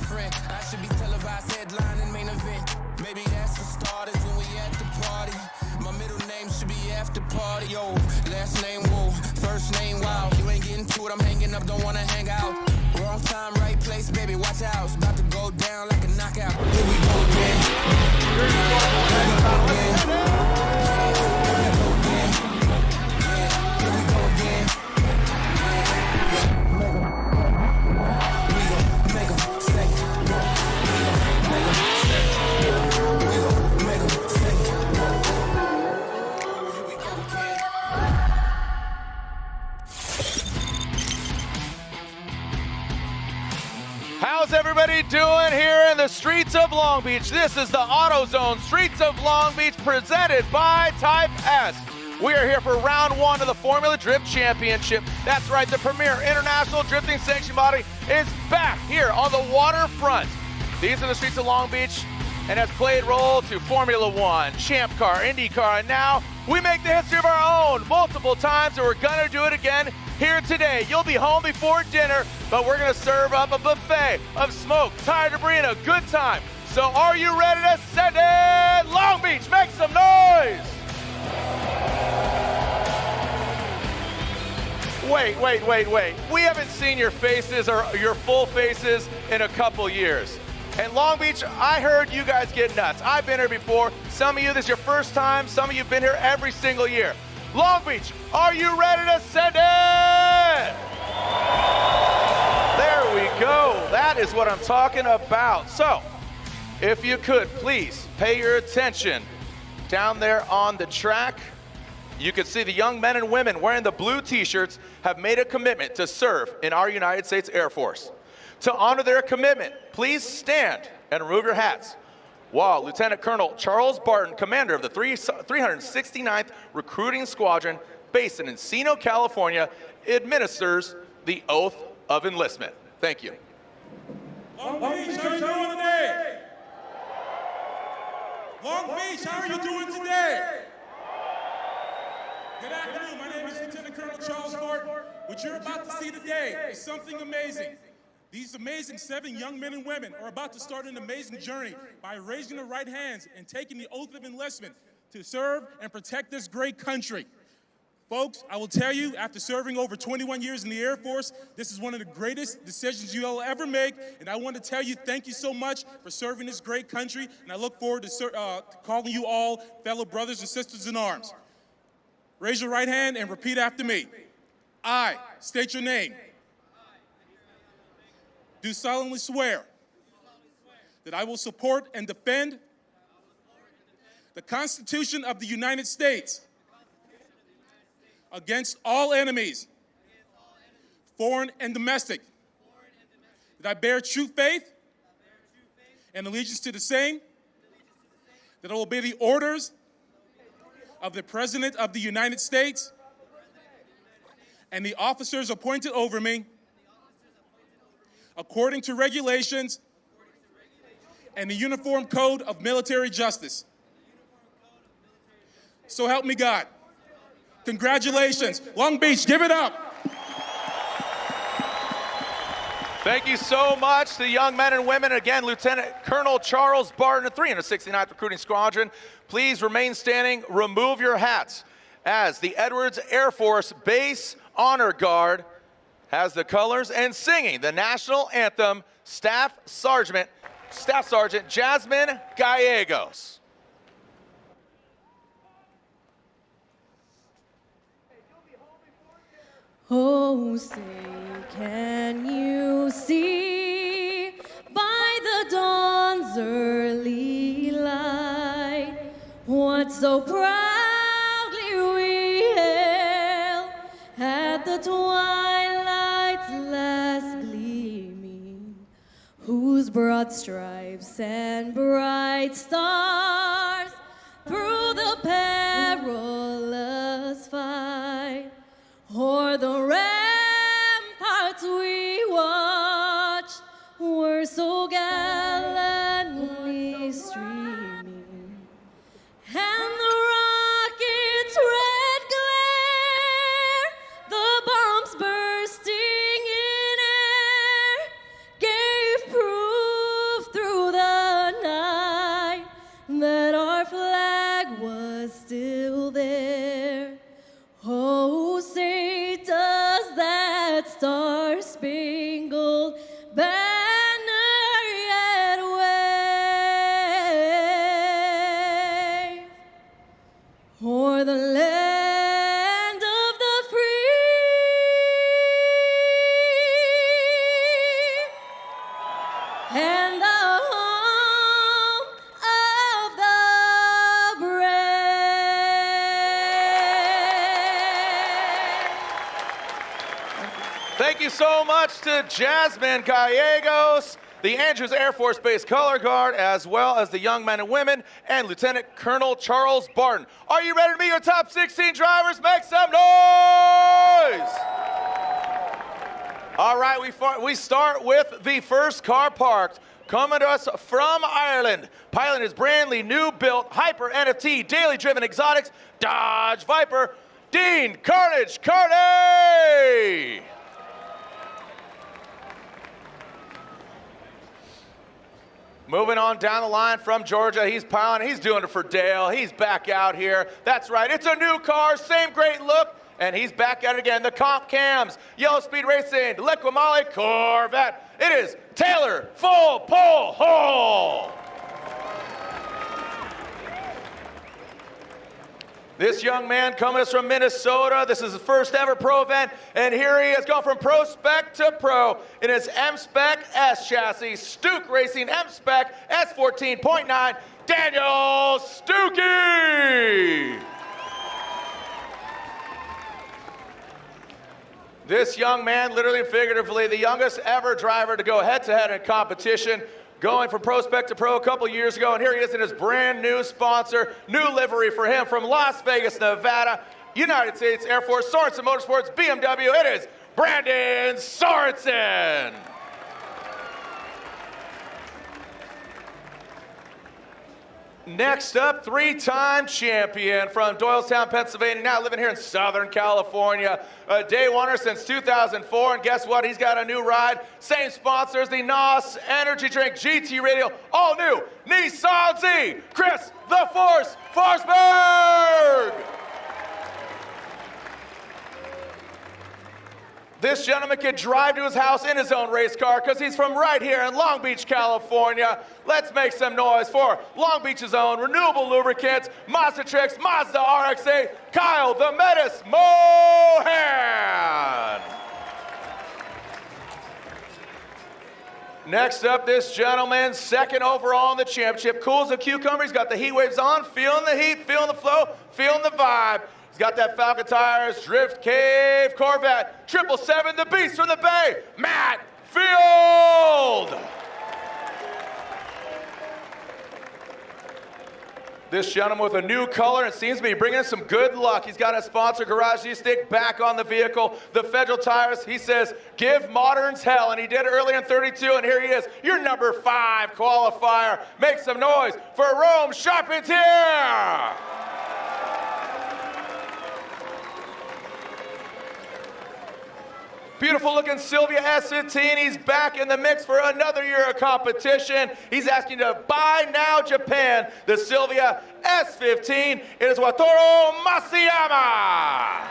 friend. I should be televised headline and main event. Maybe that's for starters when we at the party. My middle name should be after party. Yo, last name whoa, first name wow. You ain't getting to it, I'm hanging up, don't wanna hang out. Wrong time, right place, baby, watch out. It's about to go down like a knockout. Here we go again. Here we go again. Here we go again. Make 'em say. Make 'em say. Make 'em say. Here we go again. How's everybody doing here in the streets of Long Beach? This is the AutoZone Streets of Long Beach presented by Type S. We are here for round one of the Formula Drift Championship. That's right, the premier international drifting sanction body is back here on the waterfront. These are the streets of Long Beach and has played role to Formula One, Champ Car, IndyCar, and now we make the history of our own multiple times, and we're gonna do it again here today. You'll be home before dinner, but we're gonna serve up a buffet of smoke, tire debris, and a good time. So are you ready to send it? Long Beach, make some noise! Wait. We haven't seen your faces or your full faces in a couple years. And Long Beach, I heard you guys get nuts. I've been here before. Some of you, this is your first time. Some of you have been here every single year. Long Beach, are you ready to send it? There we go. That is what I'm talking about. So, if you could, please pay your attention down there on the track. You can see the young men and women wearing the blue t-shirts have made a commitment to serve in our United States Air Force. To honor their commitment, please stand and remove your hats while Lieutenant Colonel Charles Barton, commander of the 369th Recruiting Squadron based in Encino, California, administers the oath of enlistment. Thank you. Long Beach, how are you doing today? Long Beach, how are you doing today? Good afternoon, my name is Lieutenant Colonel Charles Barton. What you're about to see today is something amazing. These amazing 7 young men and women are about to start an amazing journey by raising their right hands and taking the oath of enlistment to serve and protect this great country. Folks, I will tell you, after serving over 21 years in the Air Force, this is one of the greatest decisions you'll ever make, and I want to tell you thank you so much for serving this great country, and I look forward to calling you all fellow brothers and sisters in arms. Raise your right hand and repeat after me. I state your name. Do solemnly swear that I will support and defend the Constitution of the United States against all enemies, foreign and domestic, that I bear true faith and allegiance to the same, that I will obey the orders of the President of the United States and the officers appointed over me according to regulations and the Uniform Code of Military Justice. So help me God. Congratulations. Long Beach, give it up. Thank you so much to the young men and women. Again, Lieutenant Colonel Charles Barton, the 369th Recruiting Squadron. Please remain standing, remove your hats as the Edwards Air Force Base Honor Guard has the colors and singing the national anthem, Staff Sergeant Jasmine Gallegos. Oh, say, can you see by the dawn's early light what so proudly we hailed at the twilight's last gleaming, whose broad stripes and bright stars through the perilous fight o'er the ramparts we watched were so gallantly streaming, and the rocket's red glare, the bombs bursting in air, gave proof that star-spangled banner yet wave o'er the land of the free and the home of the brave. Thank you so much to Jasmine Gallegos, the Andrews Air Force Base Color Guard, as well as the young men and women, and Lieutenant Colonel Charles Barton. Are you ready to meet your top 16 drivers? Make some noise! All right, we start with the first car parked. Coming to us from Ireland, piloting his brandly new built Hyper NFT daily driven exotics Dodge Viper, Dean Carnage Carney. Moving on down the line from Georgia, he's piloting, he's doing it for Dale. He's back out here. That's right, it's a new car, same great look, and he's back at it again. The Comp Cams, Yellow Speed Racing, Liquimale Corvette. It is Taylor Full Pole Hole. This young man coming to us from Minnesota. This is his first ever pro event, and here he is going from Pro Spec to Pro in his M-Spec S chassis, Stuke Racing M-Spec S14.9, Daniel Stuckey. This young man, literally and figuratively, the youngest ever driver to go head-to-head in competition, going from Pro Spec to Pro a couple years ago, and here he is in his brand new sponsor, new livery for him from Las Vegas, Nevada, United States Air Force, Sorensen Motorsports, BMW. It is Brandon Sorensen. Next up, three-time champion from Doylestown, Pennsylvania, now living here in Southern California. A day oneer since 2004, and guess what? He's got a new ride. Same sponsors, the NOS Energy Drink GT Radio, all new Nissan Z, Chris the Force Forsberg. This gentleman could drive to his house in his own race car because he's from right here in Long Beach, California. Let's make some noise for Long Beach's own renewable lubricants, Mazda Tricks, Mazda RX-8, Kyle the Menace Mohan. Next up, this gentleman, second overall in the championship, cool as a cucumber. He's got the heat waves on, feeling the heat, feeling the flow, feeling the vibe. He's got that Falcon Tires Drift Cave Corvette, 777, the Beast from the Bay, Matt Field. This gentleman with a new color and seems to be bringing us some good luck. He's got a sponsor, Garage G-Stick, back on the vehicle. The Federal Tires, he says, give moderns hell. And he did it earlier in 32, and here he is, your number 5 qualifier. Make some noise for Rome Charpentier. Beautiful looking Sylvia S15. He's back in the mix for another year of competition. He's asking to buy now Japan, the Sylvia S15. It is Wataru Masayama.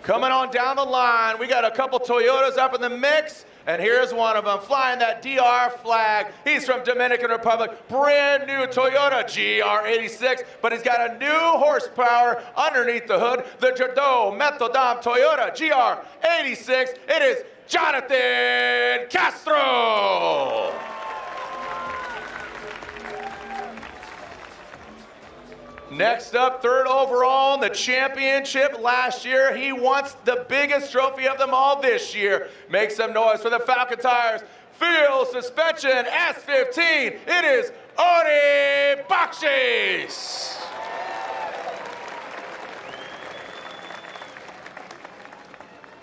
Coming on down the line, we got a couple Toyotas up in the mix. And here's one of them, flying that DR flag. He's from Dominican Republic, brand new Toyota GR86, but he's got a new horsepower underneath the hood, the Jardot Metodam Toyota GR86. It is Jonathan Castro. Next up, third overall in the championship last year. He wants the biggest trophy of them all this year. Make some noise for the Falcon Tires Field Suspension S15. It is Ori Bakshis.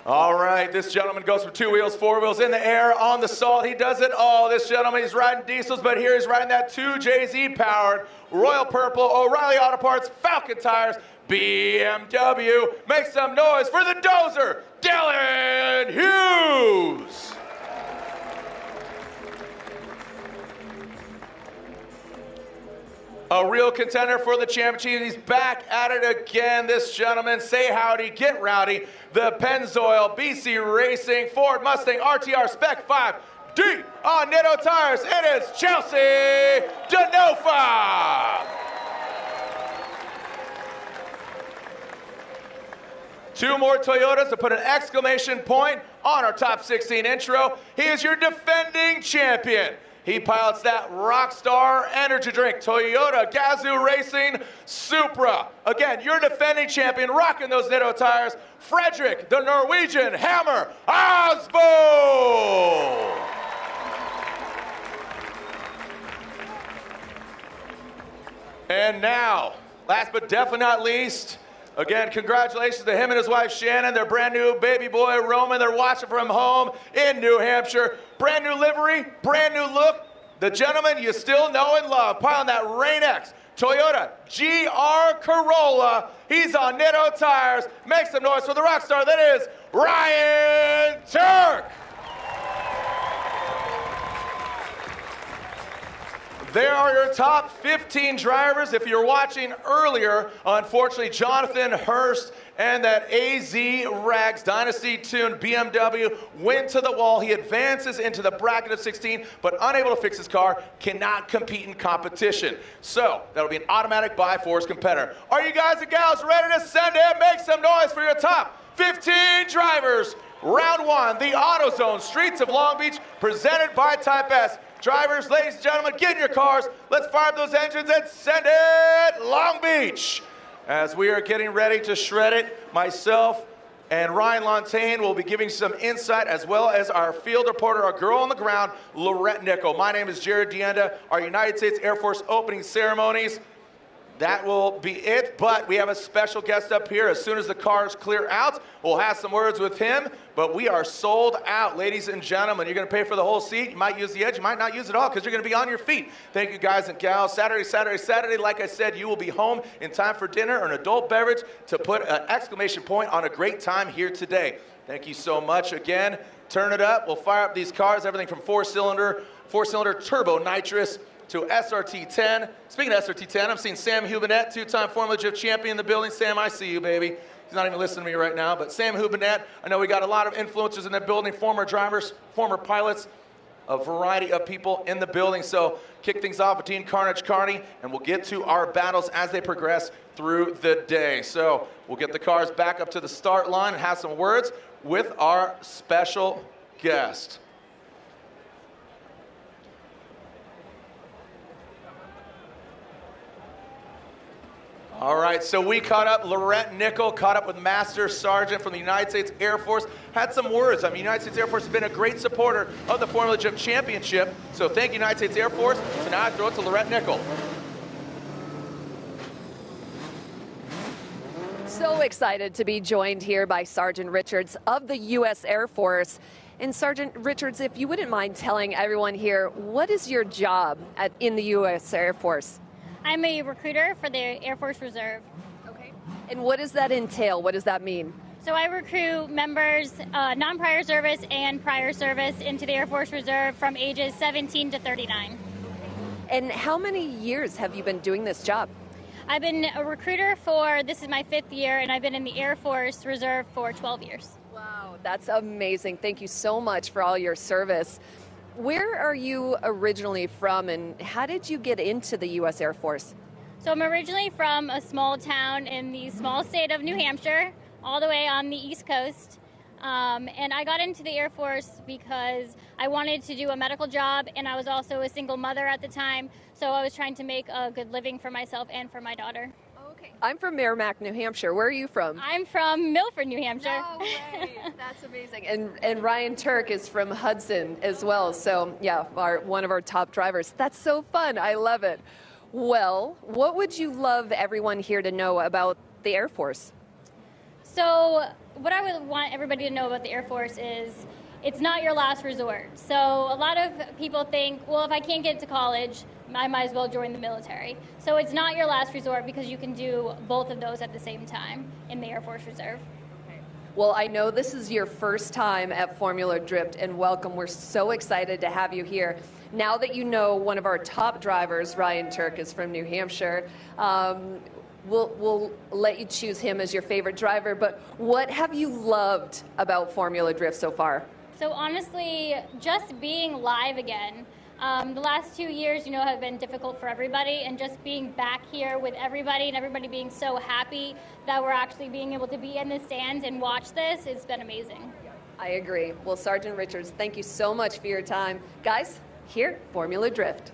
All right, this gentleman goes from 2 wheels, 4 wheels, in the air, on the salt. He does it all. This gentleman, he's riding diesels, but here he's riding that 2JZ powered Royal Purple O'Reilly Auto Parts Falcon Tires BMW. Make some noise for the dozer, Dylan Hughes. A real contender for the championship. He's back at it again, this gentleman. Say howdy, get rowdy. The Pennzoil BC Racing Ford Mustang RTR Spec 5D on Nitto Tires. It is Chelsea Denofa. Two more Toyotas to put an exclamation point on our top 16 intro. He is your defending champion. He pilots that Rockstar energy drink, Toyota Gazoo Racing Supra. Again, your defending champion, rocking those Nitto tires, Frederick, the Norwegian Hammer Osbo. And now, last but definitely not least, again, congratulations to him and his wife, Shannon, their brand new baby boy, Roman. They're watching from home in New Hampshire. Brand new livery, brand new look. The gentleman you still know and love, piling that Rain-X Toyota GR Corolla. He's on Nitto tires. Make some noise for the rock star that is Ryan Turk. There are your top 15 drivers. If you're watching earlier, unfortunately, Jonathan Hurst and that AZ Rags Dynasty tuned BMW went to the wall. He advances into the bracket of 16, but unable to fix his car, cannot compete in competition. So that'll be an automatic bye for his competitor. Are you guys and gals ready to send in? Make some noise for your top 15 drivers. Round one, the AutoZone Streets of Long Beach, presented by Type S. Drivers, ladies and gentlemen, get in your cars. Let's fire up those engines and send it Long Beach. As we are getting ready to shred it, myself and Ryan Lontaine will be giving some insight, as well as our field reporter, our girl on the ground, Lorette Nickel. My name is Jared Dienda. Our United States Air Force opening ceremonies. That will be it, but we have a special guest up here. As soon as the cars clear out, we'll have some words with him, but we are sold out, ladies and gentlemen. You're gonna pay for the whole seat. You might use the edge, you might not use it all, because you're gonna be on your feet. Thank you, guys and gals. Saturday, like I said, you will be home in time for dinner or an adult beverage to put an exclamation point on a great time here today. Thank you so much. Again, turn it up. We'll fire up these cars, everything from four-cylinder turbo nitrous, to SRT10. Speaking of SRT10, I'm seeing Sam Hubinette, two-time Formula Drift champion in the building. Sam, I see you, baby. He's not even listening to me right now, but Sam Hubinette, I know we got a lot of influencers in the building, former drivers, former pilots, a variety of people in the building. So kick things off with Dean Carnage Carney, and we'll get to our battles as they progress through the day. So we'll get the cars back up to the start line and have some words with our special guest. All right, so we caught up, Lorette Nickel caught up with Master Sergeant from the United States Air Force, had some words. I mean, United States Air Force has been a great supporter of the Formula Drift Championship, so thank you, United States Air Force. So now I throw it to Lorette Nickel. So excited to be joined here by Sergeant Richards of the U.S. Air Force. And Sergeant Richards, if you wouldn't mind telling everyone here, what is your job in the U.S. Air Force? I'm a recruiter for the Air Force Reserve. Okay. And what does that entail? What does that mean? So I recruit members, non-prior service and prior service into the Air Force Reserve from ages 17 to 39. And how many years have you been doing this job? I've been a recruiter this is my 5th year, and I've been in the Air Force Reserve for 12 years. Wow, that's amazing. Thank you so much for all your service. Where are you originally from, and how did you get into the U.S. Air Force? So I'm originally from a small town in the small state of New Hampshire, all the way on the East Coast. And I got into the Air Force because I wanted to do a medical job, and I was also a single mother at the time, so I was trying to make a good living for myself and for my daughter. Okay. I'm from Merrimack, New Hampshire. Where are you from? I'm from Milford, New Hampshire. No way. That's amazing. And Ryan Turk is from Hudson as well. So yeah, one of our top drivers. That's so fun. I love it. Well, what would you love everyone here to know about the Air Force? So what I would want everybody to know about the Air Force is it's not your last resort. So a lot of people think, well, if I can't get to college, I might as well join the military. So it's not your last resort because you can do both of those at the same time in the Air Force Reserve. Okay. Well, I know this is your first time at Formula Drift, and welcome. We're so excited to have you here. Now that you know one of our top drivers, Ryan Turk, is from New Hampshire, we'll let you choose him as your favorite driver, but what have you loved about Formula Drift so far? So honestly, just being live again. The last 2 years, have been difficult for everybody, and just being back here with everybody and everybody being so happy that we're actually being able to be in the stands and watch this, it's been amazing. I agree. Well, Sergeant Richards, thank you so much for your time. Guys, here, Formula Drift.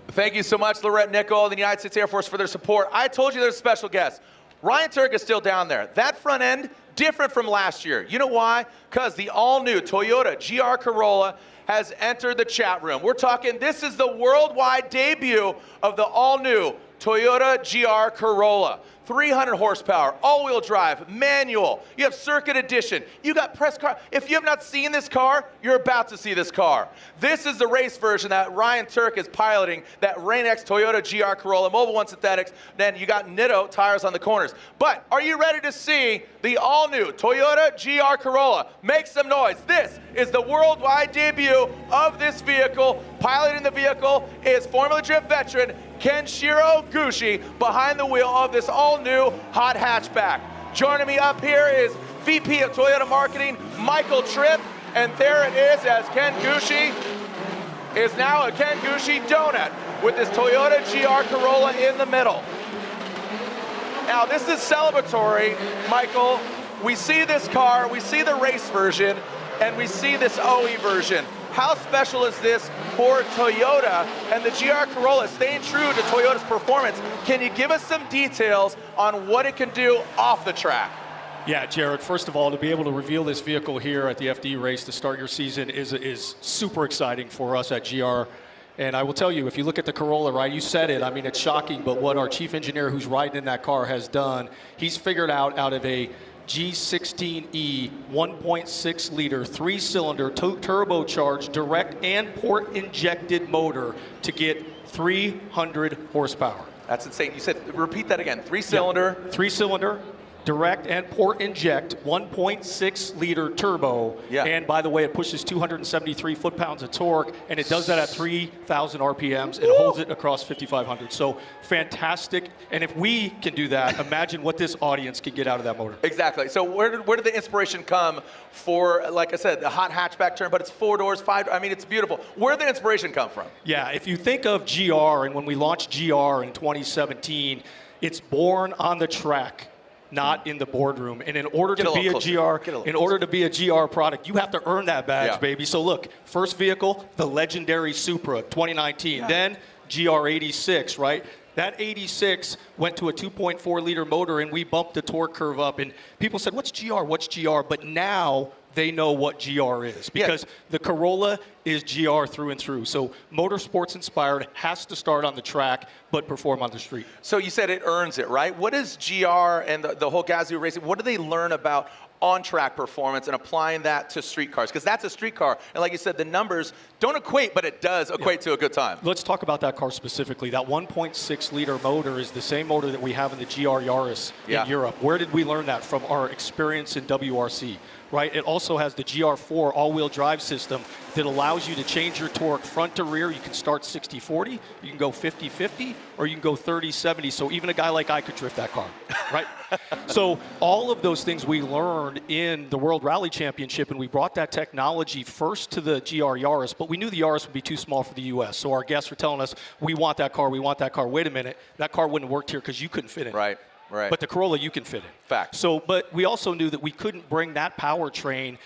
Thank you so much, Lorette Nickel and the United States Air Force for their support. I told you there's a special guest. Ryan Turk is still down there. That front end, different from last year. You know why? Because the all-new Toyota GR Corolla has entered the chat room. We're talking, this is the worldwide debut of the all-new Toyota GR Corolla. 300 horsepower, all-wheel drive, manual. You have circuit edition. You got press car. If you have not seen this car, you're about to see this car. This is the race version that Ryan Turk is piloting, that Rain-X Toyota GR Corolla, Mobil 1 Synthetics. Then you got Nitto tires on the corners. But are you ready to see the all-new Toyota GR Corolla? Make some noise. This is the worldwide debut of this vehicle. Piloting the vehicle is Formula Drift veteran Kenshiro Gushi behind the wheel of this all-new hot hatchback. Joining me up here is VP of Toyota Marketing, Michael Tripp, and there it is as Ken Gushi is now a Ken Gushi donut with this Toyota GR Corolla in the middle. Now this is celebratory, Michael. We see this car, we see the race version, and we see this OE version. How special is this for Toyota and the GR Corolla staying true to Toyota's performance? Can you give us some details on what it can do off the track? Yeah, Jared, first of all, to be able to reveal this vehicle here at the FD race to start your season is super exciting for us at GR. And I will tell you, if you look at the Corolla, right, you said it, I mean, it's shocking, but what our chief engineer who's riding in that car has done, he's figured out of a G16E 1.6 liter 3-cylinder turbocharged direct and port injected motor to get 300 horsepower. That's insane. You said, repeat that again, 3-cylinder. Yeah. 3-cylinder direct and port inject 1.6 liter turbo. Yeah. And by the way, it pushes 273 foot-pounds of torque, and it does that at 3,000 RPMs and holds it across 5,500. So fantastic. And if we can do that, imagine what this audience can get out of that motor. Exactly. So where did the inspiration come for, like I said, the hot hatchback turn, but it's 4 doors, 5, I mean, it's beautiful. Where did the inspiration come from? Yeah, if you think of GR, and when we launched GR in 2017, it's born on the track, not in the boardroom. And in order to be a GR product, you have to earn that badge, baby. So look, first vehicle, the legendary Supra, 2019. Yeah. Then GR86, right? That 86 went to a 2.4 liter motor, and we bumped the torque curve up. And people said, what's GR? What's GR? But now they know what GR is, because the Corolla is GR through and through. So Motorsports inspired, has to start on the track, but perform on the street. So you said it earns it, right? What is GR and the whole Gazoo racing, what do they learn about on-track performance and applying that to street cars? Because that's a street car. And like you said, the numbers don't equate, but it does equate to a good time. Let's talk about that car specifically. That 1.6 liter motor is the same motor that we have in the GR Yaris in Europe. Where did we learn that? From our experience in WRC. Right? It also has the GR4 all-wheel drive system that allows you to change your torque front to rear. You can start 60-40, you can go 50-50, or you can go 30-70. So even a guy like I could drift that car, right? So all of those things we learned in the World Rally Championship, and we brought that technology first to the GR Yaris, but we knew the Yaris would be too small for the U.S. So our guests were telling us, we want that car, we want that car. Wait a minute, that car wouldn't have worked here because you couldn't fit in. Right. Right. But the Corolla, you can fit in. Fact. So, but we also knew that we couldn't bring that powertrain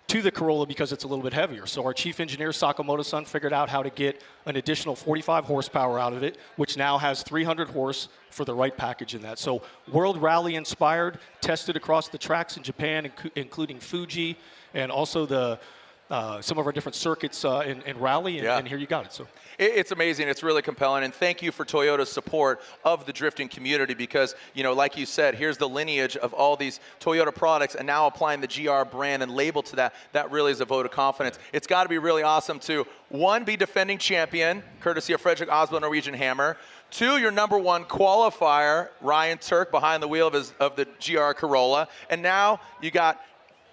to the Corolla because it's a little bit heavier. So our chief engineer, Sakamoto-san, figured out how to get an additional 45 horsepower out of it, which now has 300 horse for the right package in that. So World Rally inspired, tested across the tracks in Japan, including Fuji, and also the some of our different circuits in rally, and here you got it. So it's amazing. It's really compelling, and thank you for Toyota's support of the drifting community, because, you know, like you said, here's the lineage of all these Toyota products, and now applying the GR brand and label to that, that really is a vote of confidence. It's got to be really awesome to, one, be defending champion, courtesy of Frederick Oslo Norwegian Hammer, to your #1 qualifier, Ryan Turk, behind the wheel of the GR Corolla. And now you got,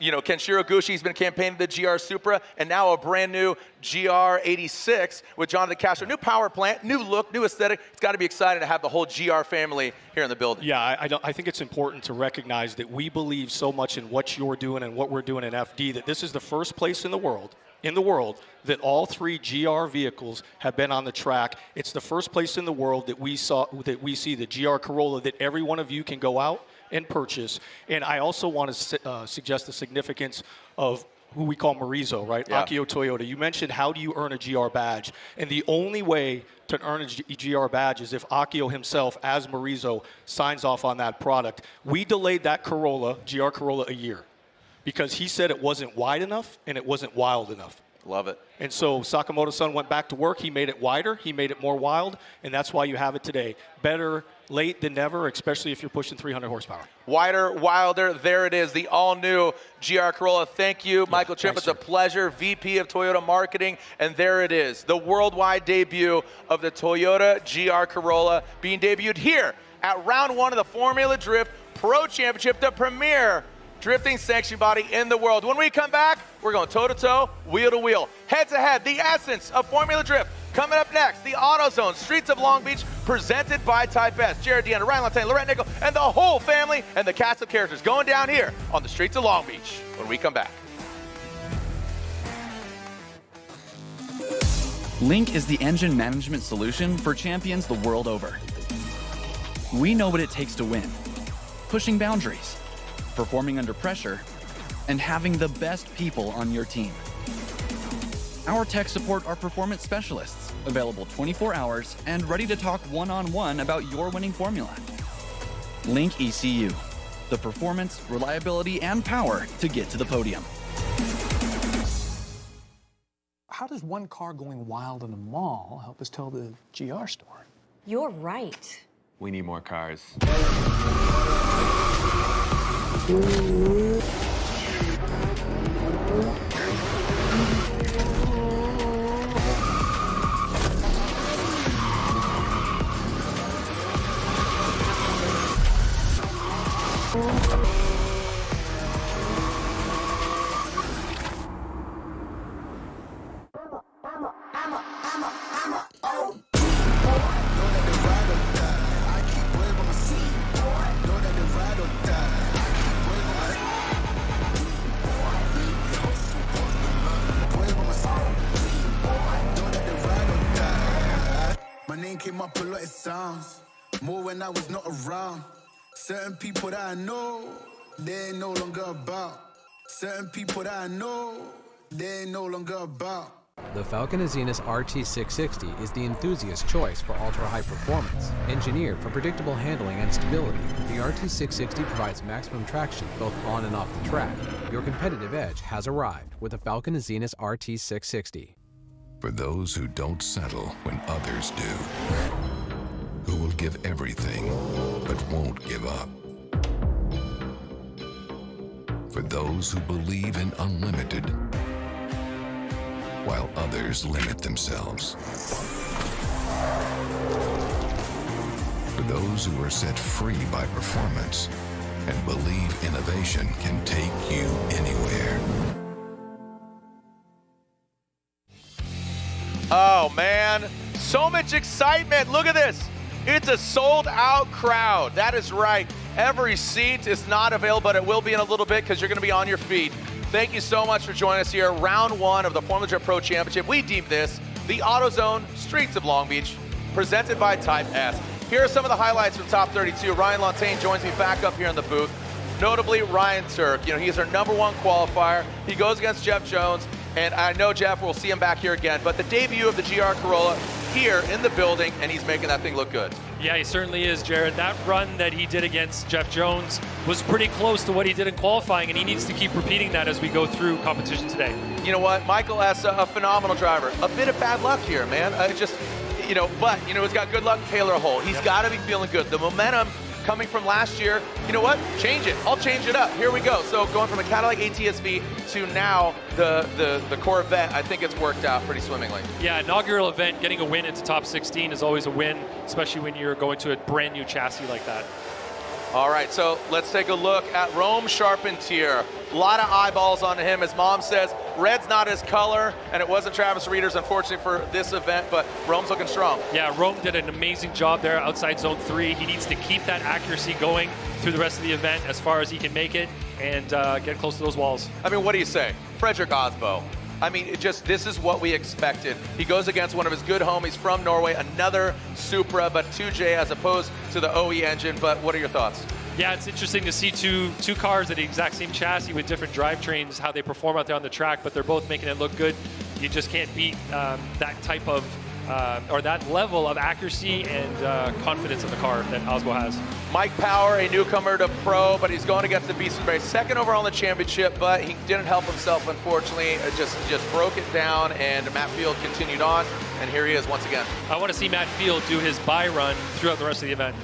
Kenshiro Gushi, he's been campaigning the GR Supra, and now a brand new GR 86 with Jonathan Castro. New power plant, new look, new aesthetic. It's got to be exciting to have the whole GR family here in the building. Yeah, I think it's important to recognize that we believe so much in what you're doing and what we're doing in FD that this is the first place in the world that all 3 GR vehicles have been on the track. It's the first place in the world that we see the GR Corolla that every one of you can go out and purchase. And I also want to suggest the significance of who we call Marizo, right? Yeah. Akio Toyota. You mentioned, how do you earn a GR badge? And the only way to earn a GR badge is if Akio himself, as Marizo, signs off on that product. We delayed that Corolla, GR Corolla, a year because he said it wasn't wide enough and it wasn't wild enough. Love it. And so Sakamoto-san went back to work. He made it wider. He made it more wild. And that's why you have it today. Better late than never, especially if you're pushing 300 horsepower. Wider, wilder. There it is, the all-new GR Corolla. Thank you, Michael Tripp. It's a pleasure. VP of Toyota Marketing. And there it is, the worldwide debut of the Toyota GR Corolla being debuted here at round 1 of the Formula Drift Pro Championship, the premier drifting sanctioning body in the world. When we come back, we're going toe-to-toe, wheel-to-wheel, head-to-head, the essence of Formula Drift. Coming up next, the AutoZone Streets of Long Beach, presented by Type S. Jared Deanna, Ryan Lantain, Laurent Nickel, and the whole family and the cast of characters going down here on the streets of Long Beach when we come back. Link is the engine management solution for champions the world over. We know what it takes to win. Pushing boundaries, performing under pressure, and having the best people on your team. Our tech support our performance specialists, available 24 hours and ready to talk one-on-one about your winning formula. Link ECU, the performance, reliability, and power to get to the podium. How does one car going wild in a mall help us tell the GR story? You're right. We need more cars. My name came up a lot of sounds, more when I was not around. Certain people that I know, they ain't no longer about. Certain people that I know, they ain't no longer about. The Falcon Azenis RT660 is the enthusiast choice for ultra-high performance. Engineered for predictable handling and stability, the RT660 provides maximum traction both on and off the track. Your competitive edge has arrived with the Falcon Azenis RT660. For those who don't settle when others do, who will give everything but won't give up. For those who believe in unlimited, while others limit themselves. For those who are set free by performance and believe innovation can take you anywhere. Oh man, so much excitement. Look at this. It's a sold out crowd. That is right. Every seat is not available, but it will be in a little bit because you're going to be on your feet. Thank you so much for joining us here. Round 1 of the Formula Drift Pro Championship. We deem this the AutoZone Streets of Long Beach, presented by Type S. Here are some of the highlights from Top 32. Ryan Lantain joins me back up here in the booth. Notably, Ryan Turk. You know, he's our #1 qualifier. He goes against Jeff Jones, and I know Jeff, we'll see him back here again. But the debut of the GR Corolla here in the building, and he's making that thing look good. Yeah, he certainly is, Jared. That run that he did against Jeff Jones was pretty close to what he did in qualifying, and he needs to keep repeating that as we go through competition today. You know what? Michael S., a phenomenal driver. A bit of bad luck here, man. He's got good luck, Taylor Holt. He's got to be feeling good. The momentum coming from last year. You know what? Change it. I'll change it up. Here we go. So going from a Cadillac ATS-V to now the Corvette, I think it's worked out pretty swimmingly. Yeah, inaugural event, getting a win into top 16 is always a win, especially when you're going to a brand new chassis like that. All right, so let's take a look at Rome Charpentier. A lot of eyeballs on him. His mom says red's not his color, and it wasn't Travis Reeder's, unfortunately, for this event, but Rome's looking strong. Yeah, Rome did an amazing job there outside zone 3. He needs to keep that accuracy going through the rest of the event as far as he can make it and get close to those walls. I mean, what do you say? Fredrik Osbo. I mean, this is what we expected. He goes against one of his good homies from Norway, another Supra, but 2J as opposed to the OE engine. But what are your thoughts? Yeah, it's interesting to see two cars at the exact same chassis with different drivetrains, how they perform out there on the track, but they're both making it look good. You just can't beat that type of, or that level of accuracy and confidence in the car that Osbo has. Mike Power, a newcomer to pro, but he's going against the Beast of Barry, second overall in the championship, but he didn't help himself, unfortunately. It just broke it down, and Matt Field continued on, and here he is once again. I want to see Matt Field do his buy run throughout the rest of the event.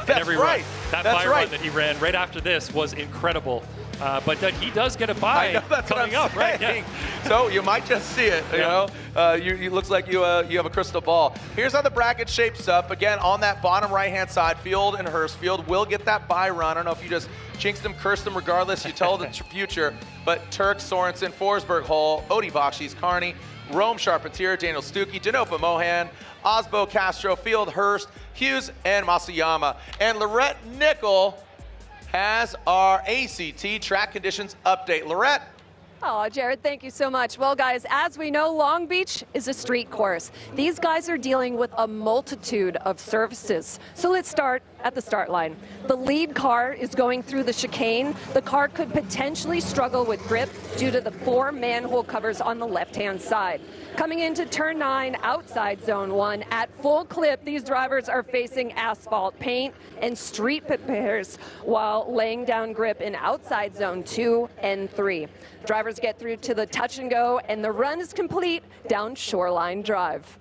That's right. That buy run that he ran right after this was incredible. But he does get a buy coming up, right? Yeah. So you might just see it, you know. You looks like you have a crystal ball. Here's how the bracket shapes up. Again, on that bottom right-hand side, Field and Hurst. Field will get that buy run. I don't know if you just jinxed him, cursed him, regardless. You tell the future. But Turk, Sorensen, Forsberg, Hull, Odi Bakshis, Carney, Rome Charpentier, Daniel Stuckey, Denofa Mohan, Osbo, Castro, Field, Hurst, Hughes, and Masayama. And Lorette Nickel has our ACT track conditions update. Lorette? Oh, Jared, thank you so much. Well, guys, as we know, Long Beach is a street course. These guys are dealing with a multitude of surfaces. So let's start at the start line. The lead car is going through the chicane. The car could potentially struggle with grip due to the 4 manhole covers on the left-hand side. Coming into turn 9, outside zone 1, at full clip, these drivers are facing asphalt, paint, and street repairs while laying down grip in outside zone 2 and 3. Drivers get through to the touch and go, and the run is complete down Shoreline Drive.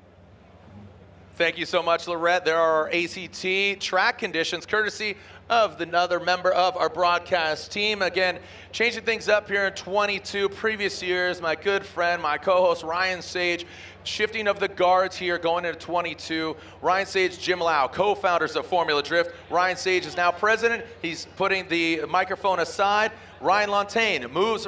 Thank you so much, Lorette. There are our ACT track conditions, courtesy of another member of our broadcast team. Again, changing things up here in 22 previous years. My good friend, my co-host, Ryan Sage, shifting of the guards here going into 22. Ryan Sage, Jim Lau, co-founders of Formula Drift. Ryan Sage is now president. He's putting the microphone aside. Ryan Lontaine moves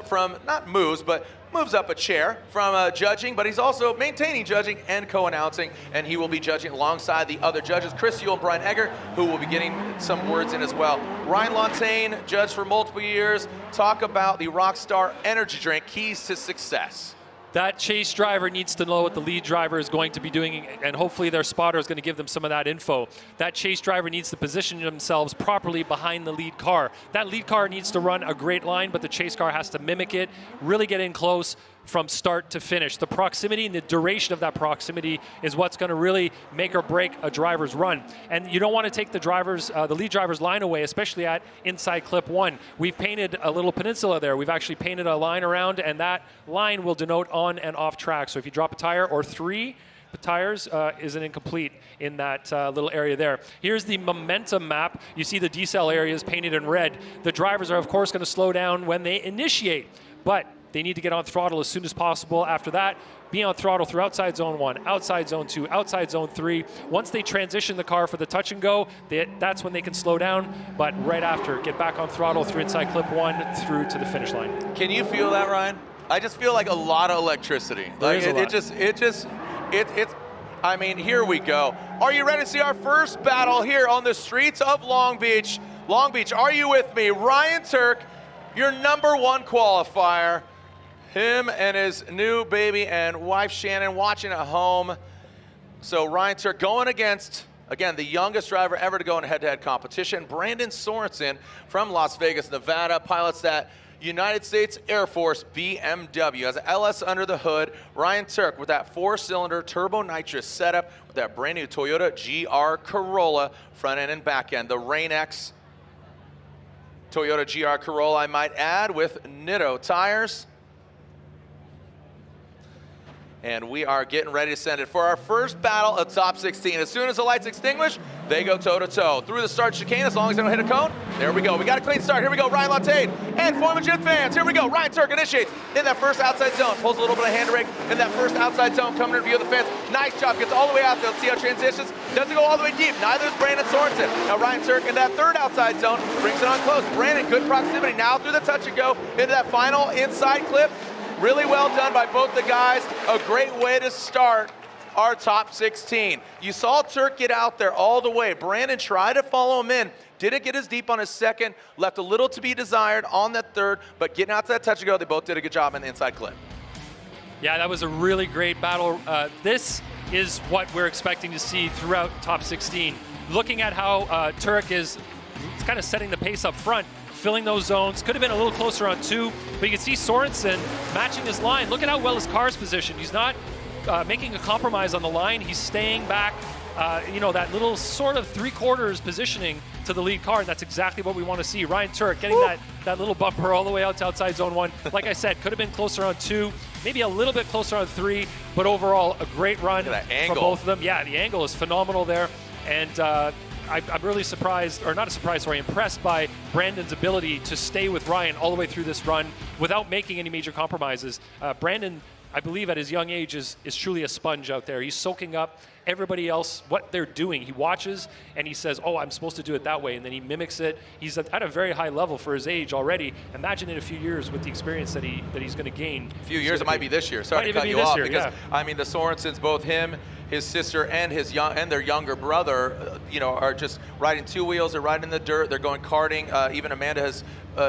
up a chair from judging, but he's also maintaining judging and co-announcing, and he will be judging alongside the other judges, Chris Yule and Brian Egger, who will be getting some words in as well. Ryan Lontaine, judged for multiple years, talk about the Rockstar Energy Drink, keys to success. That chase driver needs to know what the lead driver is going to be doing, and hopefully their spotter is going to give them some of that info. That chase driver needs to position themselves properly behind the lead car. That lead car needs to run a great line, but the chase car has to mimic it, really get in close from start to finish. The proximity and the duration of that proximity is what's going to really make or break a driver's run. And you don't want to take the lead driver's line away, especially at inside clip 1. We've painted a little peninsula there. We've actually painted a line around, and that line will denote on and off track. So if you drop a tire or 3 tires is an incomplete in that little area there. Here's the momentum map. You see the decel areas painted in red. The drivers are, of course, going to slow down when they initiate, but they need to get on throttle as soon as possible. After that, be on throttle through outside zone 1, outside zone 2, outside zone 3. Once they transition the car for the touch and go, that's when they can slow down. But right after, get back on throttle through inside clip 1 through to the finish line. Can you feel that, Ryan? I just feel like a lot of electricity. Like I mean, here we go. Are you ready to see our first battle here on the streets of Long Beach? Long Beach, are you with me? Ryan Turk, your #1 qualifier. Him and his new baby and wife Shannon watching at home. So Ryan Turk going against, again, the youngest driver ever to go in a head-to-head competition, Brandon Sorensen from Las Vegas, Nevada, pilots that United States Air Force BMW. Has an LS under the hood. Ryan Turk with that 4-cylinder turbo nitrous setup with that brand new Toyota GR Corolla front end and back end. The Rain-X Toyota GR Corolla, I might add, with Nitto tires. And we are getting ready to send it for our first battle of top 16. As soon as the lights extinguish, they go toe-to-toe. Through the start chicane, as long as they don't hit a cone. There we go. We got a clean start. Here we go. Ryan Lantain and Formula Jet fans. Here we go. Ryan Turk initiates in that first outside zone. Pulls a little bit of hand brake in that first outside zone. Coming in view of the fans. Nice job. Gets all the way out there. Let's see how it transitions. Doesn't go all the way deep. Neither is Brandon Sorensen. Now Ryan Turk in that third outside zone. Brings it on close. Brandon, good proximity. Now through the touch and go into that final inside clip. Really well done by both the guys. A great way to start our top 16. You saw Turk get out there all the way. Brandon tried to follow him in. Didn't get as deep on his second. Left a little to be desired on that third. But getting out to that touch and go, they both did a good job in the inside clip. Yeah, that was a really great battle. This is what we're expecting to see throughout top 16. Looking at how Turk is kind of setting the pace up front, filling those zones. Could have been a little closer on 2, but you can see Sorensen matching his line. Look at how well his car's positioned. He's not making a compromise on the line. He's staying back, that little sort of 3/4 positioning to the lead car, and that's exactly what we want to see. Ryan Turk getting that little bumper all the way out to outside zone 1. Like I said, could have been closer on 2, maybe a little bit closer on 3, but overall a great run from both of them. Yeah, the angle is phenomenal there, and I'm really surprised, or not surprised, sorry, impressed by Brandon's ability to stay with Ryan all the way through this run without making any major compromises. Brandon, I believe at his young age, is truly a sponge out there. He's soaking up everybody else, what they're doing. He watches and he says, oh, I'm supposed to do it that way, and then he mimics it. He's at a very high level for his age already. Imagine in a few years with the experience that he's going to gain. A few years, it might be this year. Sorry to cut you off, because I mean the Sorensens, both him, his sister, and their younger brother, are just riding 2 wheels. They're riding in the dirt. They're going karting. Even Amanda has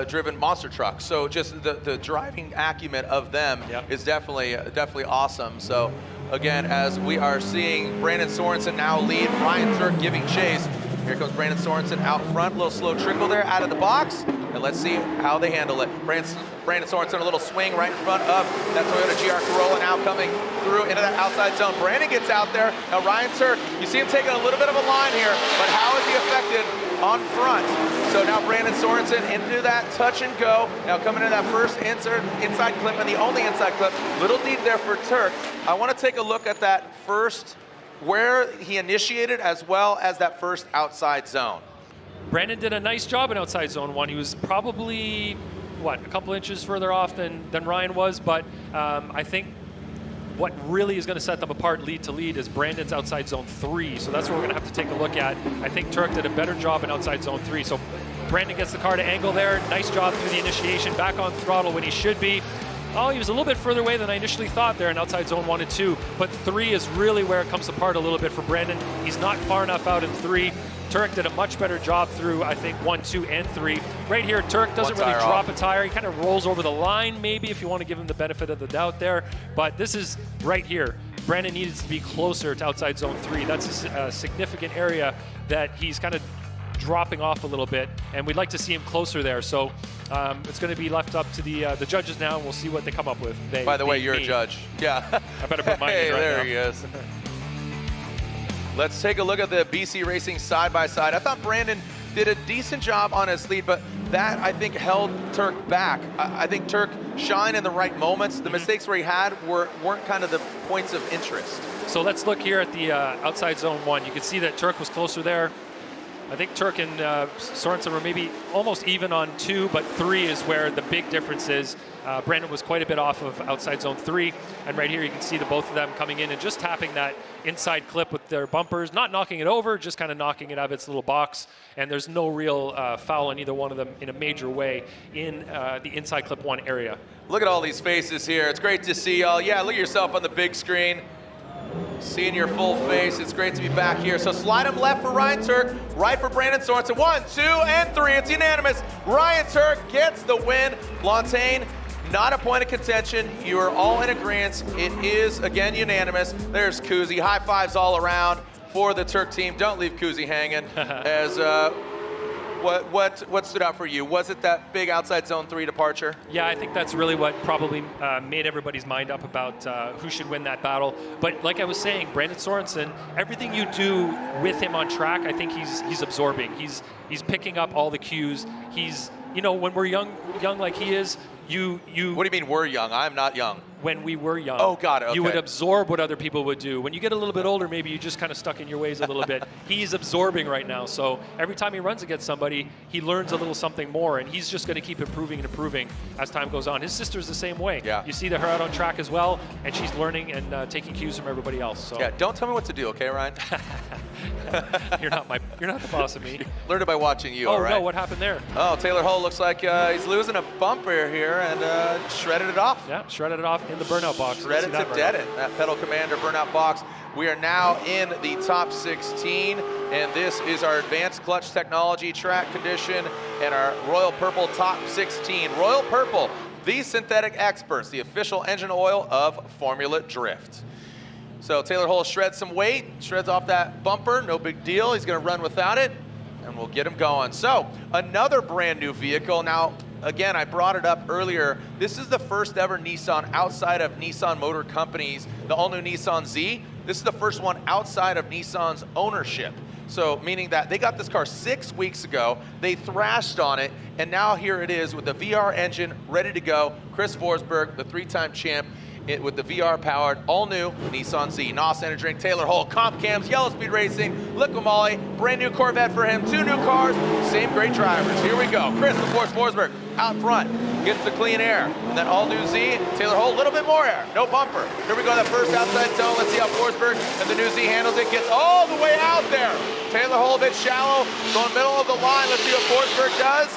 driven monster trucks. So just the driving acumen of them is definitely awesome. So again, as we are seeing Brandon Sorensen now lead, Ryan Turk giving chase. Here comes Brandon Sorensen out front, a little slow trickle there out of the box, and let's see how they handle it. Brandon Sorensen, a little swing right in front of that Toyota GR Corolla, now coming through into that outside zone. Brandon gets out there. Now Ryan Turk, you see him taking a little bit of a line here, but how is he affected on front? So now Brandon Sorensen into that touch and go. Now coming into that first inside clip, and the only inside clip. Little deep there for Turk. I want to take a look at that first, where he initiated, as well as that first outside zone. Brandon did a nice job in outside zone 1. He was probably, a couple inches further off than Ryan was, but I think what really is going to set them apart lead to lead is Brandon's outside zone 3. So that's what we're going to have to take a look at. I think Turk did a better job in outside zone 3. So Brandon gets the car to angle there. Nice job through the initiation, back on throttle when he should be. Oh, he was a little bit further away than I initially thought there in outside zone 1 and 2, but 3 is really where it comes apart a little bit for Brandon. He's not far enough out in 3. Turk did a much better job through, I think, 1, 2, and 3. Right here, Turk doesn't really drop a tire. He kind of rolls over the line, maybe, if you want to give him the benefit of the doubt there. But this is right here. Brandon needed to be closer to outside zone 3. That's a significant area that he's kind of dropping off a little bit, and we'd like to see him closer there. So it's going to be left up to the judges now, and we'll see what they come up with. By the way, you're a judge. Yeah. I better put mine in right there now. He is. Let's take a look at the BC Racing side-by-side. I thought Brandon did a decent job on his lead, but that, I think, held Turk back. I think Turk shined in the right moments. The mistakes where he had weren't kind of the points of interest. So let's look here at the outside zone 1. You can see that Turk was closer there. I think Turk and Sorensen were maybe almost even on 2, but 3 is where the big difference is. Brandon was quite a bit off of outside zone 3, and right here you can see the both of them coming in and just tapping that inside clip with their bumpers, not knocking it over, just kind of knocking it out of its little box, and there's no real foul on either one of them in a major way in the inside clip 1 area. Look at all these faces here. It's great to see y'all. Yeah, look at yourself on the big screen. Seeing your full face, it's great to be back here. So slide him left for Ryan Turk, right for Brandon Sorensen. 1, 2, and 3. It's unanimous. Ryan Turk gets the win. Lantain, not a point of contention. You are all in agreement. It is, again, unanimous. There's Kuzi. High fives all around for the Turk team. Don't leave Kuzi hanging. As what stood out for you? Was it that big outside zone 3 departure? Yeah, I think that's really what probably made everybody's mind up about who should win that battle. But like I was saying, Brandon Sorensen, everything you do with him on track, I think he's absorbing. He's picking up all the cues. He's you know, when we're young like he is, you. What do you mean we're young? I'm not young. When we were young, oh, got it. Okay. You would absorb what other people would do. When you get a little bit older, maybe you just kind of stuck in your ways a little bit. He's absorbing right now, so every time he runs against somebody, he learns a little something more, and he's just going to keep improving and improving as time goes on. His sister's the same way. Yeah. You see her out on track as well, and she's learning and taking cues from everybody else. So. Yeah. Don't tell me what to do, okay, Ryan? You're not the boss of me. Learned it by watching you. Oh, all right? no, what happened there? Oh, Taylor Hull looks like he's losing a bumper here and shredded it off. Yeah, shredded it off in the burnout box. Shredded to dead it. That Pedal Commander burnout box. We are now in the top 16, and this is our advanced clutch technology, track condition, and our Royal Purple top 16. Royal Purple, the synthetic experts, the official engine oil of Formula Drift. So Taylor Hull shreds some weight, shreds off that bumper, no big deal. He's going to run without it, and we'll get him going. So another brand new vehicle. Now, again, I brought it up earlier. This is the first ever Nissan outside of Nissan Motor Company's, the all-new Nissan Z. This is the first one outside of Nissan's ownership. So meaning that they got this car 6 weeks ago, they thrashed on it, and now here it is with the VR engine ready to go. Chris Forsberg, the 3-time champ, with the VR-powered, all-new Nissan Z. NOS Energy Drink, Taylor Hull, Comp Cams, Yellow Speed Racing, Liqui-Moly, brand new Corvette for him, 2 new cars, same great drivers. Here we go. Chris, of course, Forsberg, out front, gets the clean air. And then all-new Z, Taylor Hull, a little bit more air, no bumper. Here we go, that first outside zone. Let's see how Forsberg and the new Z handles it. Gets all the way out there. Taylor Hull a bit shallow, going middle of the line. Let's see what Forsberg does.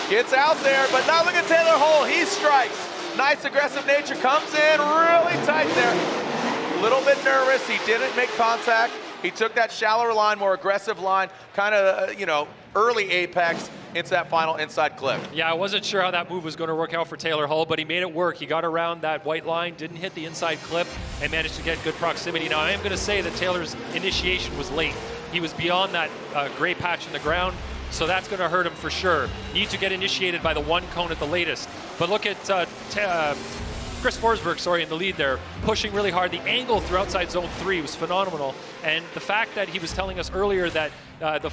Gets out there, but now look at Taylor Hull. He strikes. Nice aggressive nature, comes in really tight there. A little bit nervous, he didn't make contact. He took that shallower line, more aggressive line, kind of, you know, early apex into that final inside clip. Yeah, I wasn't sure how that move was going to work out for Taylor Hull, but he made it work. He got around that white line, didn't hit the inside clip, and managed to get good proximity. Now, I am going to say that Taylor's initiation was late. He was beyond that gray patch in the ground, so that's going to hurt him for sure. He needs to get initiated by the 1 cone at the latest. But look at Chris Forsberg, in the lead there, pushing really hard. The angle through outside zone 3 was phenomenal. And the fact that he was telling us earlier that the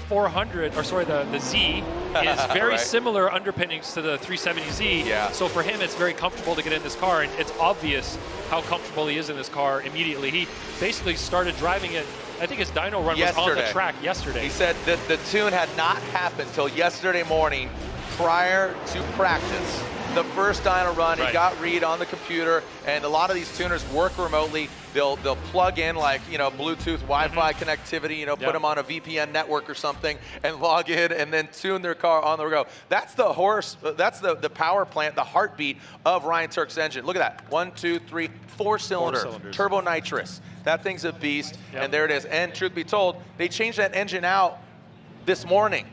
Z is very right. similar underpinnings to the 370Z. Yeah. So for him, it's very comfortable to get in this car, and it's obvious how comfortable he is in this car immediately. He basically started driving it. I think his dyno run was on the track yesterday. He said that the tune had not happened till yesterday morning prior to practice. The first dyno run, right. He got read on the computer, and a lot of these tuners work remotely. They'll plug in like, you know, Bluetooth, Wi-Fi connectivity, you know, put them on a VPN network or something and log in and then tune their car on the go. That's the power plant, the heartbeat of Ryan Turk's engine. Look at that, 1, 2, 3, 4 cylinders, turbo nitrous. That thing's a beast, and there it is. And truth be told, they changed that engine out this morning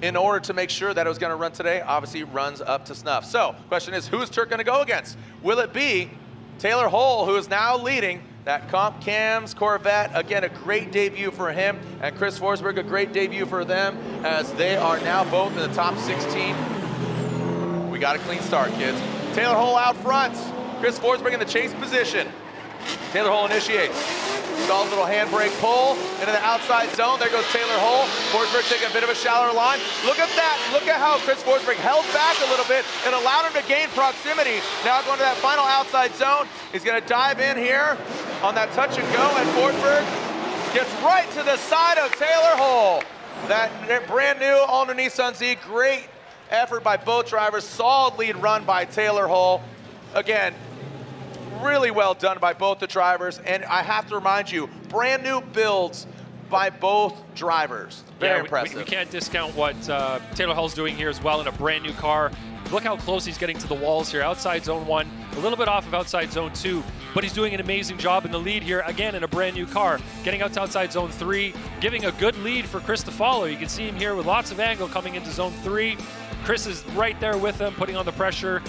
in order to make sure that it was going to run today. Obviously, it runs up to snuff. So, question is, who is Turk going to go against? Will it be Taylor Hull, who is now leading that Comp Cams Corvette? Again, a great debut for him, and Chris Forsberg, a great debut for them, as they are now both in the top 16. We got a clean start, kids. Taylor Hull out front. Chris Forsberg in the chase position. Taylor Hull initiates. Stalls a little handbrake pull into the outside zone. There goes Taylor Hull. Forsberg taking a bit of a shallower line. Look at that. Look at how Chris Forsberg held back a little bit and allowed him to gain proximity. Now going to that final outside zone. He's going to dive in here on that touch and go, and Forsberg gets right to the side of Taylor Hull. That brand new all-new Nissan Z. Great effort by both drivers. Solid lead run by Taylor Hull. Again, really well done by both the drivers, and I have to remind you, brand new builds by both drivers. Very impressive. We can't discount what Taylor Hull's doing here as well in a brand new car. Look how close he's getting to the walls here. Outside zone 1, a little bit off of outside zone 2, but he's doing an amazing job in the lead here, again in a brand new car. Getting out to outside zone 3, giving a good lead for Chris to follow. You can see him here with lots of angle coming into zone 3. Chris is right there with him, putting on the pressure.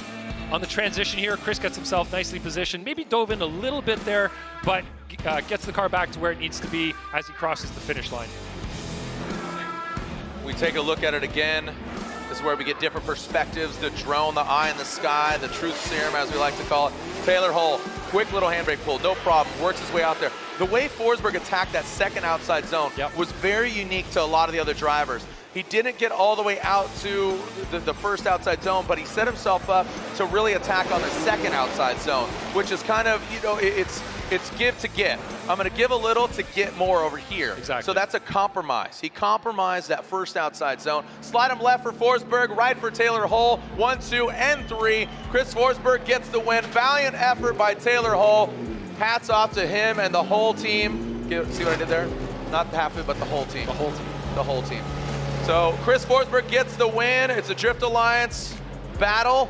On the transition here, Chris gets himself nicely positioned. Maybe dove in a little bit there, but gets the car back to where it needs to be as he crosses the finish line. We take a look at it again. This is where we get different perspectives, the drone, the eye in the sky, the truth serum, as we like to call it. Taylor Hull, quick little handbrake pull, no problem, works his way out there. The way Forsberg attacked that second outside zone was very unique to a lot of the other drivers. He didn't get all the way out to the first outside zone, but he set himself up to really attack on the second outside zone, which is kind of, you know, it's give to get. I'm going to give a little to get more over here. Exactly. So that's a compromise. He compromised that first outside zone. Slide him left for Forsberg, right for Taylor Hull. 1, 2, and 3. Chris Forsberg gets the win. Valiant effort by Taylor Hull. Hats off to him and the whole team. See what I did there? Not half of it, but the whole team. The whole team. The whole team. So Chris Forsberg gets the win. It's a Drift Alliance battle.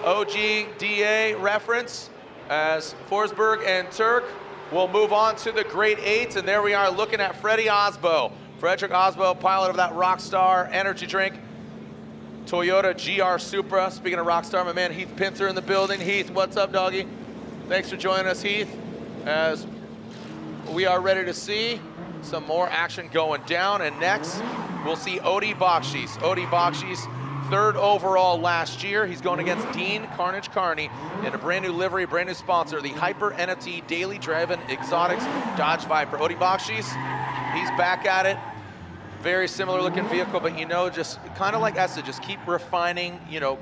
OGDA reference. As Forsberg and Turk will move on to the Great 8, and there we are looking at Freddie Osbo. Frederick Osbo, pilot of that Rockstar energy drink. Toyota GR Supra. Speaking of Rockstar, my man Heath Pinter in the building. Heath, what's up, doggy? Thanks for joining us, Heath, as we are ready to see some more action going down. And next, we'll see Odi Bakshis. Odi Bakshis, 3rd overall last year. He's going against Dean Carnage Carney in a brand new livery, brand new sponsor, the Hyper NFT Daily Driven Exotics Dodge Viper. Odi Bakshis, he's back at it. Very similar looking vehicle, but you know, just kind of like Essa, just keep refining, you know,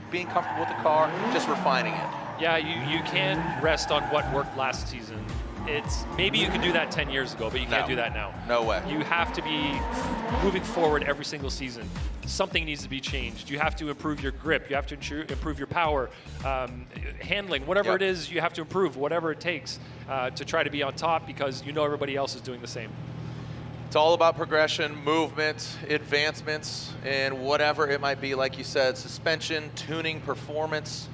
being comfortable with the car, just refining it. Yeah, you can rest on what worked last season. Maybe you could do that 10 years ago, but you can't do that now. No way. You have to be moving forward every single season. Something needs to be changed. You have to improve your grip. You have to improve your power, handling, whatever it is. You have to improve whatever it takes to try to be on top, because you know everybody else is doing the same. It's all about progression, movement, advancements, and whatever it might be. Like you said, suspension, tuning, performance.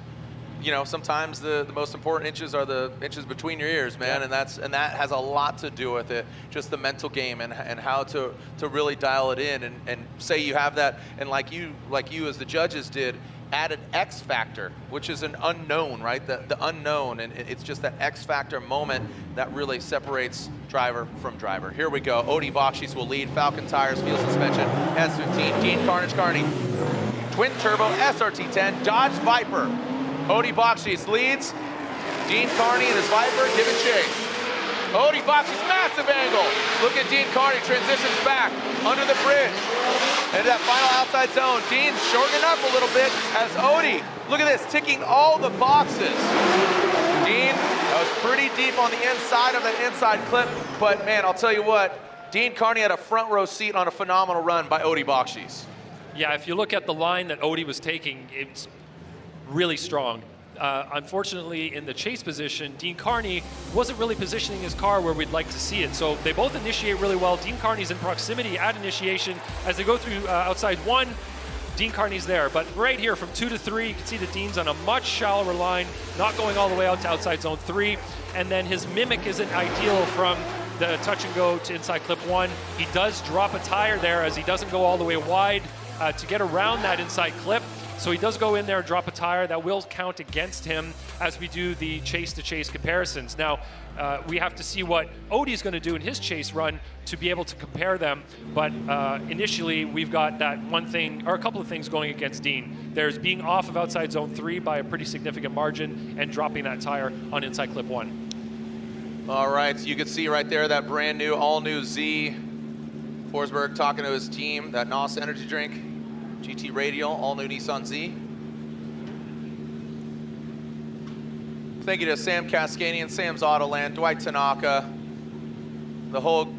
You know, sometimes the most important inches are the inches between your ears, man, and that has a lot to do with it. Just the mental game and how to really dial it in, and say you have that, and like you as the judges did, add an X factor, which is an unknown, right? The unknown, and it's just that X factor moment that really separates driver from driver. Here we go. Odi Bakshis will lead. Falcon tires, fuel suspension, S15. Dean Carnage Carney, twin turbo SRT10 Dodge Viper. Odi Bakshis leads. Dean Carney and his Viper giving chase. Odi Bakshis, massive angle. Look at Dean Carney, transitions back under the bridge. Into that final outside zone. Dean shortening up a little bit as Odi, look at this, ticking all the boxes. Dean, that was pretty deep on the inside of that inside clip, but man, I'll tell you what, Dean Carney had a front row seat on a phenomenal run by Odi Bakshis. Yeah, if you look at the line that Odi was taking, it's really strong. Unfortunately, in the chase position, Dean Carney wasn't really positioning his car where we'd like to see it. So they both initiate really well. Dean Carney's in proximity at initiation. As they go through outside 1, Dean Carney's there. But right here from 2 to 3, you can see that Dean's on a much shallower line, not going all the way out to outside zone 3. And then his mimic isn't ideal from the touch and go to inside clip 1. He does drop a tire there as he doesn't go all the way wide to get around that inside clip. So he does go in there and drop a tire. That will count against him as we do the chase-to-chase comparisons. Now, we have to see what Odi's going to do in his chase run to be able to compare them. But initially, we've got that one thing, or a couple of things going against Dean. There's being off of outside zone 3 by a pretty significant margin and dropping that tire on inside clip 1. All right, so you can see right there that brand new, all-new Z. Forsberg talking to his team, that NOS energy drink. GT Radial, all-new Nissan Z. Thank you to Sam Cascadian, Sam's Autoland, Dwight Tanaka, the whole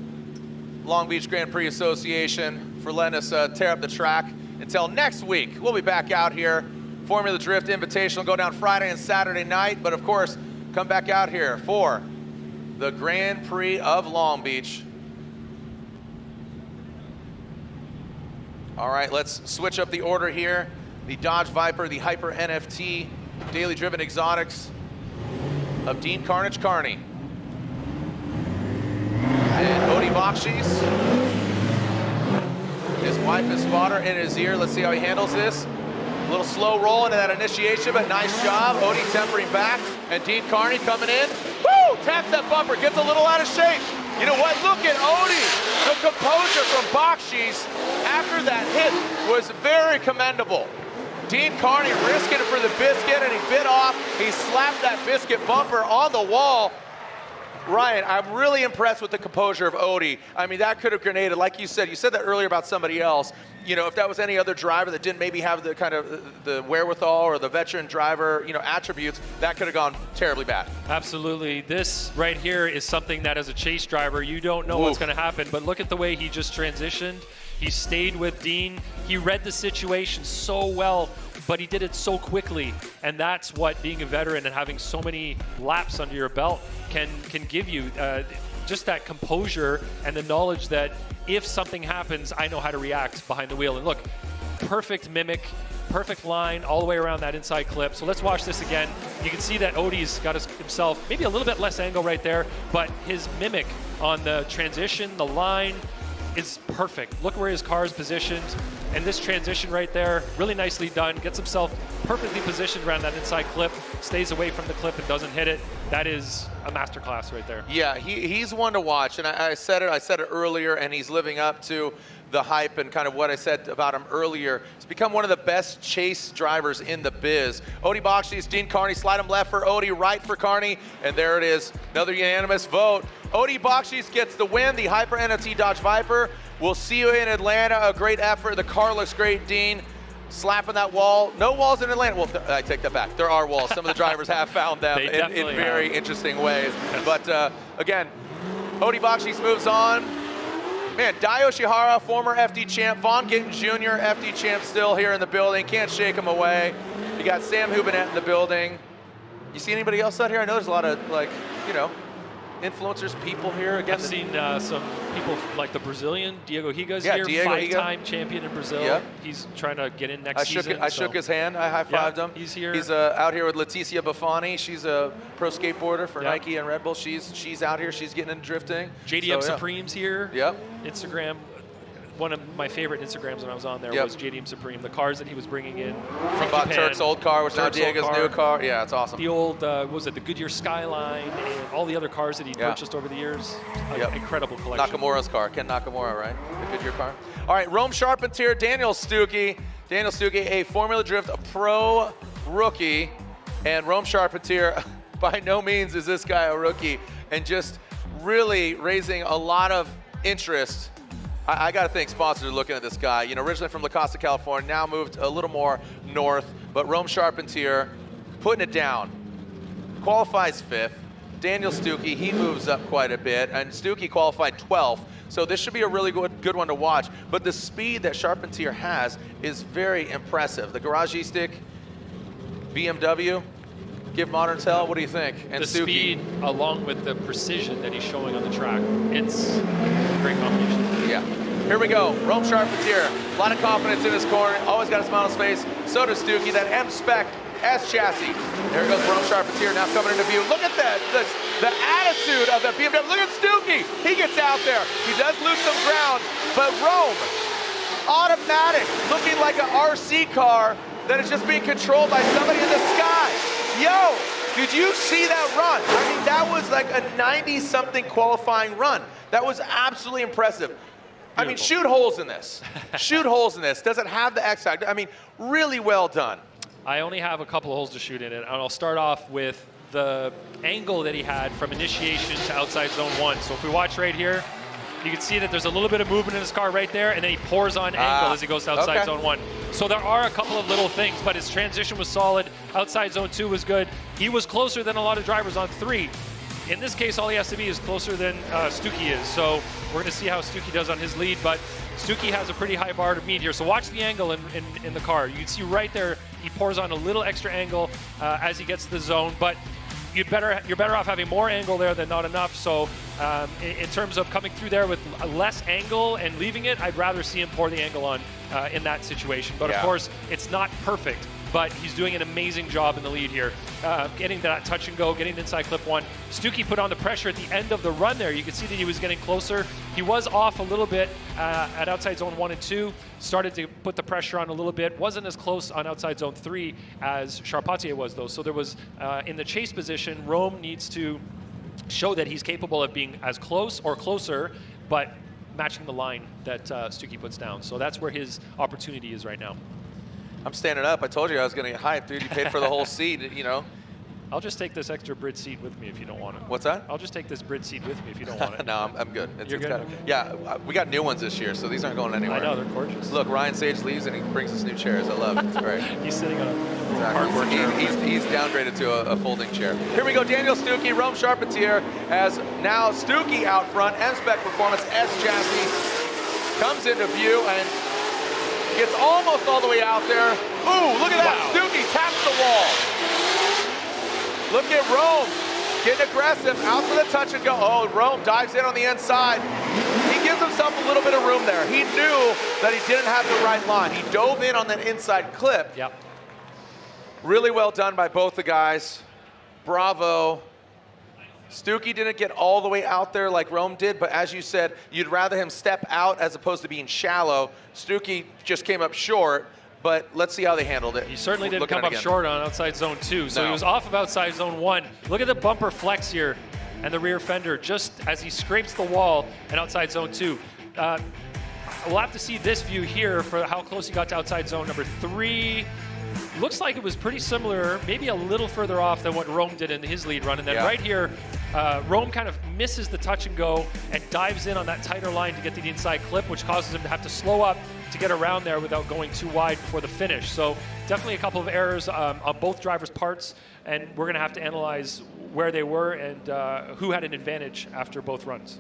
Long Beach Grand Prix Association for letting us tear up the track. Until next week, we'll be back out here. Formula Drift Invitational will go down Friday and Saturday night, but of course, come back out here for the Grand Prix of Long Beach. All right, let's switch up the order here. The Dodge Viper, the Hyper NFT, Daily Driven Exotics of Dean Carnage Carney. And Odi Bakshis. His wife is spotter in his ear. Let's see how he handles this. A little slow roll into that initiation, but nice job. Odi tempering back, and Dean Carney coming in. Woo! Taps that bumper, gets a little out of shape. You know what? Look at Odi. The composure from Bakshis after that hit was very commendable. Dean Carney risking it for the biscuit, and he bit off. He slapped that biscuit bumper on the wall. Ryan, I'm really impressed with the composure of Odie. I mean, that could have grenaded, like you said that earlier about somebody else. You know, if that was any other driver that didn't maybe have the kind of the wherewithal or the veteran driver, you know, attributes, that could have gone terribly bad. Absolutely. This right here is something that as a chase driver, you don't know what's going to happen, but look at the way he just transitioned. He stayed with Dean. He read the situation so well, but he did it so quickly. And that's what being a veteran and having so many laps under your belt can give you. Just that composure and the knowledge that if something happens, I know how to react behind the wheel. And look, perfect mimic, perfect line all the way around that inside clip. So let's watch this again. You can see that Odie's got himself maybe a little bit less angle right there, but his mimic on the transition, the line, is perfect. Look where his car is positioned, and this transition right there, really nicely done. It gets himself perfectly positioned around that inside clip, stays away from the clip and doesn't hit it. That is a masterclass right there. Yeah, he's one to watch, and I said it earlier, and he's living up to the hype and kind of what I said about him earlier. He's become one of the best chase drivers in the biz. Odie Bakshi's, Dean Carney, slide him left for Odie, right for Carney, and there it is, another unanimous vote. Odie Bakshi's gets the win, the Hyper NLT Dodge Viper. We'll see you in Atlanta, a great effort. The car looks great, Dean. Slapping that wall. No walls in Atlanta. Well, I take that back. There are walls. Some of the drivers have found them in very interesting ways. Yes. But again, Odie Bakshi's moves on. Man, Dai Yoshihara, former FD champ, Vaughn Gittin Jr., FD champ, still here in the building. Can't shake him away. You got Sam Hubinette in the building. You see anybody else out here? I know there's a lot of, like, you know, influencers, people here. Again, I've seen some people like the Brazilian, Diego Higa's here, five-time champion in Brazil. Yep. He's trying to get in next season. I shook his hand. I high-fived him. He's here. He's out here with Leticia Buffoni. She's a pro skateboarder for Nike and Red Bull. She's out here. She's getting into drifting. JDM Supreme's here. Yep. Instagram. One of my favorite Instagrams when I was on there was JDM Supreme. The cars that he was bringing in from Japan. Turk's old car, which now Diego's new car. Yeah, it's awesome. The old, what was it, the Goodyear Skyline, and all the other cars that he purchased over the years. Incredible collection. Nakamura's car, Ken Nakamura, right? The Goodyear car. All right, Rome Charpentier, Daniel Stuckey. Daniel Stuckey, a Formula Drift pro rookie. And Rome Charpentier, by no means is this guy a rookie. And just really raising a lot of interest. I got to think sponsors are looking at this guy. You know, originally from La Costa, California, now moved a little more north. But Rome Charpentier putting it down. Qualifies 5th. Daniel Stuckey, he moves up quite a bit. And Stuckey qualified 12th. So this should be a really good one to watch. But the speed that Charpentier has is very impressive. The Garage-stick, BMW, give Moderns hell. What do you think? And the Stuckey, speed along with the precision that he's showing on the track, it's a great combination. Yeah. Here we go. Rome Charpentier. A lot of confidence in his corner. Always got a smile on his face. So does Stuckey. That M-Spec S chassis. There goes Rome Charpentier now coming into view. Look at that. The attitude of that BMW. Look at Stuckey. He gets out there. He does lose some ground. But Rome, automatic, looking like an RC car that is just being controlled by somebody in the sky. Yo, did you see that run? I mean, that was like a 90-something qualifying run. That was absolutely impressive. Beautiful. I mean, shoot holes in this. Shoot holes in this. Does it have the X factor? I mean, really well done. I only have a couple of holes to shoot in it, and I'll start off with the angle that he had from initiation to outside zone 1. So if we watch right here, you can see that there's a little bit of movement in his car right there, and then he pours on angle as he goes to outside zone 1. So there are a couple of little things, but his transition was solid. Outside zone 2 was good. He was closer than a lot of drivers on 3. In this case, all he has to be is closer than Stuckey is. So we're going to see how Stuckey does on his lead, but Stuckey has a pretty high bar to meet here. So watch the angle in the car. You can see right there, he pours on a little extra angle as he gets to the zone, but you're better off having more angle there than not enough. So in terms of coming through there with less angle and leaving it, I'd rather see him pour the angle on in that situation. But of course, it's not perfect, but he's doing an amazing job in the lead here. Getting that touch and go, getting inside clip 1. Stuckey put on the pressure at the end of the run there. You can see that he was getting closer. He was off a little bit at outside zone 1 and 2. Started to put the pressure on a little bit. Wasn't as close on outside zone 3 as Charpentier was, though. So there was, in the chase position, Rome needs to show that he's capable of being as close or closer, but matching the line that Stuckey puts down. So that's where his opportunity is right now. I'm standing up. I told you I was going to get hyped, dude. You paid for the whole seat, you know. I'll just take this extra bridge seat with me if you don't want it. What's that? I'll just take this bridge seat with me if you don't want it. No, I'm good. You're good? Kinda, yeah, we got new ones this year, so these aren't going anywhere. I know, they're gorgeous. Look, Ryan Sage leaves and he brings us new chairs. I love it. It's great. He's sitting on a Exactly. He's downgraded to a folding chair. Here we go, Daniel Stuckey, Rome Charpentier, as now Stuckey out front. M-Spec Performance S chassis comes into view and gets almost all the way out there. Ooh, look at that. Wow. Stuckey taps the wall. Look at Rome getting aggressive, out for the touch and go. Oh, Rome dives in on the inside. He gives himself a little bit of room there. He knew that he didn't have the right line. He dove in on that inside clip. Yep. Really well done by both the guys. Bravo. Stuckey didn't get all the way out there like Rome did, but as you said, you'd rather him step out as opposed to being shallow. Stuckey just came up short, but let's see how they handled it. He certainly didn't come up short on outside zone 2, so No. he was off of outside zone 1. Look at the bumper flex here and the rear fender just as he scrapes the wall and outside zone 2. We'll have to see this view here for how close he got to outside zone number 3. Looks like it was pretty similar, maybe a little further off than what Rome did in his lead run. And then right here, Rome kind of misses the touch and go and dives in on that tighter line to get to the inside clip, which causes him to have to slow up to get around there without going too wide before the finish. So definitely a couple of errors on both drivers' parts, and we're going to have to analyze where they were and who had an advantage after both runs.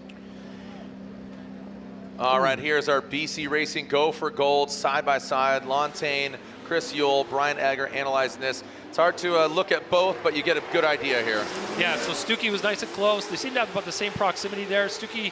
All right, here's our BC Racing Go for Gold side by side. Lontaine, Chris Yule, Brian Egger analyzing this. It's hard to look at both, but you get a good idea here. Yeah, so Stuckey was nice and close. They seem to have about the same proximity there. Stuckey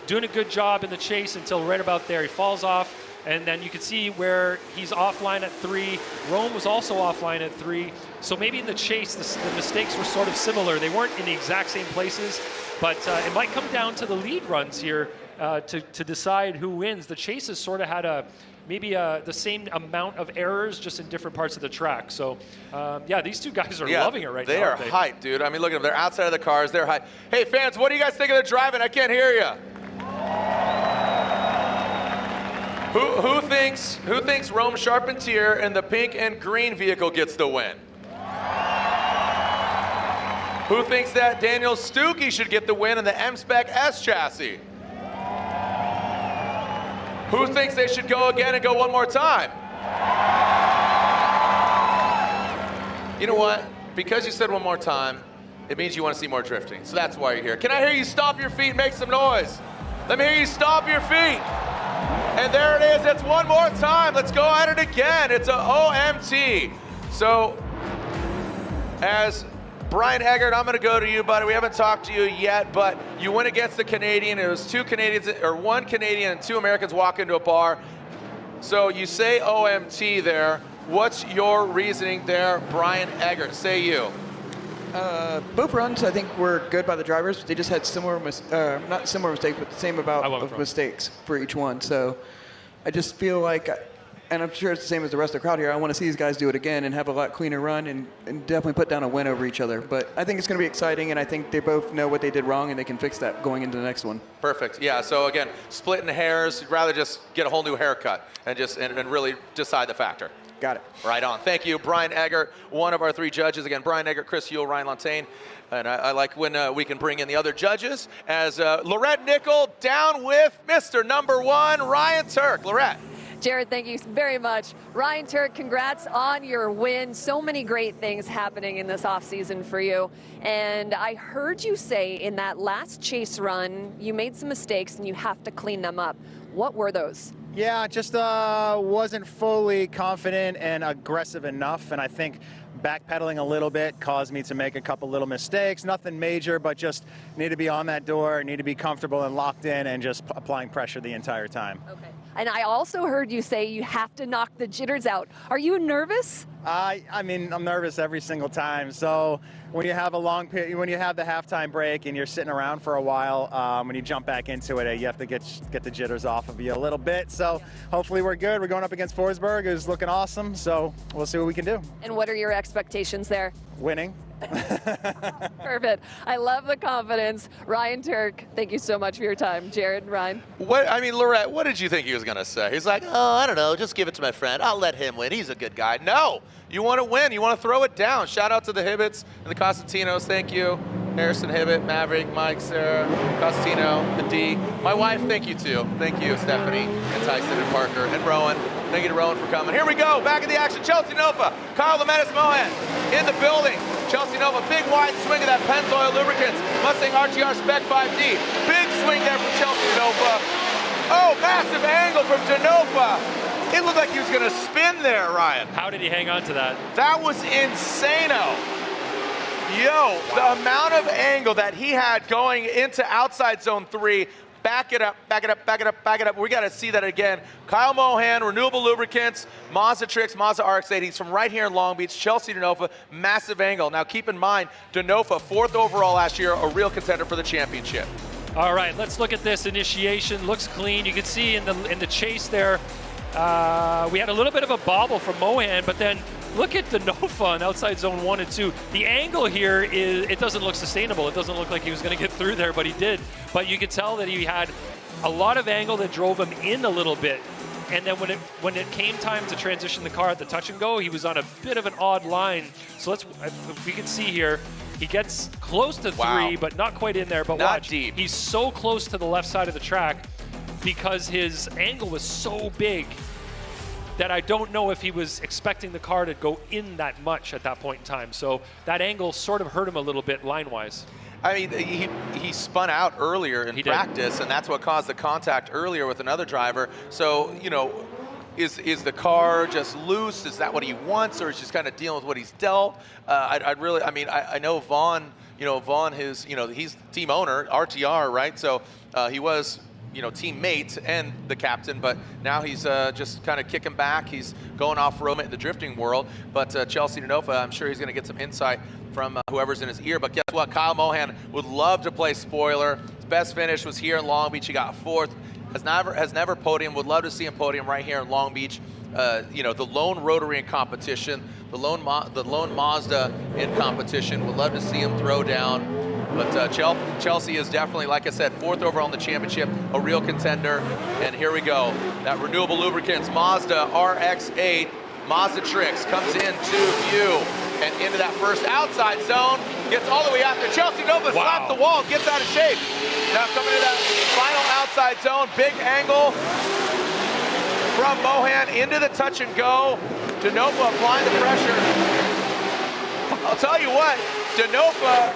doing a good job in the chase until right about there. He falls off, and then you can see where he's offline at 3. Rome was also offline at 3. So maybe in the chase, the mistakes were sort of similar. They weren't in the exact same places, but it might come down to the lead runs here to decide who wins. The chases sort of had maybe the same amount of errors, just in different parts of the track. So, yeah, these two guys are loving it right now. They are hyped, dude. I mean, look at them. They're outside of the cars. They're hyped. Hey, fans, what do you guys think of the driving? I can't hear you. Who thinks Rome Charpentier in the pink and green vehicle gets the win? Who thinks that Daniel Stuckey should get the win in the M-Spec S chassis? Who thinks they should go again and go one more time? You know what? Because you said one more time, it means you want to see more drifting. So that's why you're here. Can I hear you stomp your feet and make some noise? Let me hear you stomp your feet. And there it is. It's one more time. Let's go at it again. It's a OMT. So as Brian Eggert, I'm going to go to you, buddy. We haven't talked to you yet, but you went against the Canadian. It was one Canadian and 2 Americans walk into a bar. So you say OMT there. What's your reasoning there, Brian Eggert? Say you. Both runs, I think, were good by the drivers. They just had similar, not similar mistakes, but the same amount of mistakes for each one. So I just feel like, and I'm sure it's the same as the rest of the crowd here, I want to see these guys do it again and have a lot cleaner run and definitely put down a win over each other. But I think it's going to be exciting, and I think they both know what they did wrong, and they can fix that going into the next one. Perfect. Yeah, so again, splitting hairs, you'd rather just get a whole new haircut and just and really decide the factor. Got it. Right on. Thank you, Brian Eggert, one of our 3 judges. Again, Brian Eggert, Chris Yule, Ryan Lontaine. And I like when we can bring in the other judges as Lorette Nickel down with Mr. Number 1, Ryan Turk. Lorette. Jared, thank you very much. Ryan Turk, congrats on your win. So many great things happening in this offseason for you. And I heard you say in that last chase run, you made some mistakes and you have to clean them up. What were those? Yeah, just wasn't fully confident and aggressive enough. And I think backpedaling a little bit caused me to make a couple little mistakes. Nothing major, but just need to be on that door, need to be comfortable and locked in and just applying pressure the entire time. Okay. And I also heard you say you have to knock the jitters out. Are you nervous? I mean, I'm nervous every single time. So when you have a long period, when you have the halftime break and you're sitting around for a while, when you jump back into it, you have to get the jitters off of you a little bit. So hopefully we're good. We're going up against Forsberg, who's looking awesome. So we'll see what we can do. And what are your expectations there? Winning. Perfect. I love the confidence. Ryan Turk, thank you so much for your time. Jared and Ryan. Lorette, what did you think he was going to say? He's like, oh, I don't know, just give it to my friend. I'll let him win. He's a good guy. No, you want to win. You want to throw it down. Shout out to the Hibbets and the Costatinos. Thank you. Harrison Hibbett, Maverick, Mike, Sarah, Costantino, the D. My wife, thank you too. Thank you, Stephanie, and Tyson, and Parker, and Rowan. Thank you to Rowan for coming. Here we go, back in the action. Chelsea Nova, Kyle the Menace Mohan in the building. Chelsea Nova, big wide swing of that Pennzoil Lubricants Mustang RTR Spec 5D. Big swing there from Chelsea Nova. Oh, massive angle from Denofa. It looked like he was going to spin there, Ryan. How did he hang on to that? That was insano. Yo, the amount of angle that he had going into outside zone 3. Back it up, back it up, back it up, back it up. We got to see that again. Kyle Mohan, Renewable Lubricants, Mazda Tricks, Mazda RX-8. He's from right here in Long Beach. Chelsea Denofa, massive angle. Now keep in mind, Denofa, 4th overall last year, a real contender for the championship. All right, let's look at this initiation. Looks clean. You can see in the chase there, we had a little bit of a bobble from Mohan, but then look at Denofa on outside zone 1 and 2. The angle here it doesn't look sustainable. It doesn't look like he was going to get through there, but he did. But you could tell that he had a lot of angle that drove him in a little bit. And then when it came time to transition the car at the touch and go, he was on a bit of an odd line. So we can see here, he gets close to 3, but not quite in there. But not watch, deep. He's so close to the left side of the track because his angle was so big that I don't know if he was expecting the car to go in that much at that point in time. So that angle sort of hurt him a little bit line-wise. I mean, he spun out earlier in practice, and that's what caused the contact earlier with another driver. So, you know, is the car just loose? Is that what he wants, or is he just kind of dealing with what he's dealt? I know Vaughn, he's team owner, RTR, right? So he was, teammate and the captain, but now he's just kind of kicking back. He's going off-road in the drifting world. But Chelsea Denofa, I'm sure he's going to get some insight from whoever's in his ear. But guess what? Kyle Mohan would love to play spoiler. His best finish was here in Long Beach. He got 4th. Has never podium. Would love to see him podium right here in Long Beach. The lone rotary in competition, the lone Mazda in competition. Would love to see him throw down. But Chelsea is definitely, like I said, 4th overall in the championship, a real contender. And here we go. That Renewable Lubricants Mazda RX-8, Mazda Tricks comes into view and into that first outside zone. Gets all the way out there. Chelsea Nova slaps the wall, gets out of shape. Now coming to that final outside zone, big angle from Mohan into the touch and go. Denofa applying the pressure. I'll tell you what, Denofa,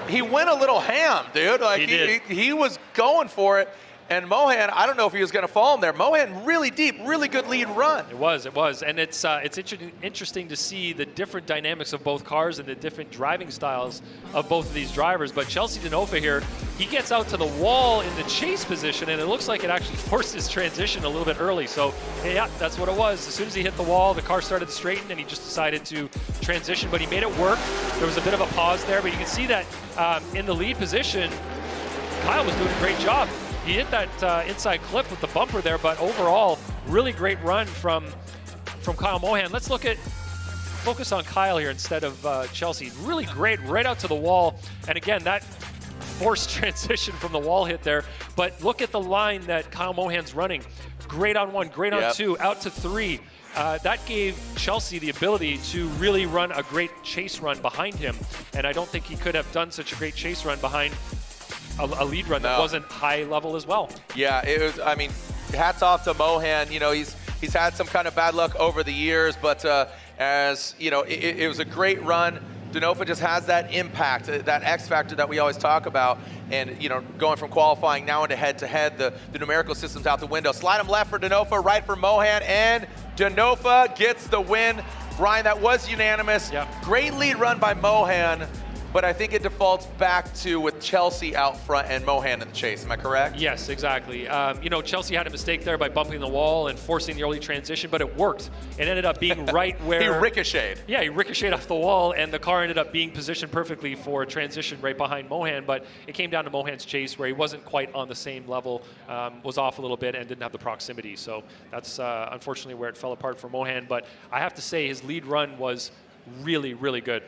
he went a little ham, dude. Like he was going for it. And Mohan, I don't know if he was going to fall in there. Mohan really deep, really good lead run. It was. And it's interesting to see the different dynamics of both cars and the different driving styles of both of these drivers. But Chelsea Denofa here, he gets out to the wall in the chase position, and it looks like it actually forced his transition a little bit early. So, yeah, that's what it was. As soon as he hit the wall, the car started to straighten, and he just decided to transition. But he made it work. There was a bit of a pause there, but you can see that in the lead position, Kyle was doing a great job. He hit that inside clip with the bumper there, but overall, really great run from Kyle Mohan. Let's focus on Kyle here instead of Chelsea. Really great, right out to the wall. And again, that forced transition from the wall hit there. But look at the line that Kyle Mohan's running. Great on 1, great on 2, out to 3. That gave Chelsea the ability to really run a great chase run behind him. And I don't think he could have done such a great chase run behind a lead run that wasn't high level as well. Yeah, it was. I mean, hats off to Mohan. He's had some kind of bad luck over the years, but it was a great run. Denofa just has that impact, that X factor that we always talk about. And going from qualifying now into head-to-head, the numerical system's out the window. Slide him left for Denofa, right for Mohan, and Denofa gets the win. Ryan, that was unanimous. Yep. Great lead run by Mohan. But I think it defaults back to with Chelsea out front and Mohan in the chase. Am I correct? Yes, exactly. Chelsea had a mistake there by bumping the wall and forcing the early transition, but it worked. It ended up being right where... He ricocheted. Yeah, he ricocheted off the wall, and the car ended up being positioned perfectly for a transition right behind Mohan, but it came down to Mohan's chase where he wasn't quite on the same level, was off a little bit, and didn't have the proximity. So that's unfortunately where it fell apart for Mohan. But I have to say his lead run was really, really good.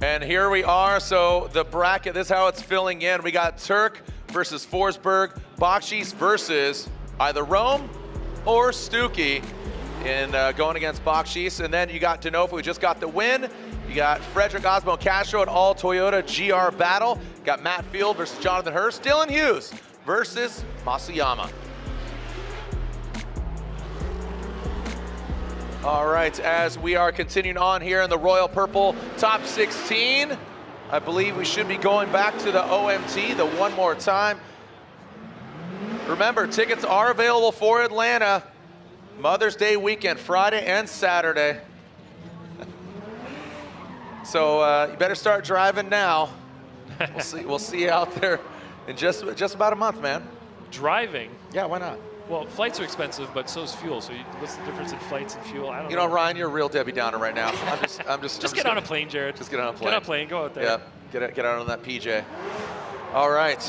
And here we are. So the bracket, this is how it's filling in. We got Turk versus Forsberg, Bakshis versus either Rome or Stuckey in going against Bakshis. And then you got Denofa, who just got the win. You got Frederick Osmo Castro at all Toyota GR battle. Got Matt Field versus Jonathan Hurst. Dylan Hughes versus Masuyama. All right, as we are continuing on here in the Royal Purple Top 16, I believe we should be going back to the OMT the one more time. Remember, tickets are available for Atlanta Mother's Day weekend, Friday and Saturday. So you better start driving now. We'll see you out there in just about a month, man. Driving? Yeah, why not? Well, flights are expensive, but so is fuel. So what's the difference in flights and fuel? I don't know. You know, Ryan, you're a real Debbie Downer right now. I'm just get on a plane, Jared. Just get on a plane. Get on a plane. Go out there. Yeah, get out on that PJ. All right.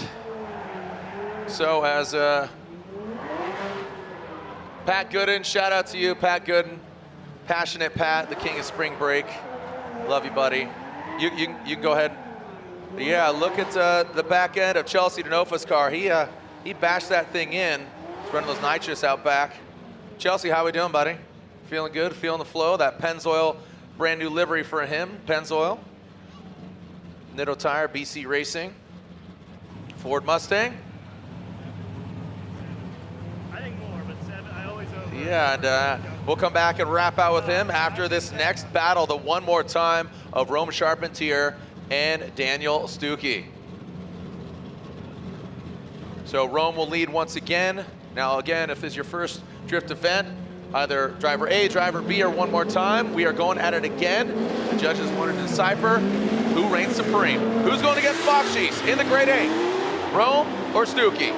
So as Pat Gooden, shout out to you, Pat Gooden, passionate Pat, the king of spring break. Love you, buddy. You can go ahead. Yeah, look at the back end of Chelsea Denofa's car. He bashed that thing in. He's running those nitrous out back. Chelsea, how we doing, buddy? Feeling good? Feeling the flow? That Pennzoil brand new livery for him. Pennzoil. Nitto Tire, BC Racing. Ford Mustang. I think more, but 7. I always over. Yeah, and we'll come back and wrap out with him after this next battle, the one more time of Rome Charpentier and Daniel Stuckey. So Rome will lead once again. Now again, if this is your first drift event, either driver A, driver B, or one more time, we are going at it again. The judges wanted to decipher who reigns supreme. Who's going against Bakshis in the Grade 8? Rome or Stuckey?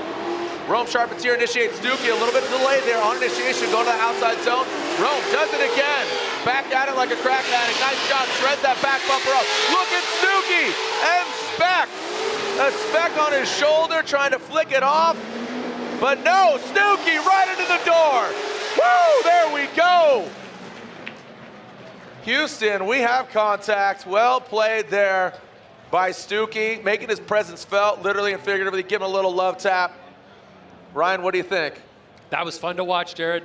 Rome Charpentier initiates Stuckey, a little bit delayed there on initiation, going to the outside zone. Rome does it again. Back at it like a crack addict. Nice job, shreds that back bumper up. Look at Stuckey and Speck. A speck on his shoulder, trying to flick it off. But no, Stuckey right into the door. Woo, there we go. Houston, we have contact. Well played there by Stuckey, making his presence felt, literally and figuratively, giving a little love tap. Ryan, what do you think? That was fun to watch, Jared.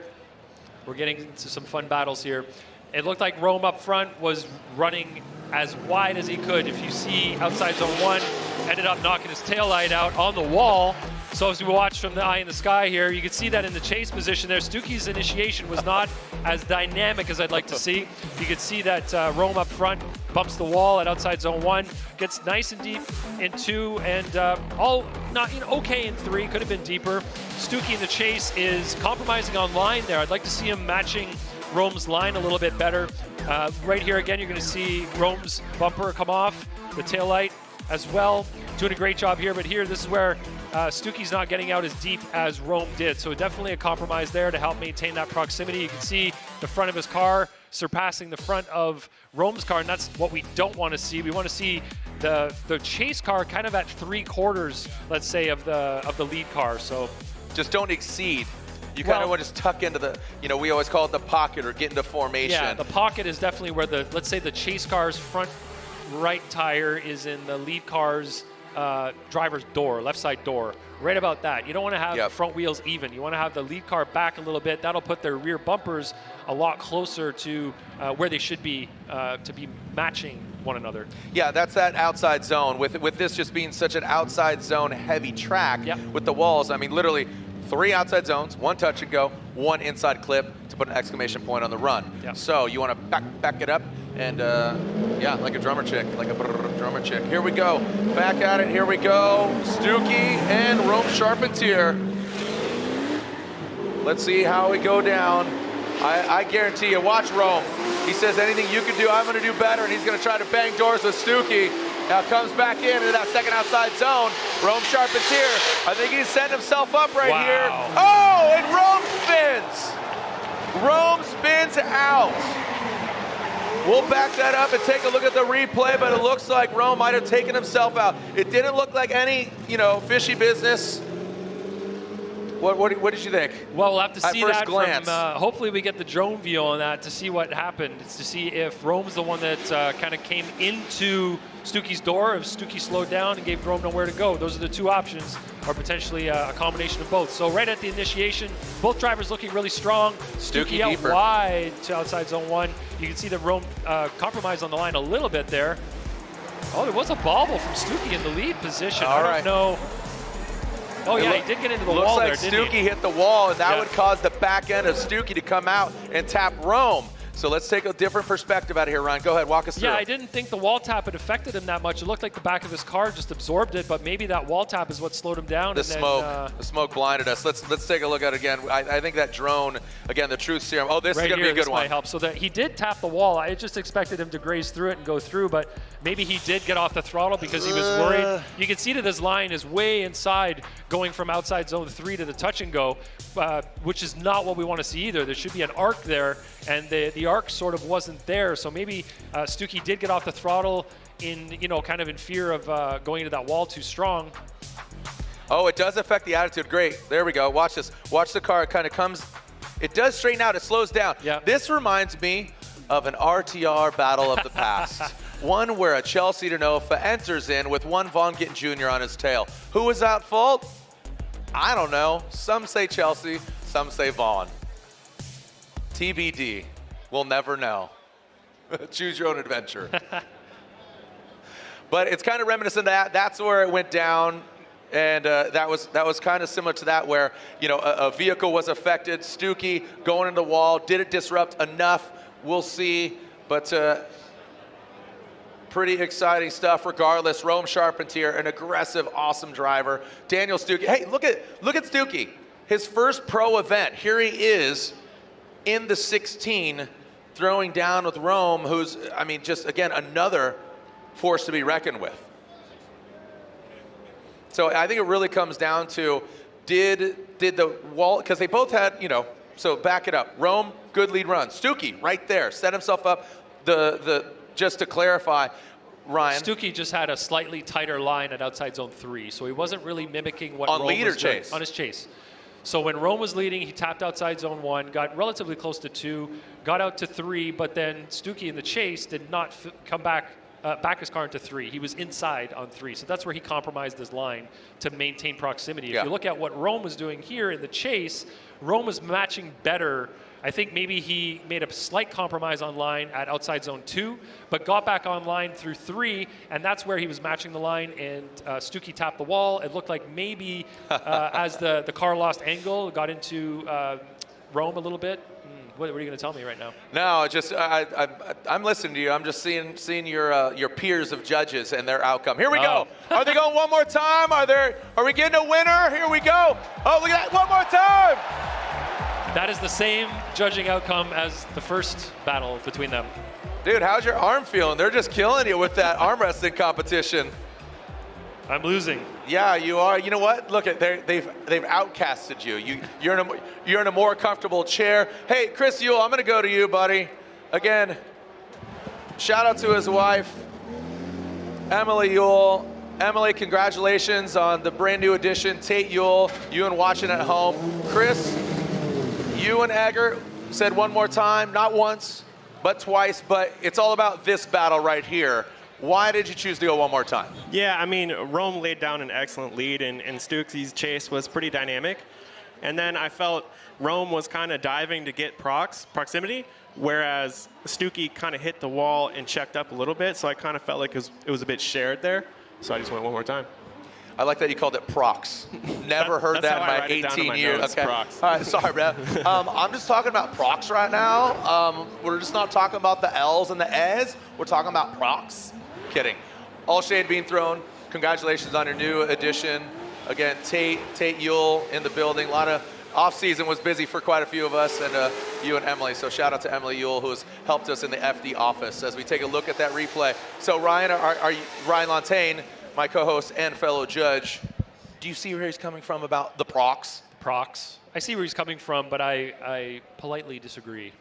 We're getting into some fun battles here. It looked like Rome up front was running as wide as he could. If you see outside zone 1, ended up knocking his taillight out on the wall. So as we watch from the eye in the sky here, you can see that in the chase position there, Stuckey's initiation was not as dynamic as I'd like to see. You can see that Rome up front bumps the wall at outside zone 1, gets nice and deep in 2, and all not okay in 3, could have been deeper. Stuckey in the chase is compromising on line there. I'd like to see him matching Rome's line a little bit better. Right here again, you're going to see Rome's bumper come off, the taillight as well. Doing a great job here, but here, this is where Stuckey's not getting out as deep as Rome did. So definitely a compromise there to help maintain that proximity. You can see the front of his car surpassing the front of Rome's car, and that's what we don't want to see. We want to see the chase car kind of at 3/4, let's say, of the lead car. So just don't exceed. You kind of want to just tuck into the, we always call it the pocket or get into formation. Yeah, the pocket is definitely where let's say the chase car's front right tire is in the lead car's driver's door, left side door, right about that. You don't want to have the front wheels even. You want to have the lead car back a little bit. That'll put their rear bumpers a lot closer to where they should be to be matching one another. Yeah, that's that outside zone. With this just being such an outside zone heavy track with the walls, I mean, literally 3 outside zones, 1 touch and go, 1 inside clip to put an exclamation point on the run. Yep. So you want to back it up and yeah, like a drummer chick, like a drummer chick. Here we go, back at it, here we go. Stuckey and Rome Charpentier. Let's see how we go down. I guarantee you, watch Rome. He says anything you can do, I'm gonna do better, and he's gonna try to bang doors with Stuckey. Now comes back into that second outside zone. Rome Charpentier, I think he's setting himself up right here. Oh, and Rome spins. Rome spins out. We'll back that up and take a look at the replay, but it looks like Rome might have taken himself out. It didn't look like any, fishy business What did you think? Well, we'll have to see at first that glance. from, hopefully we get the drone view on that to see what happened. It's to see if Rome's the one that kind of came into Stuckey's door, if Stuckey slowed down and gave Rome nowhere to go. Those are the two options, or potentially a combination of both. So right at the initiation, both drivers looking really strong. Stuckey out deeper. wide to outside zone 1. You can see that Rome compromised on the line a little bit there. Oh, there was a bobble from Stuckey in the lead position. I don't know. Oh, yeah, he did get into the wall there, didn't he? Looks like Stuckey hit the wall, and that would cause the back end of Stuckey to come out and tap Rome. So let's take a different perspective out of here, Ryan. Go ahead, walk us through. Yeah, I didn't think the wall tap had affected him that much. It looked like the back of his car just absorbed it, but maybe that wall tap is what slowed him down. The smoke blinded us. Let's take a look at it again. I think that drone, again, the truth serum. Oh, this is going to be a good one. Might help. So that he did tap the wall. I just expected him to graze through it and go through, but maybe he did get off the throttle because he was worried. You can see that his line is way inside, going from outside zone 3 to the touch and go, which is not what we want to see either. There should be an arc there, and the arc sort of wasn't there. So maybe Stuckey did get off the throttle in, kind of in fear of going into that wall too strong. Oh, it does affect the attitude. Great. There we go. Watch this. Watch the car. It kind of comes. It does straighten out. It slows down. Yeah. This reminds me of an RTR battle of the past. One where a Chelsea Denofa enters in with one Von Gittin Jr. on his tail. Who was at fault? I don't know. Some say Chelsea, some say Vaughn. TBD. We'll never know. Choose your own adventure. But it's kind of reminiscent of that. That's where it went down. And that was kind of similar to that where, a vehicle was affected. Stuckey going into the wall. Did it disrupt enough? We'll see. But pretty exciting stuff regardless. Rome Charpentier, an aggressive, awesome driver. Daniel Stuckey. Hey, look at Stuckey. His first pro event. Here he is in the 16 throwing down with Rome, who's, just, again, another force to be reckoned with. So I think it really comes down to, did the wall, because they both had, so back it up. Rome, good lead run. Stuckey, right there, set himself up. Just to clarify, Ryan. Stuckey just had a slightly tighter line at outside zone 3, so he wasn't really mimicking what Rome lead or was doing. chase? On his chase. So when Rome was leading, he tapped outside zone 1, got relatively close to 2, got out to 3, but then Stuckey in the chase did not come back his car into 3. He was inside on 3. So that's where he compromised his line to maintain proximity. Yeah. If you look at what Rome was doing here in the chase, Rome was matching better. I think maybe he made a slight compromise on line at outside zone 2, but got back on line through 3, and that's where he was matching the line, and Stuckey tapped the wall. It looked like maybe as the car lost angle, got into Rome a little bit. What are you going to tell me right now? No, just I'm listening to you. I'm just seeing your peers of judges and their outcome. Here we go. Are they going one more time? Are we getting a winner? Here we go. Oh, look at that! One more time. That is the same judging outcome as the first battle between them. Dude, how's your arm feeling? They're just killing you with that arm wrestling competition. I'm losing. Yeah, you are. You know what? Look at they've outcasted you. You're in a more comfortable chair. Hey, Chris Yule, I'm going to go to you, buddy. Again, shout out to his wife, Emily Yule. Emily, congratulations on the brand new addition. Tate Yule, you and watching at home. Chris, you and Egger said one more time, not once, but twice, but it's all about this battle right here. Why did you choose to go one more time? Yeah, Rome laid down an excellent lead, and Stuckey's chase was pretty dynamic. And then I felt Rome was kind of diving to get proximity, whereas Stuckey kind of hit the wall and checked up a little bit, so I kind of felt like it was a bit shared there. So I just went one more time. I like that you called it prox. Never heard that in my 18 years. Notes, okay. prox. All right, sorry, man. I'm just talking about prox right now. We're just not talking about the L's and the A's. We're talking about prox. Kidding. All shade being thrown. Congratulations on your new addition. Again, Tate Yule in the building. A lot of off-season was busy for quite a few of us, and you and Emily. So shout out to Emily Yule, who has helped us in the FD office as we take a look at that replay. So Ryan, Ryan Lantagne, my co-host and fellow judge, do you see where he's coming from about the prox? Prox. I see where he's coming from, but I politely disagree.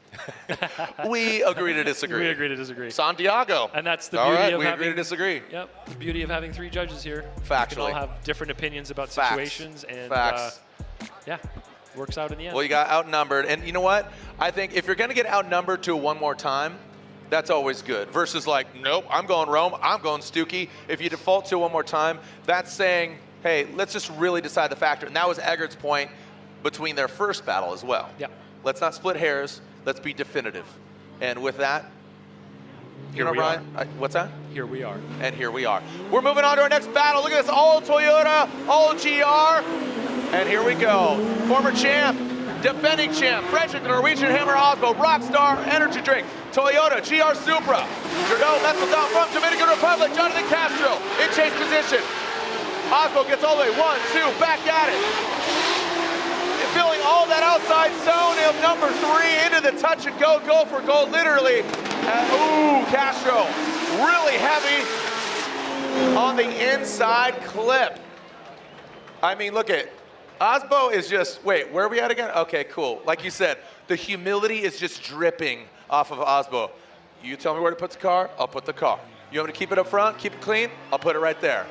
We agree to disagree. We agree to disagree. Santiago. And that's the all beauty right, of we having, agree to disagree. Yep, the beauty of having 3 judges here. Factually. We can all have different opinions about Facts. situations. And Facts. Yeah, works out in the end. Well, you got outnumbered. And you know what? I think if you're going to get outnumbered to one more time, that's always good. Versus like, nope, I'm going Rome, I'm going Stuckey. If you default to one more time, that's saying, hey, let's just really decide the factor. And that was Eggert's point between their first battle as well. Yeah. Let's not split hairs. Let's be definitive. And with that, Here we Ryan, what's that? Here we are. And here we are. We're moving on to our next battle. Look at this, all Toyota, all GR. And here we go. Former champ, defending champ, Frederick Norwegian Hammer Osbo, Rockstar Energy Drink, Toyota GR Supra. Trudeau Metzel down from Dominican Republic, Jonathan Castro in chase position. Osbo gets all the way, 1, 2, back at it. Filling all that outside zone of number 3 into the touch and go for gold, literally. Ooh, Castro, really heavy on the inside clip. I mean, look at Osbo is just, wait, where are we at again? Okay, cool. Like you said, the humility is just dripping off of Osbo. You tell me where to put the car, I'll put the car. You want me to keep it up front, keep it clean? I'll put it right there.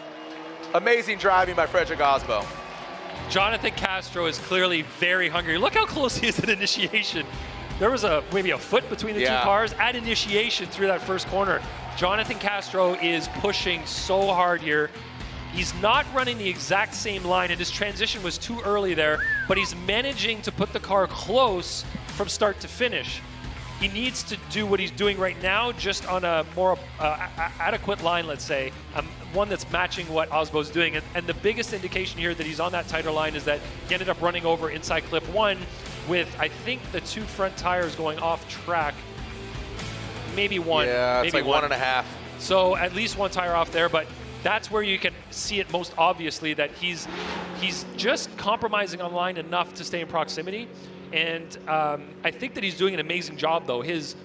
Amazing driving by Frederick Osbo. Jonathan Castro is clearly very hungry. Look how close he is at initiation. There was maybe a foot between the two cars at initiation through that first corner. Jonathan Castro is pushing so hard here. He's not running the exact same line, and his transition was too early there, but he's managing to put the car close from start to finish. He needs to do what he's doing right now, just on a more adequate line, let's say, one that's matching what Osbo's doing. And the biggest indication here that he's on that tighter line is that he ended up running over inside clip 1 with, I think, the 2 front tires going off track. Maybe 1. Yeah, it's maybe like 1.5. So at least 1 tire off there, but that's where you can see it most obviously, that he's just compromising on line enough to stay in proximity. And I think that he's doing an amazing job, though. His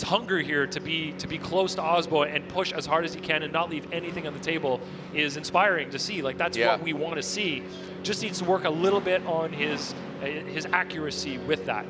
hunger here to be close to Osbo and push as hard as he can and not leave anything on the table is inspiring to see. Like, that's what we want to see. Just needs to work a little bit on his accuracy with that.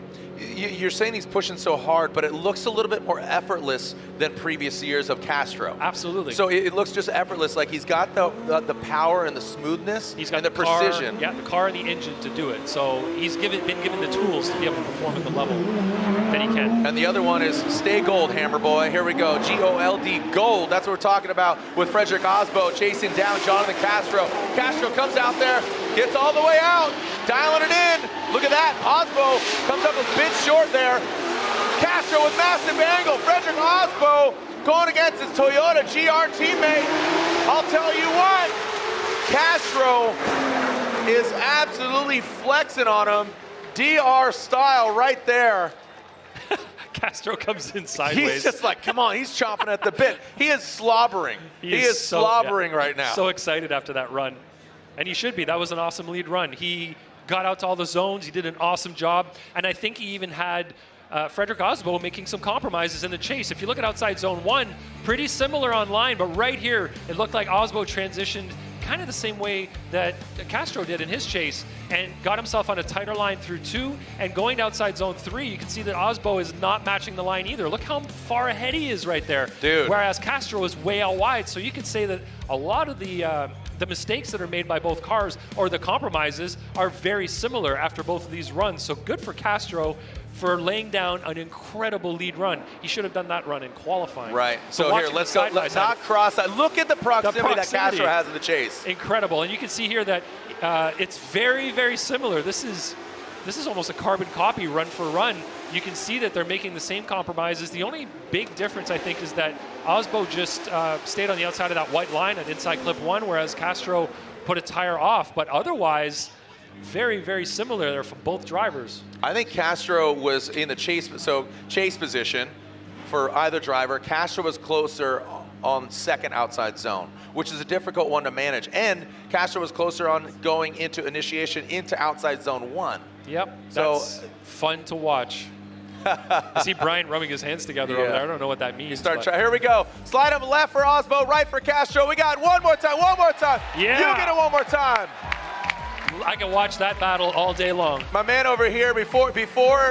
You're saying he's pushing so hard, but it looks a little bit more effortless than previous years of Castro. Absolutely. So it looks just effortless. Like, he's got the power and the smoothness, he's got and the precision. Yeah, the car and the engine to do it. So he's been given the tools to be able to perform at the level that he can. And the other one is stay gold, Hammer Boy. Here we go, G-O-L-D, gold. That's what we're talking about with Frederick Osbo chasing down Jonathan Castro. Castro comes out there, gets all the way out, dialing it in. Look at that, Osbo comes up a bit short there. Castro with massive angle. Frederick Osbo going against his Toyota GR teammate. I'll tell you what, Castro is absolutely flexing on him. DR style right there. Castro comes in sideways. He's just like, come on, he's chomping at the bit. He is slobbering. He is slobbering right now. So excited after that run. And he should be. That was an awesome lead run. He got out to all the zones. He did an awesome job. And I think he even had Frederick Osbo making some compromises in the chase. If you look at outside zone 1, pretty similar on line, but right here, it looked like Osbo transitioned kind of the same way that Castro did in his chase and got himself on a tighter line through 2, and going to outside zone 3, you can see that Osbo is not matching the line either. Look how far ahead he is right there. Dude. Whereas Castro is way out wide. So you could say that a lot of the mistakes that are made by both cars, or the compromises, are very similar after both of these runs. So good for Castro for laying down an incredible lead run. He should have done that run in qualifying. Right. So here, let's go. Let's not cross that. Look at the proximity that Castro has in the chase. Incredible. And you can see here that it's very, very similar. This is almost a carbon copy run for run. You can see that they're making the same compromises. The only big difference, I think, is that Osbo just stayed on the outside of that white line at inside clip 1, whereas Castro put a tire off. But otherwise, very, very similar there for both drivers. I think Castro was in the chase position for either driver. Castro was closer on second outside zone, which is a difficult one to manage. And Castro was closer on going into initiation into outside zone 1. Yep, that's fun to watch. I see Brian rubbing his hands together over there. I don't know what that means. Here we go. Slide him left for Osbo, right for Castro. We got one more time, one more time. Yeah. You get it one more time. I can watch that battle all day long. My man over here, before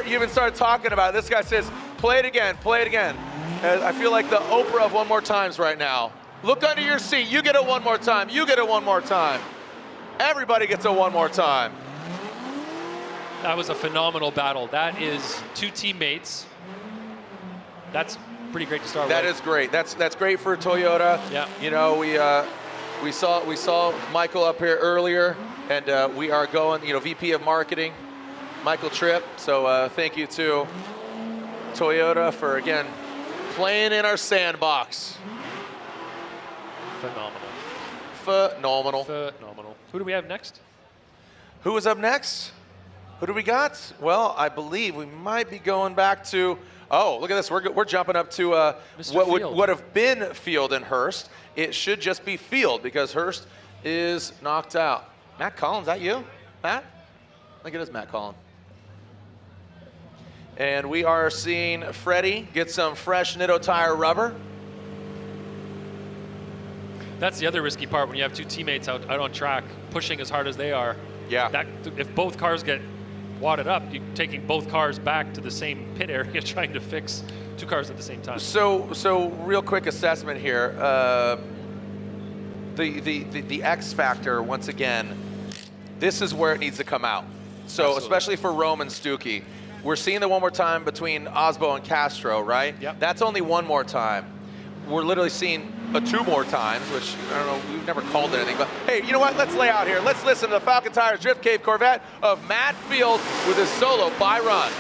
you even started talking about it, this guy says, play it again, play it again. I feel like the Oprah of one more times right now. Look under your seat. You get it one more time. You get it one more time. Everybody gets it one more time. That was a phenomenal battle. That is 2 teammates. That's pretty great to start with. That is great. That's great for Toyota. Yeah. You know, we saw Michael up here earlier, and we are going. You know, VP of Marketing, Michael Tripp. So thank you to Toyota for again playing in our sandbox. Phenomenal. Who do we have next? Who is up next? Who do we got? Well, I believe we might be going back to. Oh, look at this. We're jumping up to what would have been Field and Hurst. It should just be Field because Hurst is knocked out. Matt Collins, that you? Matt? I think it is Matt Collins. And we are seeing Freddie get some fresh Nitto tire rubber. That's the other risky part when you have 2 teammates out on track pushing as hard as they are. Yeah. If both cars get wadded up, you're taking both cars back to the same pit area trying to fix 2 cars at the same time. So real quick assessment here. The X factor, once again, this is where it needs to come out. So Absolutely. Especially for Rome and Stuckey. We're seeing the one more time between Osbo and Castro, right? Yep. That's only one more time. We're literally seeing 2 more times, which, I don't know, we've never called it anything, but hey, you know what? Let's lay out here. Let's listen to the Falcon Tires Drift Cave Corvette of Matt Field with his solo by run.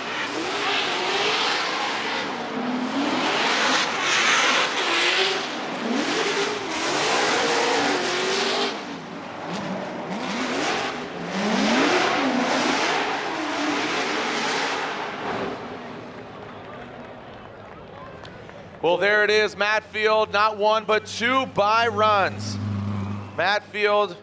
Well, there it is, Matt Field, not 1, but 2 by runs. Matt Field,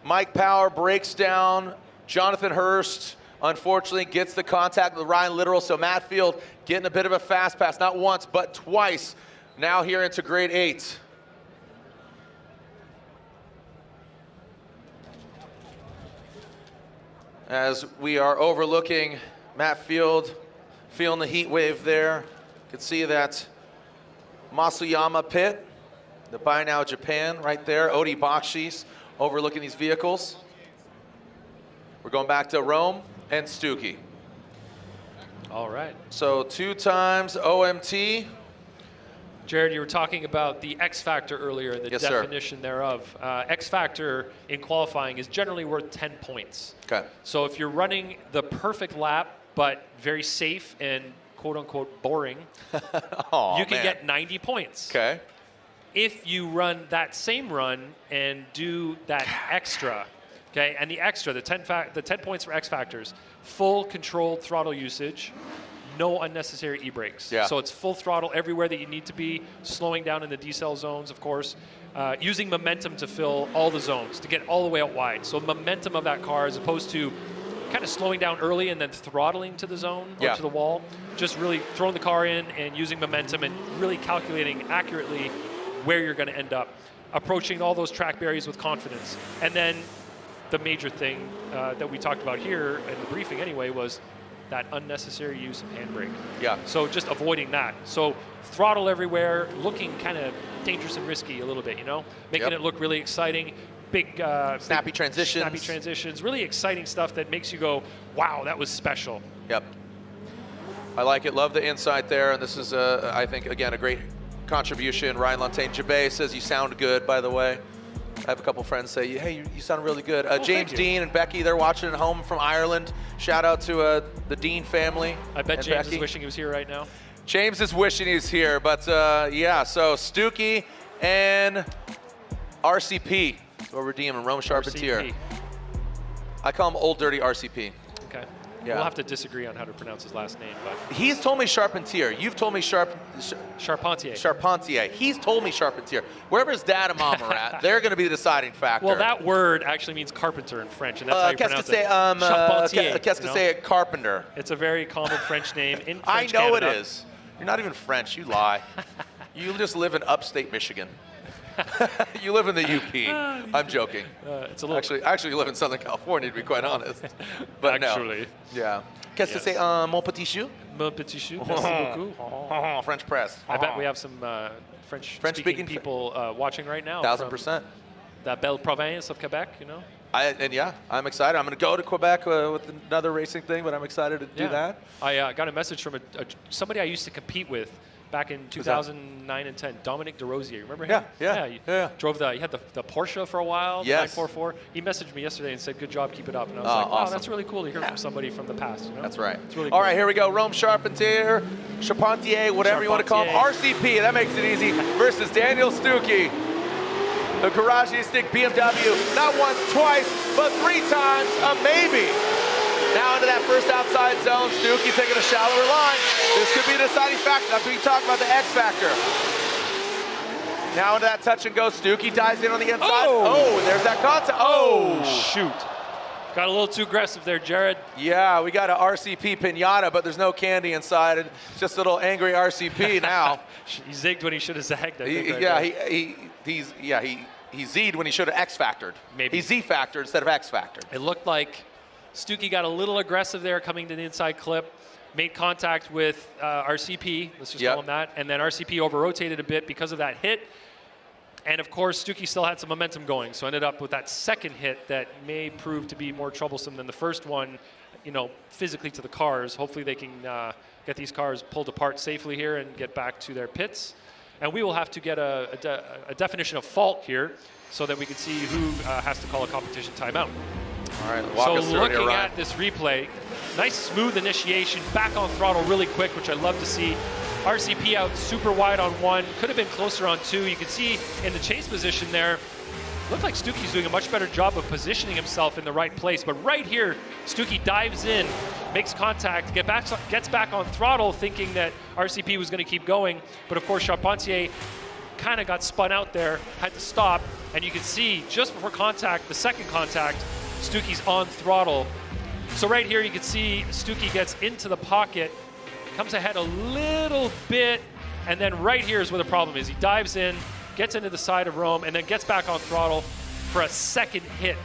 Mike Power breaks down. Jonathan Hurst, unfortunately, gets the contact with Ryan Littoral, so Matt Field getting a bit of a fast pass, not once, but twice, now here into grade 8. As we are overlooking Matt Field, feeling the heat wave there. You can see that Masuyama pit, the Buy Now Japan right there, Odi Bakshi's overlooking these vehicles. We're going back to Rome and Stuckey. All right. So 2 times OMT. Jared, you were talking about the X factor earlier and the Yes, sir. definition thereof. X factor in qualifying is generally worth 10 points. Okay. So if you're running the perfect lap, but very safe and quote unquote boring, you can get 90 points. Okay. If you run that same run and do that extra, okay, and the extra, the 10 points for X factors, full controlled throttle usage, no unnecessary e-brakes. Yeah. So it's full throttle everywhere that you need to be, slowing down in the decel zones, of course, using momentum to fill all the zones, to get all the way out wide. So momentum of that car as opposed to kind of slowing down early and then throttling to the zone or to the wall, just really throwing the car in and using momentum and really calculating accurately where you're going to end up, approaching all those track barriers with confidence. And then the major thing that we talked about here in the briefing anyway was that unnecessary use of handbrake. Yeah. So just avoiding that. So throttle everywhere, looking kind of dangerous and risky a little bit, you know, making it look really exciting. Big snappy transitions. Snappy transitions, really exciting stuff that makes you go, wow, that was special. Yep. I like it. Love the insight there. And this is, I think, again, a great contribution. Ryan Lantagne Jabay says you sound good, by the way. I have a couple friends say, hey, you sound really good. James Dean and Becky, they're watching at home from Ireland. Shout out to the Dean family. I bet James Becky. is wishing he was here right now. James is wishing he's here. But, yeah, so Stuckey and RCP. Or redeem and Rome Charpentier. RCP. I call him Old Dirty RCP. Okay. Yeah. We'll have to disagree on how to pronounce his last name, but He's told me Charpentier. You've told me Charpentier. Charpentier. He's told me Charpentier. Wherever his dad and mom are at, they're going to be the deciding factor. Well, that word actually means carpenter in French, and that's how you pronounce it. Charpentier. Qu'est-ce que you know? c'est carpenter? It's a very common French name in I French know Canada. it is. You're not even French. You lie. You just live in upstate Michigan. You live in the UP. I'm joking. It's a little actually, you live in Southern California, to be quite honest. But actually, no. Yeah. Qu'est-ce que c'est, mon petit chou? Mon petit chou. Merci beaucoup. French press. I bet we have some French-speaking people watching right now. 1000%. La belle province of Quebec, you know. I'm excited. I'm going to go to Quebec with another racing thing, but I'm excited to do that. I got a message from somebody I used to compete with back in 2009 and 10, Dominic DeRosier. Remember him? Yeah. Drove he had the Porsche for a while, the 944. He messaged me yesterday and said, "Good job, keep it up." And I was like, "Wow, awesome. that's really cool to hear from somebody from the past." You know? That's right. It's really All cool. right, here we go. Rome Charpentier, whatever you want to call him. RCP, that makes it easy, versus Daniel Stuckey. The Garagistic BMW, not once, twice, but 3 times, a maybe. Now into that first outside zone, Stuckey taking a shallower line. This could be the deciding factor. That's what you talk about, the X factor. Now into that touch and go, Stuckey dives in on the inside. Oh, and there's that contact. Oh, shoot. Got a little too aggressive there, Jared. Yeah, we got an RCP pinata, but there's no candy inside. It's just a little angry RCP now. He zigged when he should have zagged. He Z'd when he should have X-factored. Maybe. He Z-factored instead of X-factored. It looked like Stuckey got a little aggressive there coming to the inside clip, made contact with RCP, let's just call him that, and then RCP over-rotated a bit because of that hit. And of course, Stuckey still had some momentum going, so ended up with that second hit that may prove to be more troublesome than the first one, physically to the cars. Hopefully they can get these cars pulled apart safely here and get back to their pits. And we will have to get a definition of fault here so that we can see who has to call a competition timeout. All right, walk us through it here, looking Ryan. at this replay, nice smooth initiation, back on throttle really quick, which I love to see. RCP out super wide on 1, could have been closer on 2. You can see in the chase position there, looked like Stuckey's doing a much better job of positioning himself in the right place. But right here, Stuckey dives in, makes contact, gets back on throttle thinking that RCP was going to keep going. But of course, Charpentier kind of got spun out there, had to stop. And you can see just before contact, the second contact, Stuckey's on throttle. So right here, you can see Stuckey gets into the pocket, comes ahead a little bit, and then right here is where the problem is. He dives in, gets into the side of Rome, and then gets back on throttle for a second hit.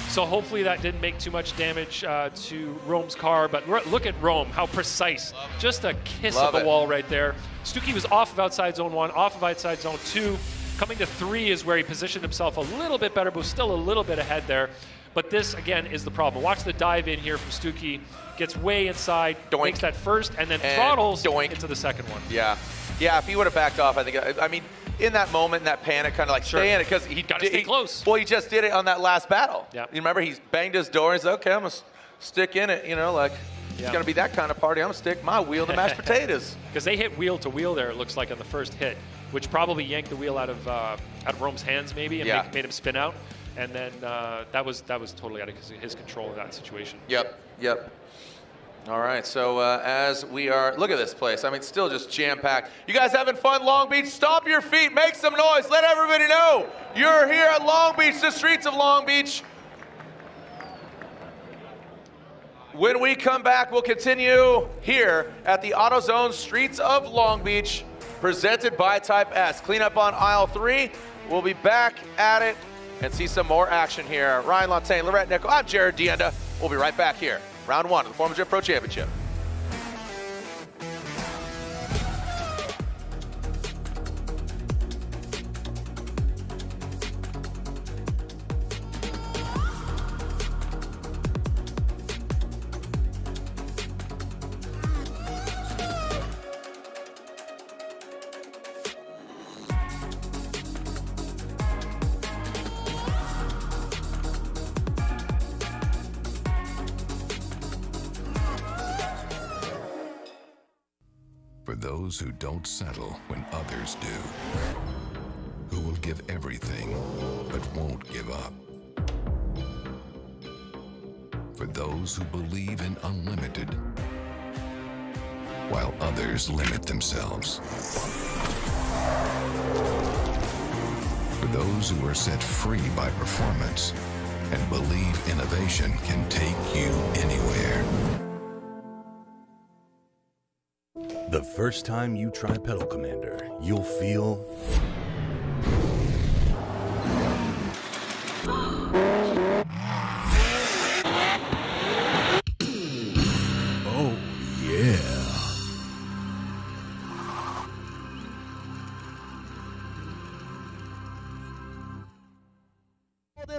So hopefully that didn't make too much damage to Rome's car, but look at Rome, how precise. Just a kiss of the wall right there. Stuckey was off of outside zone 1, off of outside zone 2. Coming to 3 is where he positioned himself a little bit better, but was still a little bit ahead there. But this, again, is the problem. Watch the dive in here from Stuckey. Gets way inside, makes that first, and then throttles into the second one. Yeah, if he would have backed off, I think, in that moment, in that panic, kind of like stay in it, because he got to stay close. Well, he just did it on that last battle. Yeah. You remember, he banged his door, and he's like, okay, I'm going to stick in it, it's going to be that kind of party. I'm going to stick my wheel to mashed potatoes. Because they hit wheel to wheel there, it looks like, on the first hit, which probably yanked the wheel out of Rome's hands, maybe, and made him spin out. And then that was totally out of his control in that situation. Yep. All right, so as we are, look at this place. Still just jam-packed. You guys having fun, Long Beach? Stomp your feet, make some noise, let everybody know you're here at Long Beach, the streets of Long Beach. When we come back, we'll continue here at the AutoZone Streets of Long Beach, presented by Type S. Clean up on aisle 3. We'll be back at it and see some more action here. Ryan Lantain, Lorette Nickel, I'm Jared Dienda. We'll be right back here. Round 1 of the Formula Drift Pro Championship. For those who don't settle when others do, who will give everything but won't give up. For those who believe in unlimited while others limit themselves. For those who are set free by performance and believe innovation can take you anywhere. The first time you try Pedal Commander, you'll feel oh yeah.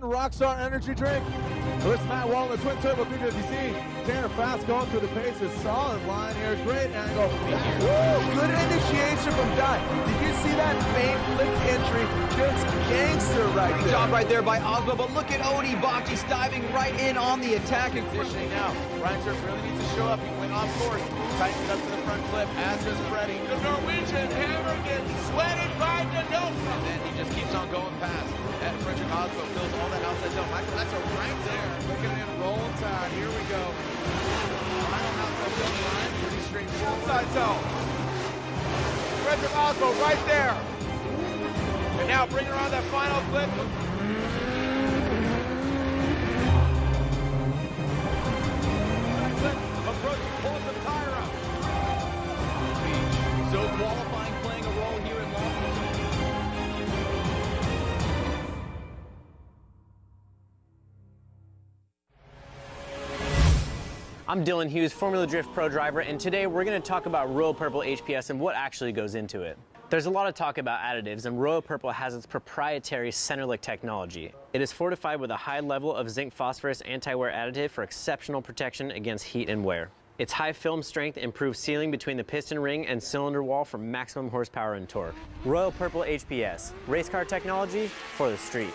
Million Rockstar Energy Drink. First Matt Wall, the twin turbo 350Z. Tanner fast going through the paces. Solid line here. Great angle. Woo, good initiation from Dot. Did you see that faint flick entry? Just gangster right there. Great job right there by Osmo, but look at Odie Bachis diving right in on the attack and Positioning now. Ryan Turk really needs to show up. He went off course. Tightens it up to the front clip. As is Freddie. The Norwegian hammer gets sweated by Denofa. And then he just keeps on going past. And Frederick Osmo fills all that outside zone. Michael, that's a right there. Look at him roll tide. Here we go. Final outside zone line. Pretty straightforward. Outside zone. Frederick Osmo right there. And now bring around that final clip. Approaching, pulling the tire up. So qualifying playing a role here in Long Beach. I'm Dylan Hughes, Formula Drift Pro driver, and today we're going to talk about Royal Purple HPS and what actually goes into it. There's a lot of talk about additives, and Royal Purple has its proprietary Centerlick technology. It is fortified with a high level of zinc phosphorus anti-wear additive for exceptional protection against heat and wear. Its high film strength improves sealing between the piston ring and cylinder wall for maximum horsepower and torque. Royal Purple HPS, race car technology for the street.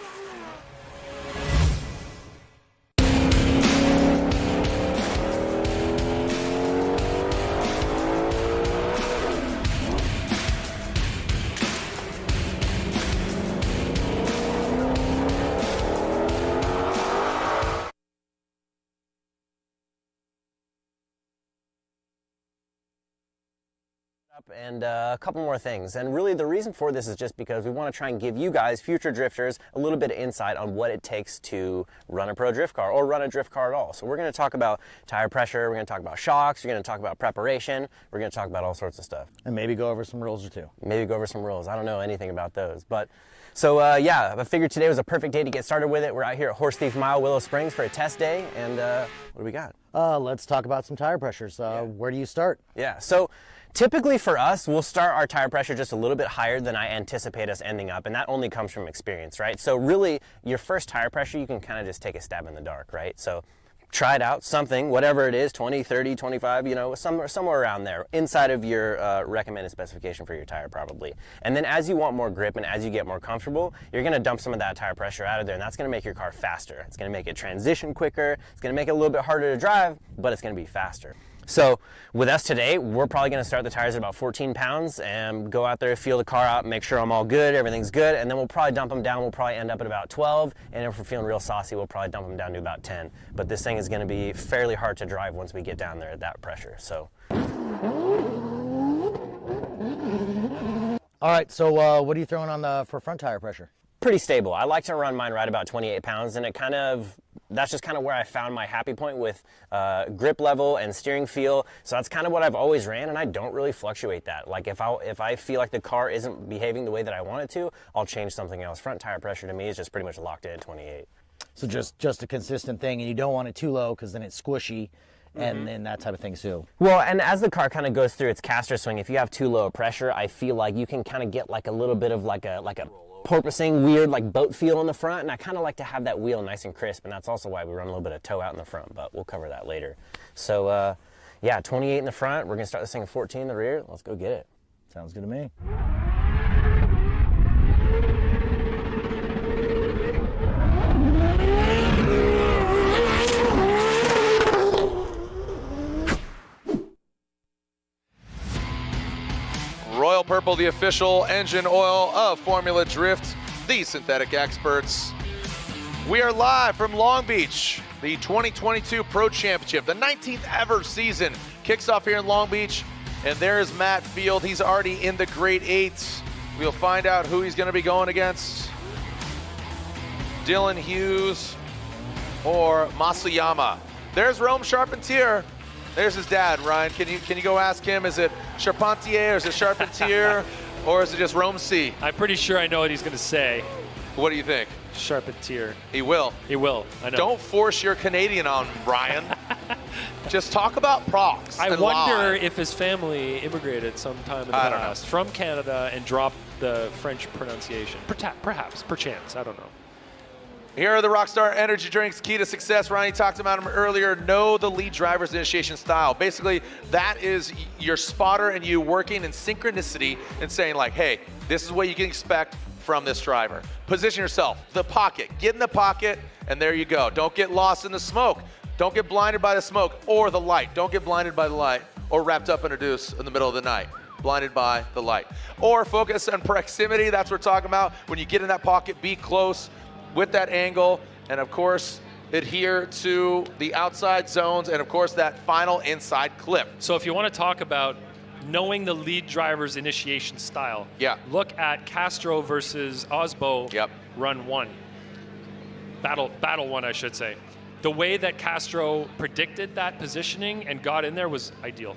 And a couple more things, and really the reason for this is just because we want to try and give you guys, future drifters, a little bit of insight on what it takes to run a pro drift car or run a drift car at all. So we're going to talk about tire pressure, we're going to talk about shocks, we're going to talk about preparation, we're going to talk about all sorts of stuff. And maybe go over some rules or two. Maybe go over some rules. I don't know anything about those, but so yeah, I figured today was a perfect day to get started with it. We're out here at Horse Thief Mile, Willow Springs for a test day, and what do we got? Let's talk about some tire pressures. Where do you start? Yeah, so typically for us, we'll start our tire pressure just a little bit higher than I anticipate us ending up, and that only comes from experience, right? So really, your first tire pressure, you can kind of just take a stab in the dark, right? So try it out, something, whatever it is, 20, 30, 25, you know, somewhere around there, inside of your recommended specification for your tire probably. And then as you want more grip and as you get more comfortable, you're gonna dump some of that tire pressure out of there, and that's gonna make your car faster. It's gonna make it transition quicker, it's gonna make it a little bit harder to drive, but it's gonna be faster. So with us today, we're probably going to start the tires at about 14 pounds and go out there, feel the car out, make sure I'm all good, everything's good, and then we'll probably dump them down. We'll probably end up at about 12, and if we're feeling real saucy, we'll probably dump them down to about 10. But this thing is going to be fairly hard to drive once we get down there at that pressure. So. All right, so what are you throwing on for front tire pressure? Pretty stable. I like to run mine right about 28 pounds, and that's just kind of where I found my happy point with grip level and steering feel. So that's kind of what I've always ran, and I don't really fluctuate that. Like if I feel like the car isn't behaving the way that I want it to, I'll change something else. Front tire pressure to me is just pretty much locked in at 28. So just a consistent thing, and you don't want it too low because then it's squishy. And then that type of thing too. Well, and as the car kind of goes through its caster swing, if you have too low a pressure, I feel like you can kind of get like a little bit of like a porpoising, weird like boat feel in the front, and I kind of like to have that wheel nice and crisp, and that's also why we run a little bit of toe out in the front, but we'll cover that later. So yeah, 28 in the front, we're gonna start this thing at 14 in the rear. Let's go get it. Sounds good to me. Royal Purple, the official engine oil of Formula Drift, the synthetic experts. We are live from Long Beach. The 2022 Pro Championship, the 19th ever season, kicks off here in Long Beach. And there's Matt Field. He's already in the Grade 8. We'll find out who he's going to be going against. Dylan Hughes or Masayama. There's Rome Charpentier. There's his dad, Ryan. Can you go ask him, is it Charpentier or is it Charpentier or is it just Rome C? I'm pretty sure I know what he's going to say. What do you think? Charpentier. He will. He will. I know. Don't force your Canadian on Ryan. Just talk about procs. I wonder if his family immigrated sometime in the past from Canada and dropped the French pronunciation. Perhaps, perchance. I don't know. Here are the Rockstar Energy Drinks, key to success. Ronnie talked about them earlier. Know the lead driver's initiation style. Basically, that is your spotter and you working in synchronicity and saying like, hey, this is what you can expect from this driver. Position yourself, the pocket, get in the pocket, and there you go. Don't get lost in the smoke. Don't get blinded by the smoke or the light. Don't get blinded by the light or wrapped up in a deuce in the middle of the night. Blinded by the light. Or focus on proximity, that's what we're talking about. When you get in that pocket, be close with that angle, and of course, adhere to the outside zones, and of course, that final inside clip. So if you want to talk about knowing the lead driver's initiation style, look at Castro versus Osbo run 1. Battle 1, I should say. The way that Castro predicted that positioning and got in there was ideal.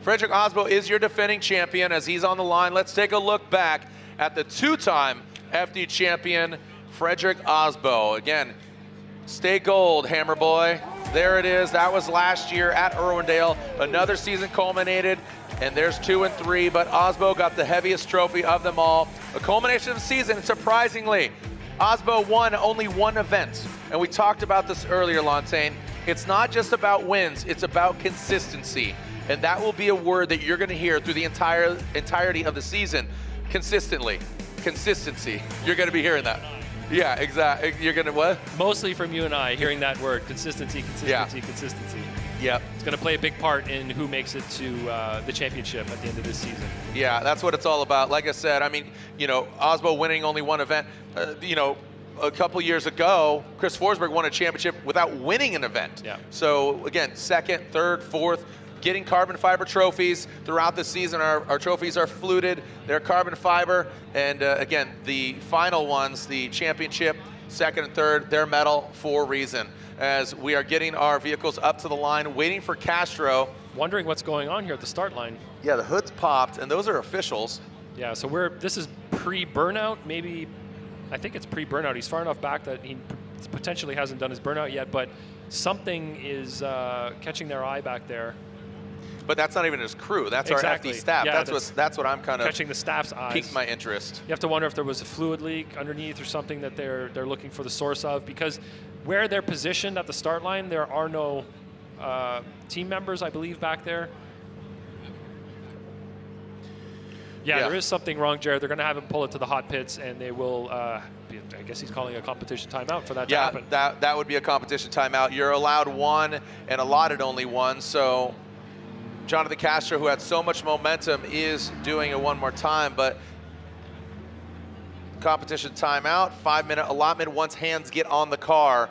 Frederick Osbo is your defending champion as he's on the line. Let's take a look back at the two-time FD champion, Frederick Osbo. Again, stay gold, Hammer Boy. There it is. That was last year at Irwindale. Another season culminated, and there's 2 and 3, but Osbo got the heaviest trophy of them all. A culmination of the season, surprisingly. Osbo won only 1 event, and we talked about this earlier, Lantain. It's not just about wins, it's about consistency. And that will be a word that you're going to hear through the entirety of the season. Consistently. Consistency. You're going to be hearing that. Yeah, exactly. You're going to what? Mostly from you and I, hearing that word, consistency, consistency, consistency. Yep. It's going to play a big part in who makes it to the championship at the end of this season. Yeah, that's what it's all about. Like I said, I mean, you know, Osbo winning only 1 event, you know, a couple years ago, Chris Forsberg won a championship without winning an event. Yeah. So, again, 2nd, 3rd, 4th, getting carbon fiber trophies throughout the season. Our trophies are fluted. They're carbon fiber. And again, the final ones, the championship, 2nd and 3rd, they're metal for a reason. As we are getting our vehicles up to the line, waiting for Castro. Wondering what's going on here at the start line. Yeah, the hood's popped, and those are officials. Yeah, so this is pre-burnout, maybe. I think it's pre-burnout. He's far enough back that he potentially hasn't done his burnout yet, but something is catching their eye back there. But that's not even his crew. That's exactly. our FD staff. Yeah, that's what I'm kind of catching the staff's eyes. Piqued my interest. You have to wonder if there was a fluid leak underneath or something that they're looking for the source of, because where they're positioned at the start line, there are no team members, I believe, back there. Yeah, there is something wrong, Jared. They're going to have him pull it to the hot pits, and they will. I guess he's calling a competition timeout for that to happen. Yeah, that would be a competition timeout. You're allowed 1 and allotted only 1. So Jonathan Castro, who had so much momentum, is doing it one more time. But competition timeout, 5-minute allotment once hands get on the car,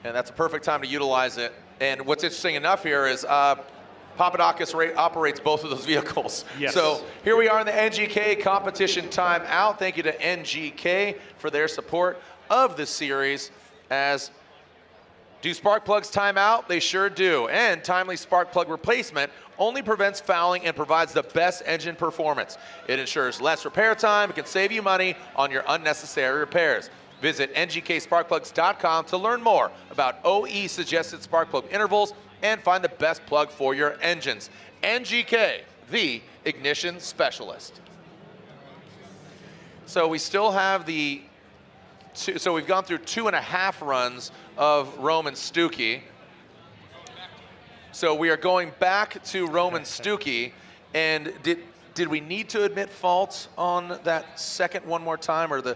and that's a perfect time to utilize it. And what's interesting enough here is Papadakis operates both of those vehicles. Yes. So here we are in the NGK competition timeout. Thank you to NGK for their support of this series. As do spark plugs time out? They sure do. And timely spark plug replacement only prevents fouling and provides the best engine performance. It ensures less repair time. It can save you money on your unnecessary repairs. Visit ngksparkplugs.com to learn more about OE suggested spark plug intervals and find the best plug for your engines. NGK, the ignition specialist. So we still have so we've gone through 2.5 runs of Roman Stuckey. So we are going back to Roman Stuckey, and did we need to admit fault on that second one more time, or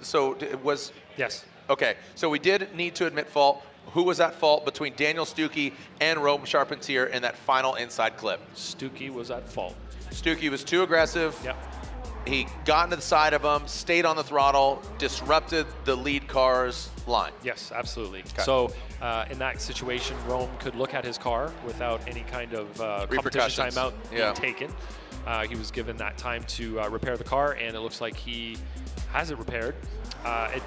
so it was? Yes. Okay, so we did need to admit fault. Who was at fault between Daniel Stuckey and Rome Charpentier in that final inside clip? Stuckey was at fault. Stuckey was too aggressive. Yep. He got into the side of him, stayed on the throttle, disrupted the lead car's line. Yes, absolutely. Okay. So in that situation, Rome could look at his car without any kind of competition timeout being taken. He was given that time to repair the car, and it looks like he has it repaired. I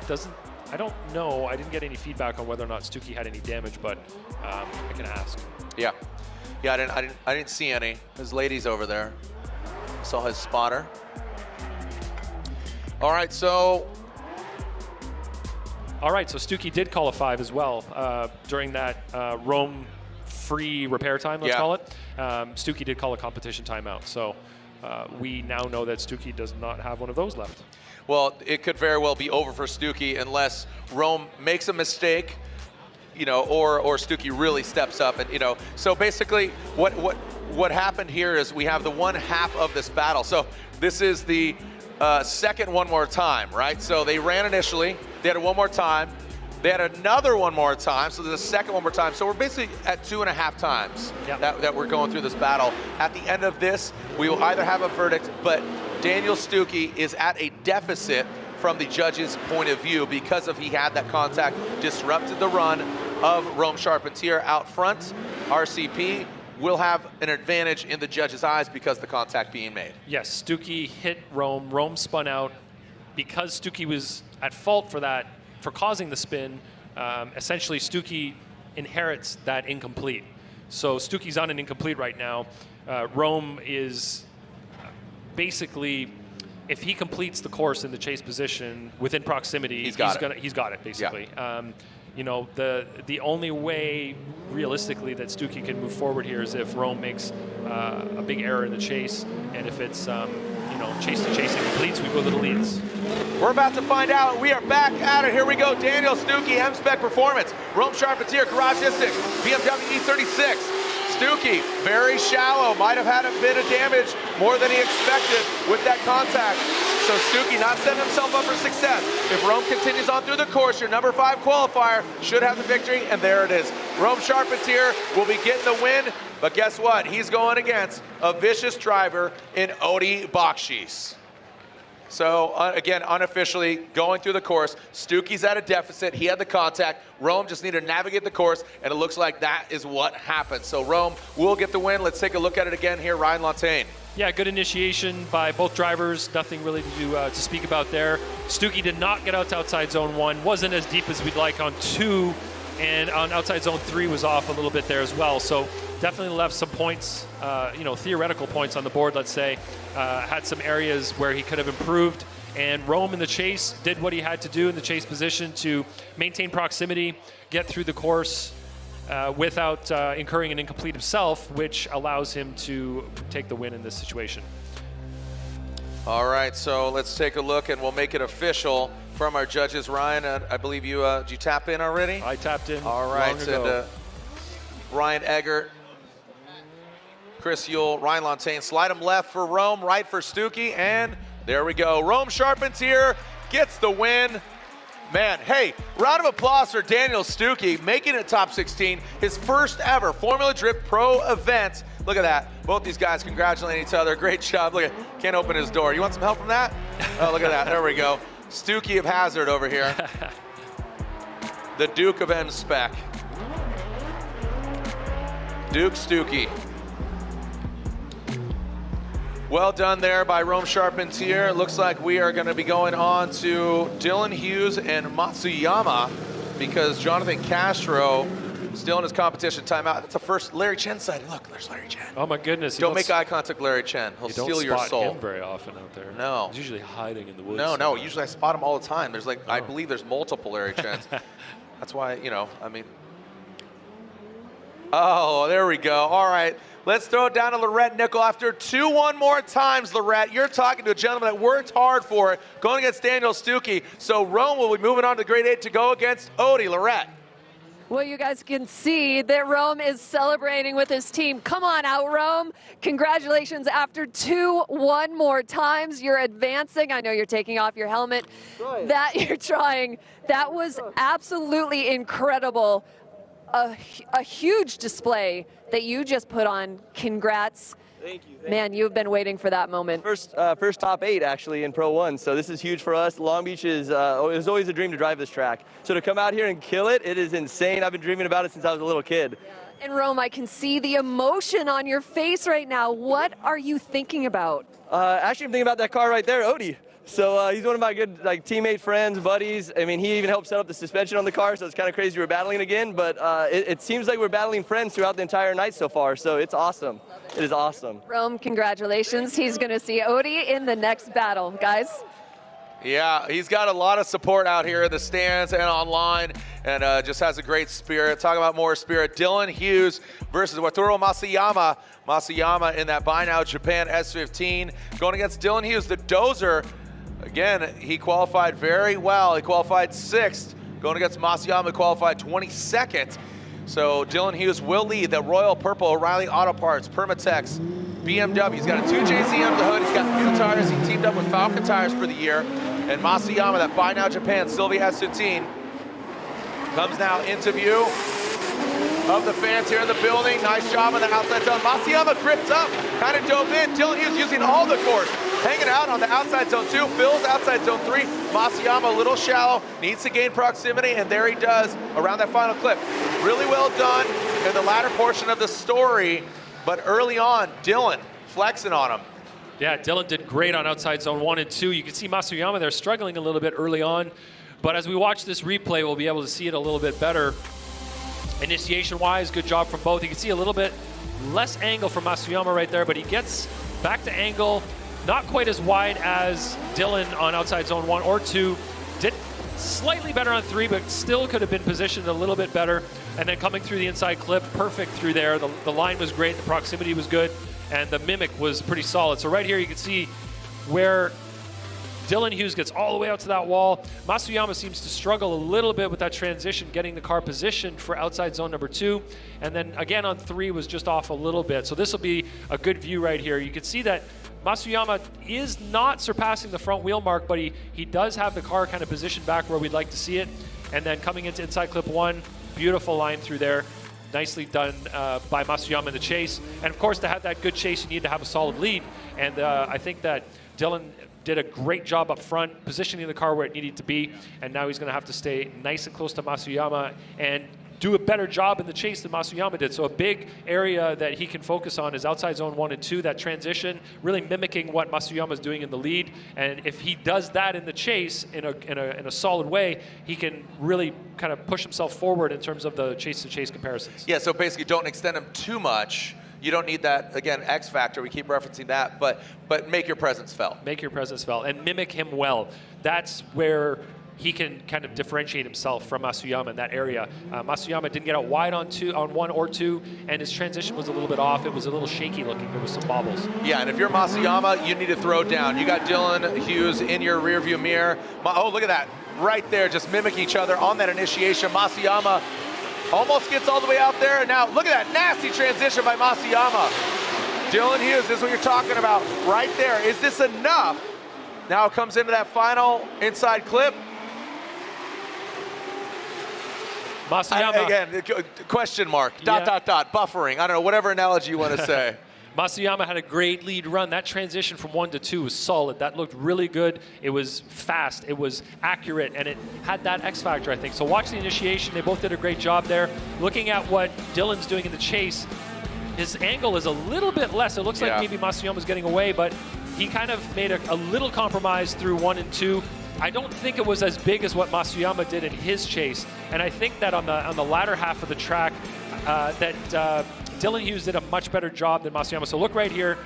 don't know. I didn't get any feedback on whether or not Stuckey had any damage, but I can ask. Yeah, I didn't see any. His lady's over there. Saw his spotter. All right, so Stuckey did call a 5 as well during that Rome free repair time, let's call it. Stuckey did call a competition timeout. So we now know that Stuckey does not have one of those left. Well, it could very well be over for Stuckey unless Rome makes a mistake, you know, or Stuckey really steps up, and you know. So basically, what happened here is we have the one half of this battle. So this is the second one more time, right? So they ran initially, they had it one more time, they had another one more time, so there's a second one more time. So we're basically at 2.5 times that we're going through this battle. At the end of this, we will either have a verdict, but Daniel Stuckey is at a deficit from the judge's point of view because he had that contact, disrupted the run of Rome Charpentier out front. RCP will have an advantage in the judge's eyes because of the contact being made. Yes, Stuckey hit Rome. Rome spun out. Because Stuckey was at fault for that, for causing the spin, essentially Stuckey inherits that incomplete. So Stuckey's on an incomplete right now. Rome is basically, if he completes the course in the chase position within proximity, he's got it basically. Yeah. You know, the only way realistically that Stuckey can move forward here is if Rome makes a big error in the chase, and if it's you know, chase to chase and completes, we go to the leads. We're about to find out. We are back at it. Here we go. Daniel Stuckey, M-Spec Performance, Rome Charpentier, Garagistic, BMW E36. Stuckey, very shallow, might have had a bit of damage, more than he expected with that contact. So Stuckey not setting himself up for success. If Rome continues on through the course, your number 5 qualifier should have the victory, and there it is. Rome Charpentier will be getting the win, but guess what? He's going against a vicious driver in Odi Bakshis. So again, unofficially going through the course, Stuckey's at a deficit. He had the contact. Rome just needed to navigate the course, and it looks like that is what happened. So Rome will get the win. Let's take a look at it again here. Ryan Lantain. Yeah, good initiation by both drivers. Nothing really to speak about there. Stuckey did not get out to outside zone 1. Wasn't as deep as we'd like on 2, and on outside zone 3 was off a little bit there as well. So definitely left some points, you know, theoretical points on the board, let's say. Had some areas where he could have improved, and Rome in the chase did what he had to do in the chase position to maintain proximity, get through the course without incurring an incomplete himself, which allows him to take the win in this situation. All right, so let's take a look, and we'll make it official from our judges. Ryan, I believe you, did you tap in already? I tapped in. All right, and Ryan Eggert, Chris Yule, Ryan Lantain, slide him left for Rome, right for Stuckey, and there we go. Rome Charpentier gets the win. Man, hey, round of applause for Daniel Stuckey, making it top 16, his first ever Formula Drift Pro event. Look at that. Both these guys congratulating each other. Great job. Look at, can't open his door. You want some help from that? Oh, look at that. There we go. Stuckey of Hazard over here. The Duke of M-Spec. Duke Stuckey. Well done there by Rome Charpentier. Looks like we are going to be going on to Dylan Hughes and Matsuyama because Jonathan Castro still in his competition timeout. That's the first Larry Chen sighting. Look, there's Larry Chen. Oh my goodness. Don't make eye contact with Larry Chen. He'll steal your soul. You don't spot him very often out there. No. He's usually hiding in the woods. No, usually I spot him all the time. There's like, I believe there's multiple Larry Chens. That's why, you know, I mean. Oh, there we go. All right. Let's throw it down to Lorette Nickel after 2-1 more times, Lorette. You're talking to a gentleman that worked hard for it, going against Daniel Stuckey. So Rome will be moving on to grade 8 to go against Odi. Lorette. Well, you guys can see that Rome is celebrating with his team. Come on out, Rome. Congratulations. After 2-1 more times, you're advancing. I know you're taking off your helmet. That you're trying. That was absolutely incredible. A huge display that you just put on. Congrats. Thank you. Man, you've been waiting for that moment. First top 8 actually in Pro 1, so this is huge for us. Long Beach is, it was always a dream to drive this track. So to come out here and kill it, it is insane. I've been dreaming about it since I was a little kid. Yeah. And Rome, I can see the emotion on your face right now. What are you thinking about? Actually, I'm thinking about that car right there, Odi. So he's one of my good teammate, friends, buddies. I mean, he even helped set up the suspension on the car, so it's kind of crazy we're battling again. But it seems like we're battling friends throughout the entire night so far, so it's awesome. It is awesome. Rome, congratulations. He's going to see Odi in the next battle, guys. Yeah, he's got a lot of support out here in the stands and online, and just has a great spirit. Talking about more spirit, Dylan Hughes versus Wataru Masayama. Masayama in that Buy Now Japan S15, going against Dylan Hughes, the dozer. Again, he qualified very well. He qualified 6th. Going against Masayama, qualified 22nd. So Dylan Hughes will lead the Royal Purple O'Reilly Auto Parts, Permatex, BMW. He's got a 2JZ under the hood. He's got new tires. He teamed up with Falcon Tires for the year. And Masayama, that Buy Now Japan Sylvia S15, comes now into view of the fans here in the building. Nice job on the outside zone. Masayama gripped up, kind of dove in. Dylan Hughes using all the course, hanging out on the outside zone 2. Phil's outside zone 3. Masayama a little shallow, needs to gain proximity, and there he does around that final clip. Really well done in the latter portion of the story, but early on, Dylan flexing on him. Yeah, Dylan did great on outside zone 1 and 2. You can see Masayama there struggling a little bit early on, but as we watch this replay, we'll be able to see it a little bit better. Initiation-wise, good job from both. You can see a little bit less angle from Masayama right there, but he gets back to angle, not quite as wide as Dylan on outside zone 1 or 2. Did slightly better on 3, but still could have been positioned a little bit better. And then coming through the inside clip, perfect through there. The line was great, the proximity was good, and the mimic was pretty solid. So right here you can see where Dylan Hughes gets all the way out to that wall. Masayama seems to struggle a little bit with that transition, getting the car positioned for outside zone number 2. And then again on 3 was just off a little bit. So this will be a good view right here. You can see that Masayama is not surpassing the front wheel mark, but he does have the car kind of positioned back where we'd like to see it. And then coming into inside clip 1, beautiful line through there. Nicely done by Masayama in the chase. And of course, to have that good chase, you need to have a solid lead. And I think that Dylan did a great job up front, positioning the car where it needed to be. And now he's going to have to stay nice and close to Masayama and do a better job in the chase than Masayama did. So a big area that he can focus on is outside zone 1 and 2, that transition, really mimicking what Masayama is doing in the lead. And if he does that in the chase in a solid way, he can really kind of push himself forward in terms of the chase-to-chase comparisons. Yeah, so basically don't extend him too much. You don't need that, again, X factor. We keep referencing that, but make your presence felt. Make your presence felt and mimic him well. That's where he can kind of differentiate himself from Masayama in that area. Masayama didn't get out wide on 1 or 2, and his transition was a little bit off. It was a little shaky looking. There was some bobbles. Yeah, and if you're Masayama, you need to throw down. You got Dylan Hughes in your rearview mirror. Oh, look at that. Right there, just mimicking each other on that initiation. Masayama almost gets all the way out there, and now look at that nasty transition by Masayama. Dylan Hughes, this is what you're talking about right there. Is this enough? Now it comes into that final inside clip. Masayama. Again, question mark, dot, buffering. I don't know, whatever analogy you want to say. Masayama had a great lead run. That transition from 1 to 2 was solid. That looked really good. It was fast. It was accurate, and it had that X factor, I think. So watch the initiation. They both did a great job there. Looking at what Dylan's doing in the chase, his angle is a little bit less. It looks like maybe Masayama's getting away, but he kind of made a little compromise through 1 and 2. I don't think it was as big as what Masayama did in his chase, and I think that on the latter half of the track, Dylan Hughes did a much better job than Masayama. So look right here.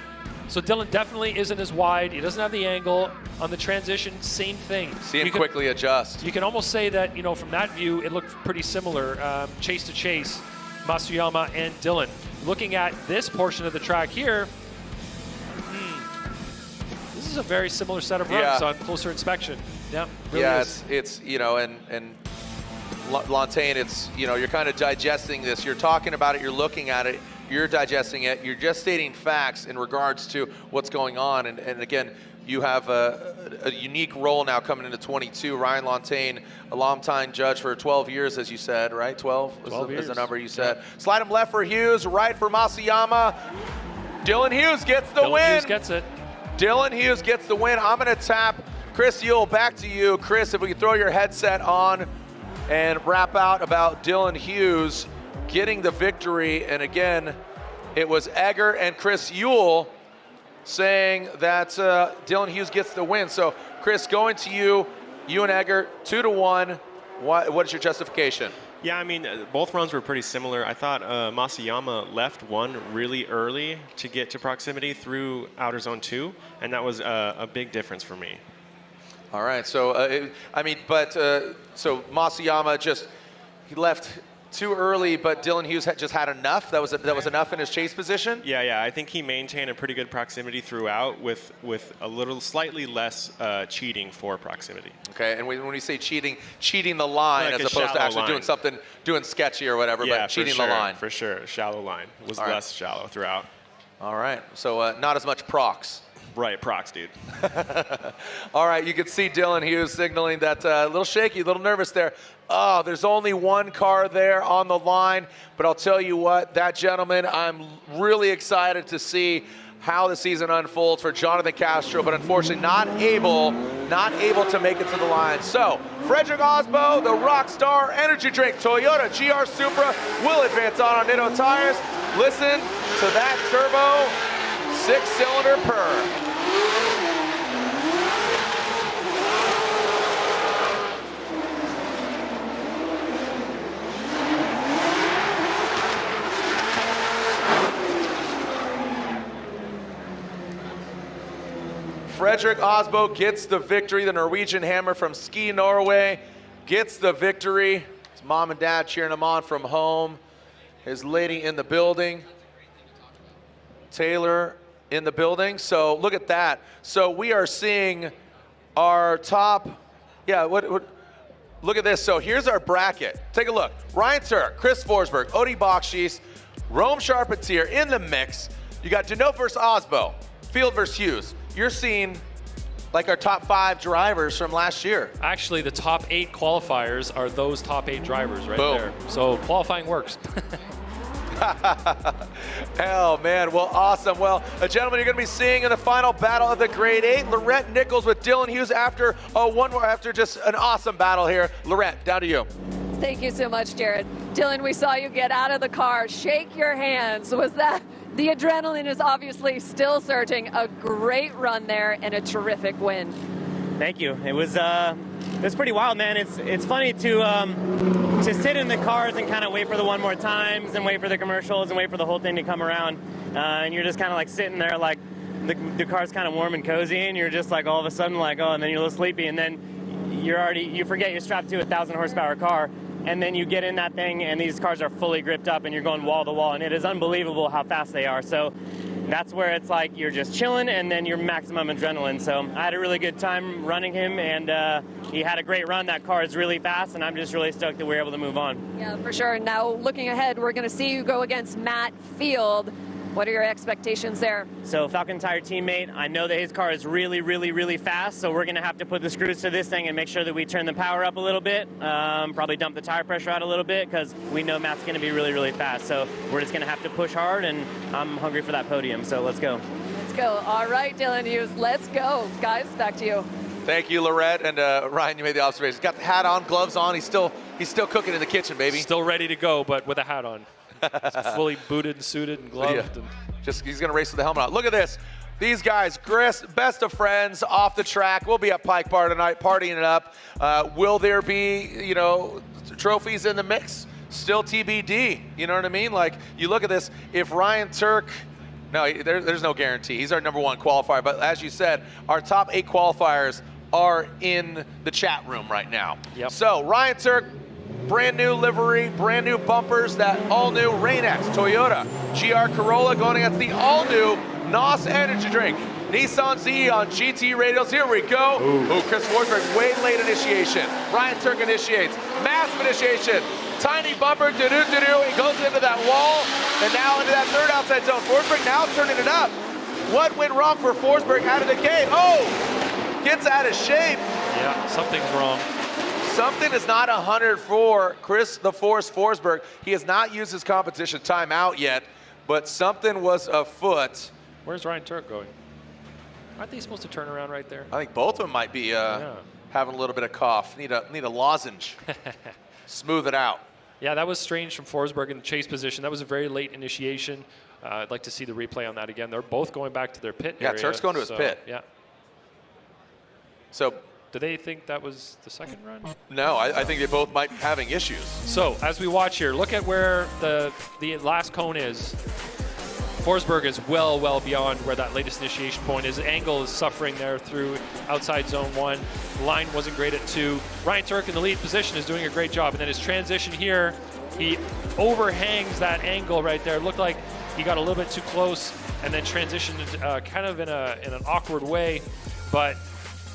So Dylan definitely isn't as wide. He doesn't have the angle. On the transition, same thing. See him quickly adjust. You can almost say that, from that view, it looked pretty similar, chase to chase, Masayama and Dylan. Looking at this portion of the track here, this is a very similar set of runs on closer inspection. Yeah, really is. it's and Lantain, it's, you're kind of digesting this. You're talking about it, you're looking at it, you're digesting it, you're just stating facts in regards to what's going on. And again, you have a unique role now coming into 22. Ryan Lantain, a long-time judge for 12 years, as you said, right? 12 is the number you said. Yeah. Slide him left for Hughes, right for Masayama. Dylan Hughes gets the win. Dylan Hughes gets it. Dylan Hughes gets the win. I'm going to tap Chris Yule back to you. Chris, if we could throw your headset on and wrap out about Dylan Hughes getting the victory. And again, it was Egger and Chris Yule saying that Dylan Hughes gets the win. So Chris, going to you and Egger, 2-1. What is your justification? Yeah, I mean, both runs were pretty similar. I thought Masayama left 1 really early to get to proximity through outer zone 2, and that was a big difference for me. All right, so so Masayama he left too early, but Dylan Hughes just had enough. That was enough in his chase position. Yeah. I think he maintained a pretty good proximity throughout, with a little slightly less cheating for proximity. Okay, and when we say cheating the line like as opposed to actually line. doing sketchy or whatever, Yeah, but cheating for sure, the line. for sure. Shallow line was less shallow throughout. All right, so not as much prox. Right, prox, dude. All right, you can see Dylan Hughes signaling that a little shaky, a little nervous there. Oh, there's only one car there on the line, but I'll tell you what, that gentleman, I'm really excited to see how the season unfolds for Jonathan Castro, but unfortunately not able to make it to the line. So, Frederick Osbo, the Rockstar Energy Drink Toyota GR Supra will advance on Nitto tires. Listen to that turbo 6-cylinder purr. Frederick Osbo gets the victory. The Norwegian Hammer from Ski Norway gets the victory. His mom and dad cheering him on from home. His lady in the building. Taylor in the building. So look at that. So we are seeing our top, look at this. So here's our bracket. Take a look. Ryan Turk, Chris Forsberg, Odie Bakshies, Rome Charpentier in the mix. You got Deneau versus Osbo, Field versus Hughes. You're seeing like our top 5 drivers from last year. Actually, the top 8 qualifiers are those top 8 drivers right Boom. there. So qualifying works. Oh man, well, awesome. Well, gentlemen, you're going to be seeing in the final battle of the Grade 8, Lorette Nichols with Dylan Hughes after just an awesome battle here. Lorette, down to you. Thank you so much, Jared. Dylan, we saw you get out of the car. Shake your hands. Was that? The adrenaline is obviously still surging. A great run there and a terrific win. Thank you. It was pretty wild, man. It's funny to sit in the cars and kind of wait for the one more times and wait for the commercials and wait for the whole thing to come around. And you're just kind of like sitting there like the car's kind of warm and cozy, and you're just like all of a sudden like, oh, and then you're a little sleepy, and then you forget you're strapped to a 1,000 horsepower car. And then you get in that thing, and these cars are fully gripped up, and you're going wall to wall, and it is unbelievable how fast they are. So that's where it's like you're just chilling, and then you're maximum adrenaline. So I had a really good time running him, and he had a great run. That car is really fast, and I'm just really stoked that we were able to move on. Yeah, for sure. Now, looking ahead, we're going to see you go against Matt Field. What are your expectations there? So Falcon Tire teammate, I know that his car is really, really, really fast, so we're going to have to put the screws to this thing and make sure that we turn the power up a little bit, probably dump the tire pressure out a little bit, because we know Matt's going to be really, really fast. So we're just going to have to push hard, and I'm hungry for that podium, so let's go. Let's go. All right, Dylan Hughes, let's go. Guys, back to you. Thank you, Lorette. And Ryan, you made the observation. Got the hat on, gloves on. He's still cooking in the kitchen, baby. Still ready to go, but with a hat on. Fully booted and suited and gloved. Yeah. He's going to race with the helmet on. Look at this. These guys, Chris, best of friends off the track. We'll be at Pike Bar tonight, partying it up. Will there be, trophies in the mix? Still TBD. You know what I mean? Like, you look at this. If Ryan Turk, there's no guarantee. He's our number 1 qualifier. But as you said, our top 8 qualifiers are in the chat room right now. Yep. So Ryan Turk, brand new livery, brand new bumpers, that all-new Rain-X Toyota GR Corolla going against the all-new NOS Energy Drink Nissan ZE on GT radials. Here we go. Ooh, Chris Forsberg, way late initiation. Ryan Turk initiates. Massive initiation. Tiny bumper, do-do-do-do. He goes into that wall, and now into that third outside zone. Forsberg now turning it up. What went wrong for Forsberg out of the gate? Oh, gets out of shape. Yeah, something's wrong. Something is not 100 for Chris the Force Forsberg. He has not used his competition timeout yet, but something was afoot. Where's Ryan Turk going? Aren't they supposed to turn around right there? I think both of them might be having a little bit of cough. Need a lozenge. Smooth it out. Yeah, that was strange from Forsberg in the chase position. That was a very late initiation. I'd like to see the replay on that again. They're both going back to their pit area. Yeah, Turk's going to his pit. Yeah. So, do they think that was the second run? No, I think they both might be having issues. So, as we watch here, look at where the last cone is. Forsberg is well beyond where that latest initiation point is. Angle is suffering there through outside zone 1. Line wasn't great at 2. Ryan Turk in the lead position is doing a great job. And then his transition here, he overhangs that angle right there. It looked like he got a little bit too close and then transitioned kind of in an awkward way, but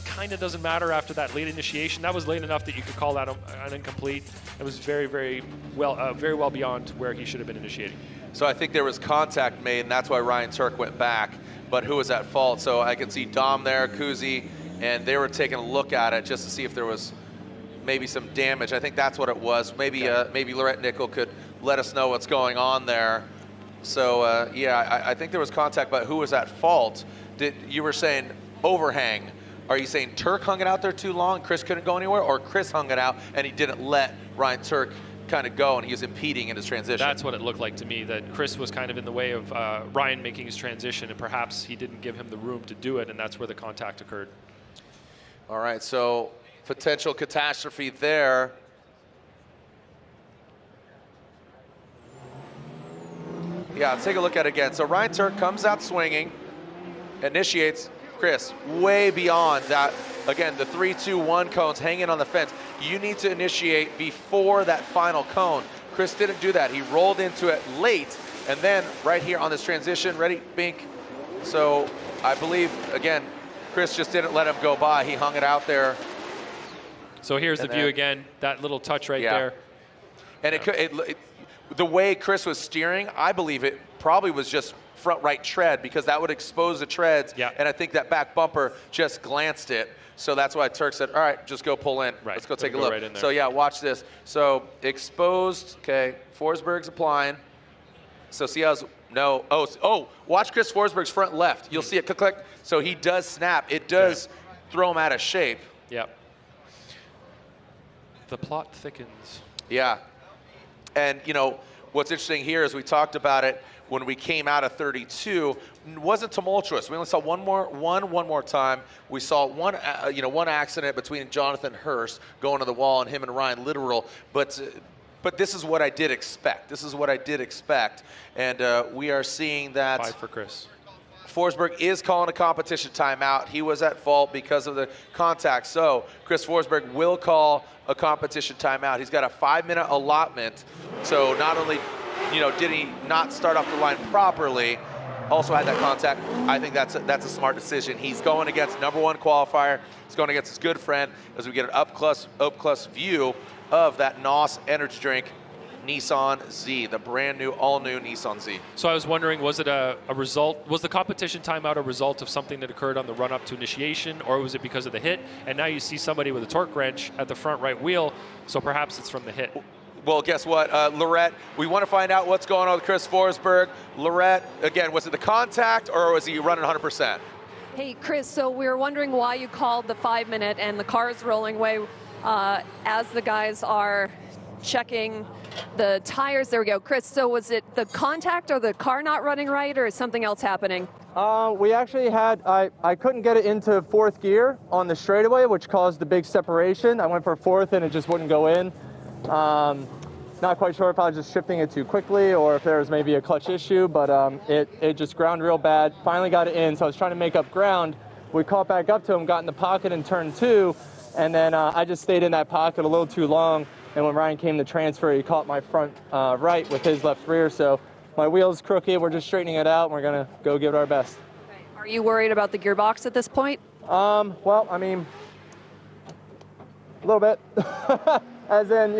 kind of doesn't matter after that late initiation. That was late enough that you could call that an incomplete. It was very well beyond where he should have been initiating. So I think there was contact made, and that's why Ryan Turk went back. But who was at fault? So I can see Dom there, Kuzi, and they were taking a look at it just to see if there was maybe some damage. I think that's what it was. Maybe maybe Lorette Nickel could let us know what's going on there. So yeah, I think there was contact, but who was at fault? You were saying overhang. Are you saying Turk hung it out there too long, Chris couldn't go anywhere, or Chris hung it out and he didn't let Ryan Turk kind of go and he was impeding in his transition? That's what it looked like to me, that Chris was kind of in the way of Ryan making his transition, and perhaps he didn't give him the room to do it, and that's where the contact occurred. All right, so potential catastrophe there. Yeah, let's take a look at it again. So Ryan Turk comes out swinging, initiates. Chris, way beyond that. Again, the 3-2-1 cones hanging on the fence. You need to initiate before that final cone. Chris didn't do that. He rolled into it late, and then right here on this transition, ready, bink. So I believe, again, Chris just didn't let him go by. He hung it out there. So here's the view again, that little touch right there. And the way Chris was steering, I believe it probably was just front right tread, because that would expose the treads. Yeah. And I think that back bumper just glanced it. So that's why Turk said, all right, just go pull in. Right. Let's go take a look. Right in there. So yeah, watch this. So exposed, okay, Forsberg's applying. So see how's, no, watch Chris Forsberg's front left. You'll see it click, click. So he does snap. It does throw him out of shape. Yep. The plot thickens. Yeah. And you know, what's interesting here is we talked about it when we came out of 32, it wasn't tumultuous. We only saw one more time. We saw one accident between Jonathan Hurst going to the wall and him and Ryan literal. But this is what I did expect. This is what I did expect. And we are seeing that 5 for Chris. Forsberg is calling a competition timeout. He was at fault because of the contact. So Chris Forsberg will call a competition timeout. He's got a 5-minute allotment. So not only did he not start off the line properly, also had that contact. I think that's a smart decision. He's going against #1 qualifier. He's going against his good friend as we get an up close view of that NOS energy drink, Nissan Z, the brand new, all new Nissan Z. So I was wondering, was it a result? Was the competition timeout a result of something that occurred on the run up to initiation, or was it because of the hit? And now you see somebody with a torque wrench at the front right wheel, so perhaps it's from the hit. Well, guess what, Lorette, we want to find out what's going on with Chris Forsberg. Lorette, again, was it the contact or was he running 100%? Hey, Chris, so we were wondering why you called the 5-minute and the car's rolling away as the guys are checking the tires. There we go. Chris, so was it the contact or the car not running right, or is something else happening? We actually had, I couldn't get it into 4th gear on the straightaway, which caused the big separation. I went for 4th and it just wouldn't go in. Not quite sure if I was just shifting it too quickly or if there was maybe a clutch issue, but it just ground real bad. Finally got it in, so I was trying to make up ground. We caught back up to him, got in the pocket in turn 2, and then I just stayed in that pocket a little too long. And when Ryan came to transfer, he caught my front right with his left rear. So my wheel's crooked. We're just straightening it out, and we're going to go give it our best. Okay. Are you worried about the gearbox at this point? Well, I mean, a little bit. As in,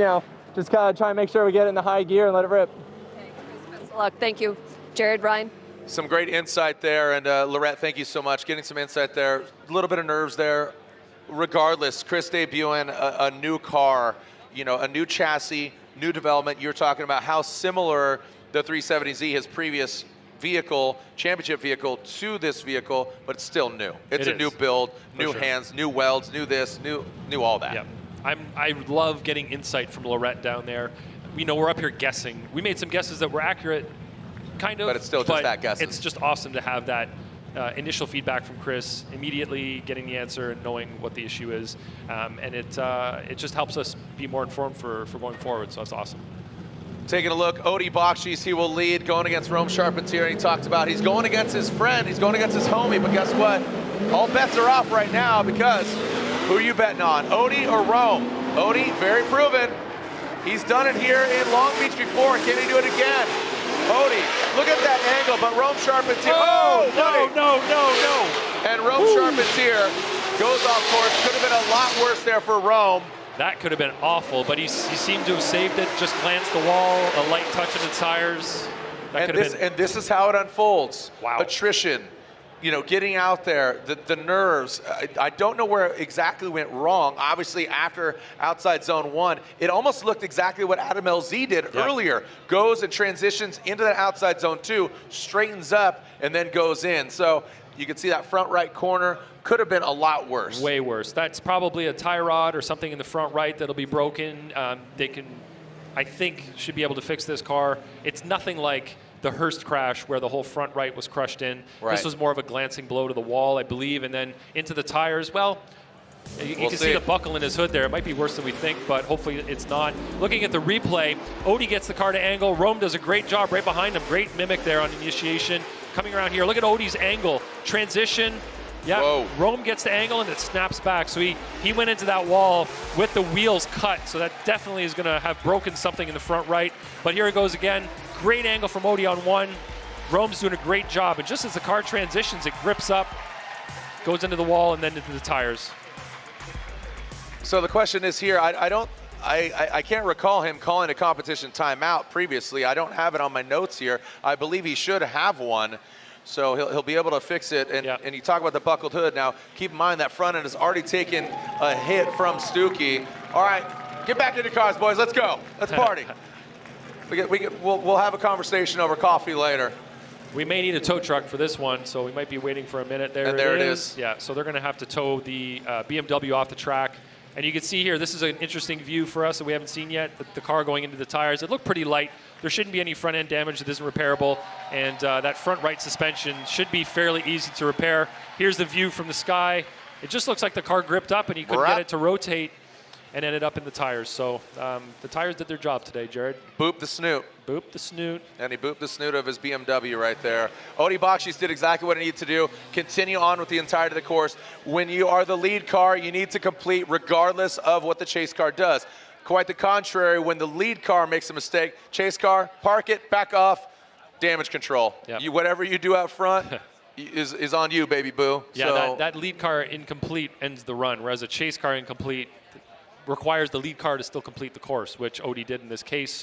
just kind of try and make sure we get it in the high gear and let it rip. Okay, Chris, best of luck. Thank you. Jared, Ryan? Some great insight there. And Lorette, thank you so much. Getting some insight there. A little bit of nerves there. Regardless, Chris debuting a new car, a new chassis, new development. You're talking about how similar the 370Z, his previous vehicle, championship vehicle, to this vehicle, but it's still new. It's a new build, new hands, new welds, new this, new all that. Yeah. I love getting insight from Lorette down there. We're up here guessing. We made some guesses that were accurate, kind of. But it's still just that guess. It's just awesome to have that initial feedback from Chris, immediately getting the answer and knowing what the issue is. And it just helps us be more informed for going forward, so that's awesome. Taking a look, Odie Bakshis, he will lead going against Rome Charpentier, and he talked about he's going against his friend, he's going against his homie, but guess what? All bets are off right now because who are you betting on, Odie or Rome? Odie, very proven. He's done it here in Long Beach before. Can he do it again? Odie, look at that angle, but Rome Charpentier, no. And Rome Charpentier goes off course. Could have been a lot worse there for Rome. That could have been awful, but he seemed to have saved it, just glanced the wall, a light touch of the tires. And this is how it unfolds. Wow. Attrition, you know, getting out there, the nerves. I don't know where exactly went wrong. Obviously, after outside zone 1, it almost looked exactly what Adam LZ did earlier. Goes and transitions into that outside zone 2, straightens up, and then goes in. So you can see that front right corner could have been a lot worse. Way worse. That's probably a tie rod or something in the front right that'll be broken. They can, I think, should be able to fix this car. It's nothing like the Hurst crash where the whole front right was crushed in. Right. This was more of a glancing blow to the wall, I believe, and then into the tires. Well, you can see the buckle in his hood there. It might be worse than we think, but hopefully it's not. Looking at the replay, Odie gets the car to angle. Rome does a great job right behind him. Great mimic there on initiation. Coming around here, look at Odie's angle. Transition. Yeah, whoa. Rome gets the angle and it snaps back. So he went into that wall with the wheels cut. So that definitely is going to have broken something in the front right. But here it goes again. Great angle from Odie on 1. Rome's doing a great job. And just as the car transitions, it grips up, goes into the wall, and then into the tires. So the question is here, I can't recall him calling a competition timeout previously. I don't have it on my notes here. I believe he should have one. So he'll be able to fix it. And you talk about the buckled hood. Now, keep in mind that front end has already taken a hit from Stuckey. All right, get back in your cars, boys. Let's go. Let's party. We'll have a conversation over coffee later. We may need a tow truck for this one, so we might be waiting for a minute. There it is. Yeah, so they're going to have to tow the BMW off the track. And you can see here, this is an interesting view for us that we haven't seen yet, the car going into the tires. It looked pretty light. There shouldn't be any front end damage that isn't repairable. And that front right suspension should be fairly easy to repair. Here's the view from the sky. It just looks like the car gripped up and he couldn't get it to rotate and ended up in the tires. So the tires did their job today, Jared. Boop the snoot. Boop the snoot. And he booped the snoot of his BMW right there. Odie Bakshis did exactly what he needed to do. Continue on with the entirety of the course. When you are the lead car, you need to complete regardless of what the chase car does. Quite the contrary, when the lead car makes a mistake, chase car, park it, back off, damage control. Yep. Whatever you do out front is on you, baby boo. Yeah, so, that lead car incomplete ends the run, whereas a chase car incomplete requires the lead car to still complete the course, which Odie did in this case.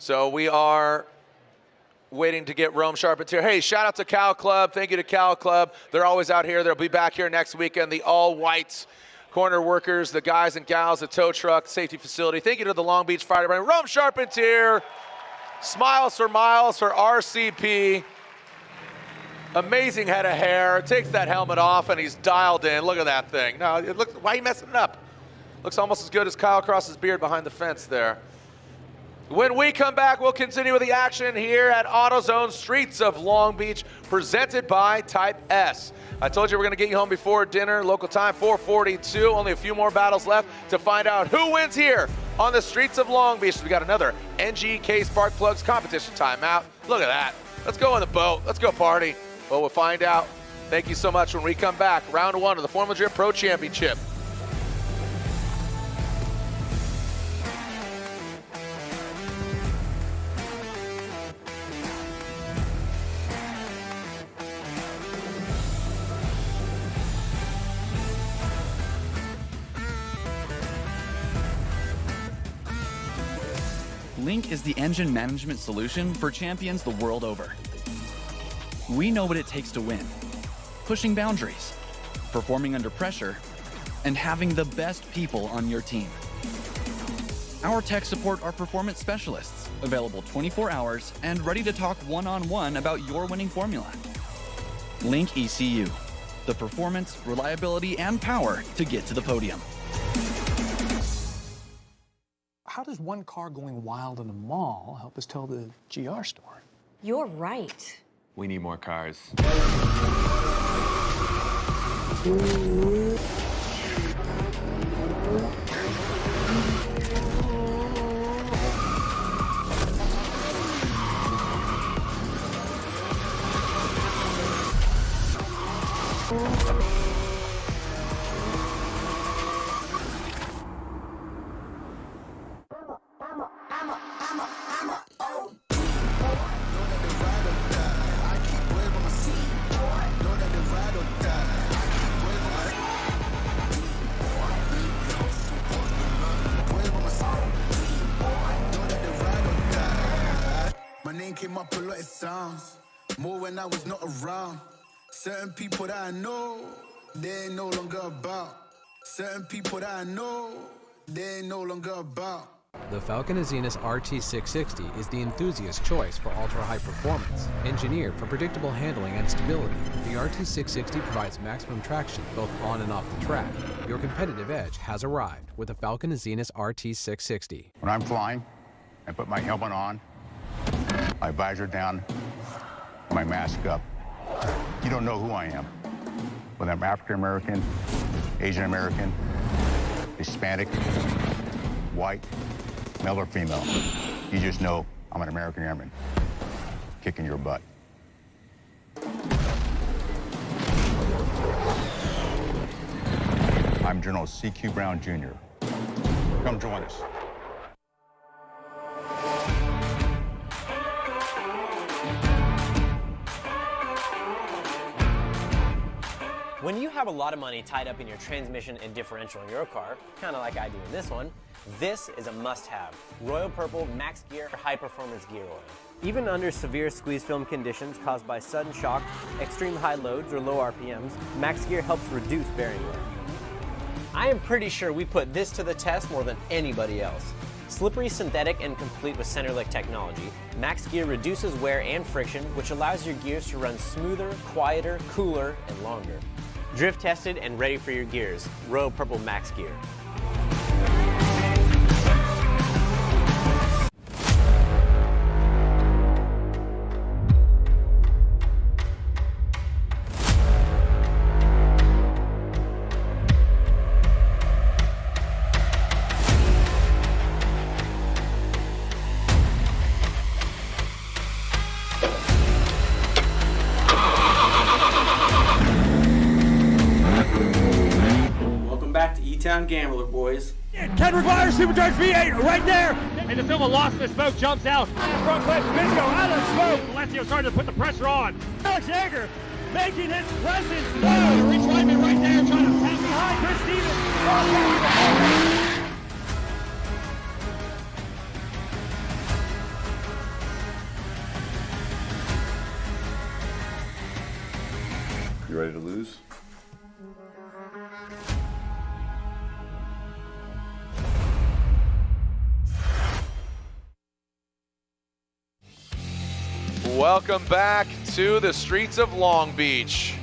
So we are waiting to get Rome Charpentier. Hey, shout out to Cal Club. Thank you to Cal Club. They're always out here. They'll be back here next weekend. The all-white corner workers, the guys and gals, the tow truck, safety facility. Thank you to the Long Beach Fire Department. Rome Charpentier, smiles for miles for RCP. Amazing head of hair. Takes that helmet off and he's dialed in. Look at that thing. No, why are you messing it up? Looks almost as good as Kyle Cross's beard behind the fence there. When we come back, we'll continue with the action here at AutoZone Streets of Long Beach, presented by Type S. I told you we're going to get you home before dinner, local time 4:42. Only a few more battles left to find out who wins here on the streets of Long Beach. We got another NGK Spark Plugs competition timeout. Look at that. Let's go on the boat. Let's go party. Well, we'll find out. Thank you so much when we come back. Round 1 of the Formula Drift Pro Championship. Link is the engine management solution for champions the world over. We know what it takes to win. Pushing boundaries, performing under pressure, and having the best people on your team. Our tech support are performance specialists, available 24 hours and ready to talk one-on-one about your winning formula. Link ECU, the performance, reliability, and power to get to the podium. How does one car going wild in a mall help us tell the GR story? You're right. We need more cars. My name came up a lot of sounds, more when I was not around. Certain people that I know, they ain't no longer about. Certain people that I know, they ain't no longer about. The Falcon Azenis RT660 is the enthusiast's choice for ultra-high performance. Engineered for predictable handling and stability, the RT660 provides maximum traction both on and off the track. Your competitive edge has arrived with the Falcon Azenis RT660. When I'm flying, I put my helmet on, my visor down, my mask up. You don't know who I am. Whether I'm African American, Asian American, Hispanic, white, male or female. You just know I'm an American Airman kicking your butt. I'm General C.Q. Brown Jr. Come join us. When you have a lot of money tied up in your transmission and differential in your car, kind of like I do in this one, this is a must-have. Royal Purple Max Gear High Performance Gear Oil. Even under severe squeeze film conditions caused by sudden shock, extreme high loads, or low RPMs, Max Gear helps reduce bearing wear. I am pretty sure we put this to the test more than anybody else. Slippery, synthetic, and complete with Centerlick technology, Max Gear reduces wear and friction, which allows your gears to run smoother, quieter, cooler, and longer. Drift tested and ready for your gears. Royal Purple Max Gear. Town Gambler, boys. Kendrick Myers, Supercharged V8 right there. And the film of Lost in the Smoke jumps out. Front clip, Bisco out of the smoke. Alessio starting to put the pressure on. Alex Yeager making his presence known. Rich Whiteman right there trying to tap behind Chris Stevens. You ready to lose? Welcome back to the streets of Long Beach.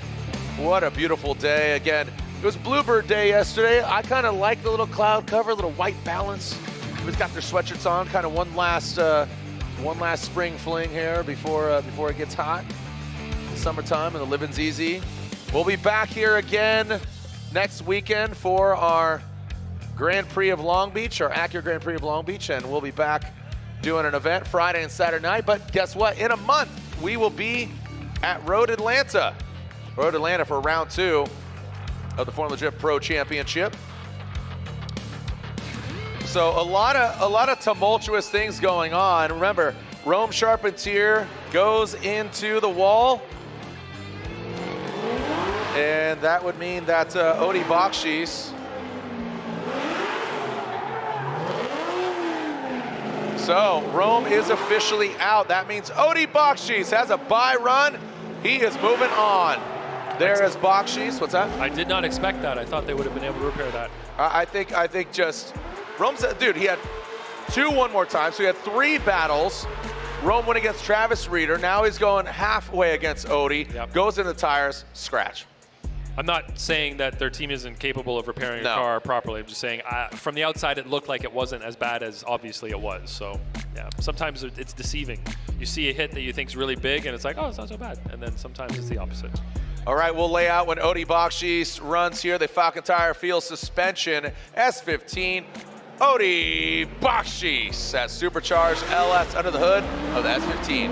What a beautiful day. Again, it was Bluebird Day yesterday. I kind of like the little cloud cover, a little white balance. Everybody's got their sweatshirts on, kind of one last spring fling here before it gets hot. Summertime and the living's easy. We'll be back here again next weekend for our Grand Prix of Long Beach, our Acura Grand Prix of Long Beach, and we'll be back doing an event Friday and Saturday night. But guess what? In a month, we will be at Road Atlanta for round 2 of the Formula Drift Pro Championship. So a lot of tumultuous things going on. Remember, Rome Charpentier goes into the wall, and that would mean that Odi Bakshis. So Rome is officially out. That means Odi Bakshis has a bye run. He is moving on. There is Bakshis. What's that? I did not expect that. I thought they would have been able to repair that. I think just Rome's dude. He had 2 one more time, so he had 3 battles. Rome went against Travis Reeder. Now he's going halfway against Odi. Yep. Goes into the tires, scratch. I'm not saying that their team isn't capable of repairing a car properly. I'm just saying from the outside it looked like it wasn't as bad as obviously it was. So yeah, sometimes it's deceiving. You see a hit that you think is really big and it's like, oh, it's not so bad. And then sometimes it's the opposite. All right, we'll lay out when Odi Bakshis runs here. The Falcon Tire Field Suspension S15. Odi Bakshis, that supercharged LS under the hood of the S15.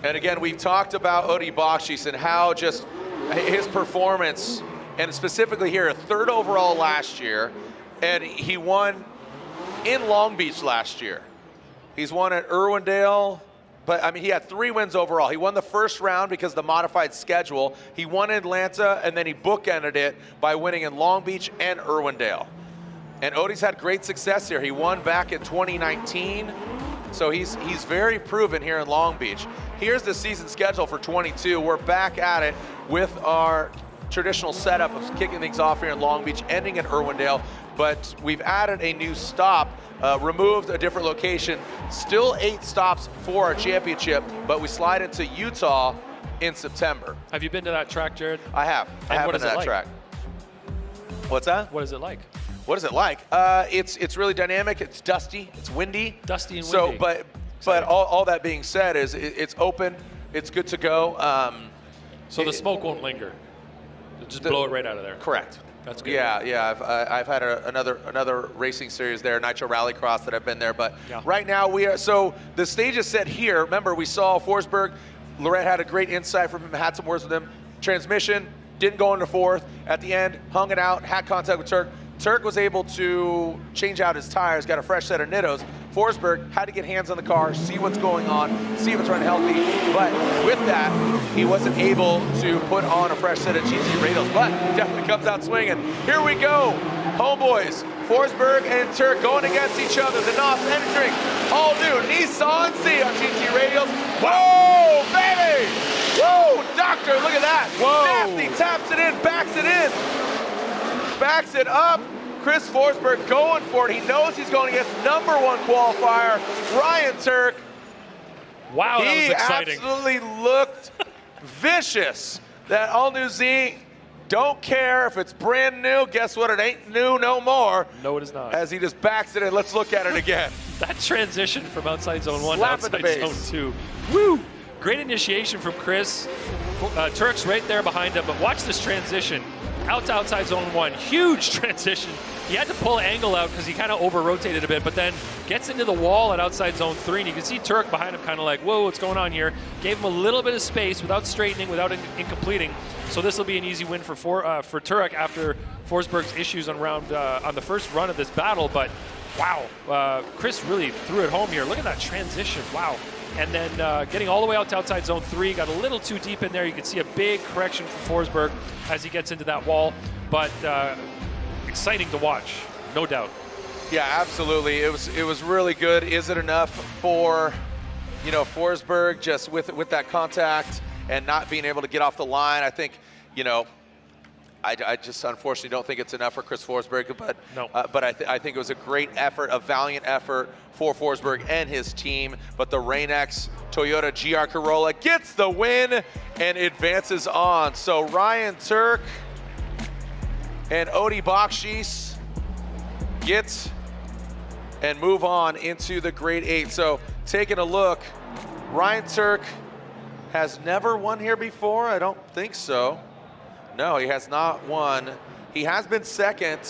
And again, we've talked about Odi Bakshis and how just his performance, and specifically here, a 3rd overall last year, and he won in Long Beach last year. He's won at Irwindale, but I mean, he had 3 wins overall. He won the first round because of the modified schedule. He won in Atlanta, and then he bookended it by winning in Long Beach and Irwindale. And Odi's had great success here. He won back in 2019, so he's very proven here in Long Beach. Here's the season schedule for 22. We're back at it with our traditional setup of kicking things off here in Long Beach, ending in Irwindale, but we've added a new stop, removed a different location. Still 8 stops for our championship, but we slide into Utah in September. Have you been to that track, Jared? I have. I have been to that track. What's that? What is it like? What is it like? It's really dynamic. It's dusty. It's windy. Dusty and so, windy. But all that being said, is it's open. It's good to go. So the smoke won't linger. Just blow it right out of there. Correct. That's good. Yeah. I've had another racing series there, Nitro Rallycross, that I've been there. But right now we are. So the stage is set here. Remember, we saw Forsberg. Lorette had a great insight from him. Had some words with him. Transmission didn't go into 4th. At the end, hung it out. Had contact with Turk. Turk was able to change out his tires, got a fresh set of Nittos. Forsberg had to get hands on the car, see what's going on, see if it's running healthy. But with that, he wasn't able to put on a fresh set of GT radials, but definitely comes out swinging. Here we go, homeboys. Forsberg and Turk going against each other. The NOS entering all new Nissan C on GT radials. Whoa, baby! Whoa, doctor, look at that. Whoa. Nasty taps it in, backs it in. Backs it up. Chris Forsberg going for it. He knows he's going against #1 qualifier, Ryan Turk. Wow, that was exciting. He absolutely looked vicious. That all-new Z, don't care if it's brand new. Guess what? It ain't new no more. No, it is not. As he just backs it in. Let's look at it again. That transition from outside zone 1 to Slap in the outside base. zone 2. Woo! Great initiation from Chris. Turk's right there behind him, but watch this transition. Out to outside zone 1, huge transition. He had to pull angle out because he kind of over-rotated a bit, but then gets into the wall at outside zone 3, and you can see Turk behind him kind of like, whoa, what's going on here? Gave him a little bit of space without straightening, without incompleting. So this will be an easy win for Turk after Forsberg's issues on the first run of this battle, but wow, Chris really threw it home here. Look at that transition, wow. And then getting all the way out to outside zone 3, got a little too deep in there. You can see a big correction from Forsberg as he gets into that wall, but exciting to watch, no doubt. Yeah, absolutely. It was really good. Is it enough for, Forsberg just with that contact and not being able to get off the line? I think, I just unfortunately don't think it's enough for Chris Forsberg, but no. But I think it was a great effort, a valiant effort for Forsberg and his team. But the Rain-X Toyota GR Corolla gets the win and advances on. So Ryan Turk and Odi Bakshis get and move on into the Grade 8. So taking a look, Ryan Turk has never won here before. I don't think so. No, he has not won. He has been second.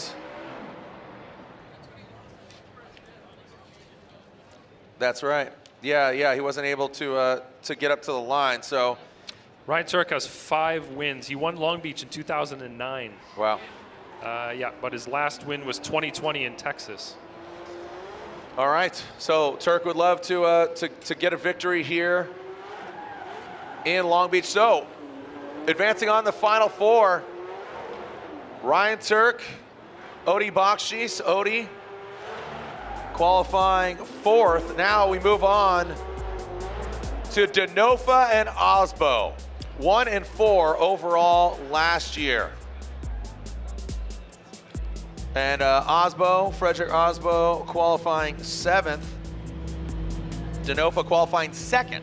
That's right. Yeah, he wasn't able to get up to the line. So Ryan Turk has 5 wins. He won Long Beach in 2009. Wow. But his last win was 2020 in Texas. All right. So Turk would love to get a victory here in Long Beach. So advancing on the Final Four, Ryan Turk, Odi Bakshis. Odi qualifying 4th. Now we move on to Denofa and Osbo. 1 and 4 overall last year. And Frederick Osbo qualifying 7th. Denofa qualifying 2nd.